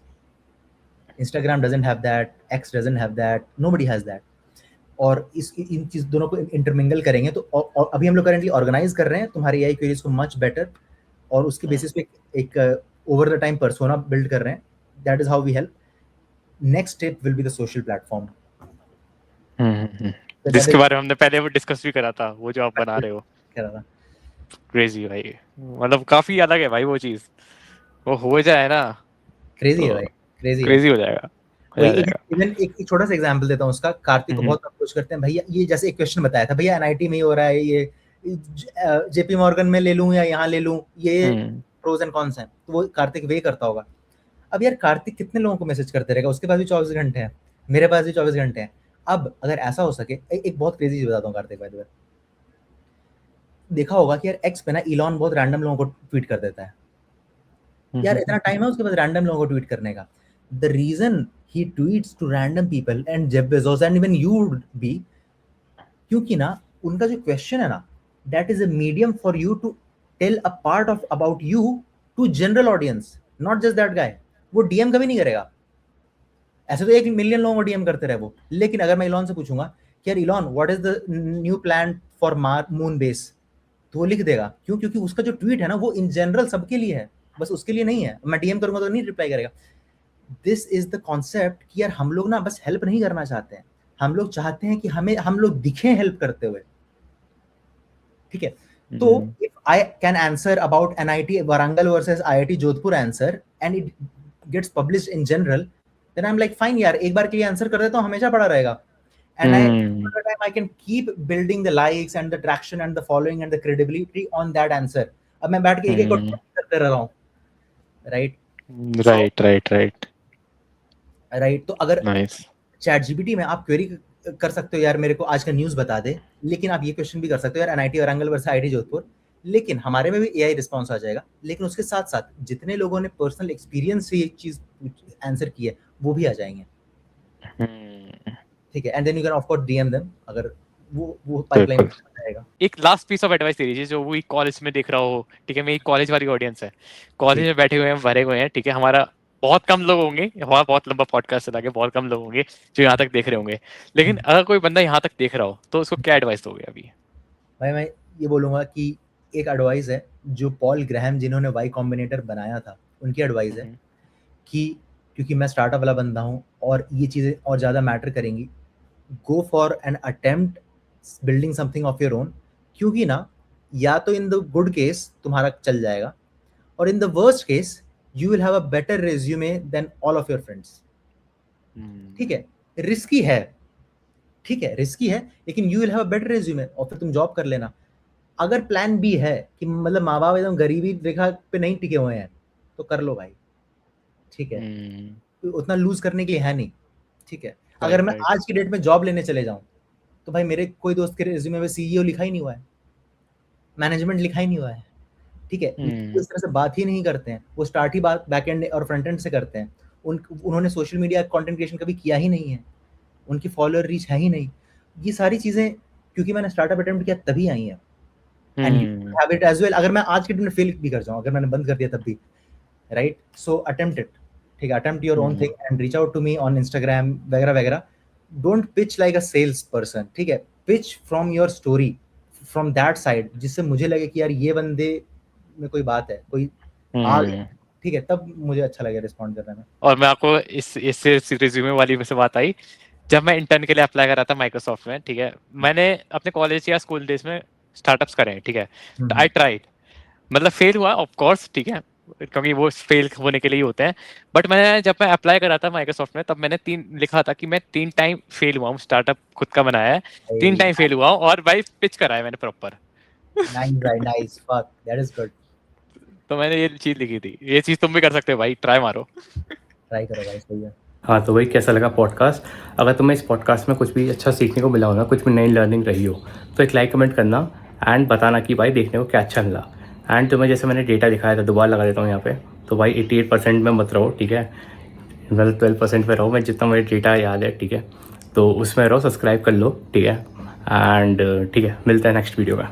Speaker 2: Instagram doesn't have that, x doesn't have that, nobody has that. और इन चीज दोनों को इंटरमिंगल करेंगे तो और अभी हम लोग करेंटली ऑर्गेनाइज कर रहे हैं तुम्हारी एआई क्वेरीज को मच बेटर, और उसके बेसिस पे एक over the time persona build कर रहे हैं। That is how we help. Next step will be the social platform.
Speaker 1: जिसके बारे में हमने पहले वो डिस्कस भी करा था, वो जो आप बना रहे हो। क्रेजी भाई, मतलब काफी अलग है भाई वो चीज, वो हो जाए ना
Speaker 2: क्रेजी
Speaker 1: तो
Speaker 2: है भाई, क्रेजी
Speaker 1: क्रेजी हो जाएगा।
Speaker 2: वही इवन एक छोटा सा एग्जांपल देता हूँ उसका। कार्तिक को बहुत अप्रोच करते हैं, भैया ये जैसे एक क्वेश्चन बताया था, भैया एनआईटी में ही हो रहा है, ये जेपी मॉर्गन में ले लूं या यहाँ ले लूं, ये प्रोज एंड कॉन्स हैं, तो वो कार्तिक वे करता होगा। अब यार कार्तिक कितने लोगों को मैसेज करते रहेगा, उसके पास भी 24 घंटे हैं, मेरे पास भी 24 घंटे हैं। अब अगर ऐसा हो सके, एक बहुत क्रेजी चीज बताता हूँ कार्तिक भाई, देखा होगा कि यार एक्स पे ना इलॉन बहुत रैंडम लोगों को ट्वीट कर देता है। यार इतना टाइम है उसके पास रैंडम लोगों को ट्वीट करने का। The reason he tweets to random people and Jeff Bezos and even you would be, क्योंकि ना उनका जो क्वेश्चन है ना, that is a medium for you to tell a part of about you to general audience, not just that guy। वो डीएम कभी नहीं करेगा, ऐसे तो 1 मिलियन लोगों को डीएम करते रहे वो। लेकिन अगर मैं इलॉन से पूछूंगा कि यार Elon what is the new plan for moon base, तो वो लिख देगा। क्यों? क्योंकि उसका जो ट्वीट है ना वो इन जनरल सबके लिए है, बस उसके लिए नहीं है। मैं डीएम करूंगा तो नहीं रिप्लाई करेगा। दिस इज द कॉन्सेप्ट कि यार हम लोग ना बस हेल्प नहीं करना चाहते हैं, हम लोग चाहते हैं कि हम लोग दिखें हेल्प करते हुए, ठीक है। तो if I can answer about NIT Warangal versus IIT Jodhpur answer and it gets published in journal, then I am like fine यार, एक बार के लिए आंसर कर देता हूं, हमेशा पड़ा रहेगा। And I can keep building the likes and the traction and the following and the credibility on that answer। अब मैं बैठ के एक और करते रह रहा हूँ, राइट। तो अगर ChatGPT में आप क्वेरी कर सकते हो यार मेरे को आज का न्यूज़ बता दे, लेकिन आप ये क्वेश्चन भी कर सकते हो यार NIT Warangal versus IIT Jodhpur, लेकिन हमारे में भी एआई रिस्पॉन्स आ जाएगा। लेकिन उसके साथ साथ जितने लोगों ने पर्सनल एक्सपीरियंस से ये चीज आंसर की है वो भी आ जाएंगे, ठीक है। And then you can of course DM them अगर वो पाइपलाइन आएगा।
Speaker 1: एक लास्ट पीस ऑफ एडवाइस दे दीजिए जो वो कॉलेज में देख रहा हो, ठीक है। मेरी कॉलेज वाली ऑडियंस है, कॉलेज में बैठे हुए हैं, भरे हुए हैं, ठीक है। हमारा बहुत कम लोग होंगे, हमारा बहुत लंबा पॉडकास्ट चला के बहुत कम लोग होंगे जो यहाँ तक देख रहे होंगे, लेकिन अगर कोई बंदा यहाँ तक देख रहा हो तो उसको क्या एडवाइस दोगे अभी?
Speaker 2: भाई मैं ये बोलूंगा कि एक एडवाइस है जो पॉल ग्राहम जिन्होंने वाई कॉम्बिनेटर बनाया था उनकी एडवाइस है कि क्योंकि मैं स्टार्टअप वाला बंदा हूँ और ये चीज़ें और ज़्यादा मैटर करेंगी, go for an attempt building something of your own, क्योंकि ना या तो इन द गुड केस तुम्हारा चल जाएगा और in the worst case you will have a better resume than all of your friends. ठीक है, रिस्की है, ठीक है रिस्की है, लेकिन you will have a better resume और फिर तुम जॉब कर लेना। अगर प्लान बी है कि मतलब माँ बाप एकदम गरीबी रेखा पे नहीं टिके हुए हैं तो कर लो भाई, ठीक है, उतना लूज करने के लिए है नहीं, ठीक है। अगर मैं आज की डेट में जॉब लेने चले जाऊं तो भाई मेरे कोई दोस्त के रेज्यूमे में सीईओ लिखा ही नहीं हुआ है, मैनेजमेंट लिखा ही नहीं हुआ है, ठीक है। इस तरह से बात ही नहीं करते हैं, वो स्टार्ट ही बात बैकएंड और फ्रंट एंड से करते हैं। उन्होंने सोशल मीडिया कंटेंट क्रिएशन कभी किया ही नहीं है, उनकी फॉलोअर रीच है ही नहीं। ये सारी चीजें क्योंकि मैंने स्टार्टअप अटेम्प्ट किया तभी आई हैं। And you have it as well. अगर मैं आज के दिन में फेल भी कर जाऊं, अगर मैंने बंद कर दिया तब भी, राइट, सो अटेम्प्ट इट, ठीक है, attempt your own thing and reach out to me on Instagram वगैरह वगैरह। Don't pitch like a sales person, ठीक है, pitch from your story, from that side, जिससे मुझे लगे कि यार ये बंदे में कोई बात है, कोई आग है, ठीक है, तब मुझे अच्छा लगे रिस्पॉन्ड करने में।
Speaker 1: और मैं आपको इससे रिज्यूमे वाली में से बात आई, जब मैं इंटर्न के लिए अप्लाई कर रहा था माइक्रोसॉफ्ट में, ठीक है, मैंने अपने कॉलेज या स्कूल डेज में स्टार्टअप्स करे हैं, ठीक है, आई ट्राइड, मतलब फेल हुआ ऑफ कोर्स, ठीक है, क्योंकि वो फेल होने के लिए ही होते हैं। बट जब मैं अप्लाई कर रहा था माइक्रोसॉफ्ट में, तब मैंने 3 लिखा था कि मैं 3 टाइम फेल हुआ हूँ, स्टार्टअप खुद का बनाया है, 3 टाइम फेल हुआ हूँ और भाई पिच कराया मैंने proper.
Speaker 2: Nice, fuck, that is good.
Speaker 1: तो मैंने ये चीज लिखी थी, ये चीज तुम भी कर सकते हो भाई, ट्राई मारो,
Speaker 2: ट्राई करो भाई, सही है।
Speaker 3: हाँ, तो भाई कैसा लगा पॉडकास्ट? अगर तुम्हें इस पॉडकास्ट में कुछ भी अच्छा सीखने को मिला हो ना, कुछ भी नई लर्निंग रही हो, तो एक लाइक कमेंट करना एंड बताना कि भाई देखने को क्या अच्छा मिला। एंड तुम्हें जैसे मैंने डेटा दिखाया था, दोबारा लगा देता हूँ यहाँ पे, तो भाई 88% में मत रहो, ठीक है, मतलब 12% पे रहो, मैं जितना मुझे डेटा याद है, ठीक है, तो उसमें रहो, सब्सक्राइब कर लो, ठीक है, एंड ठीक है, मिलते हैं नेक्स्ट वीडियो में।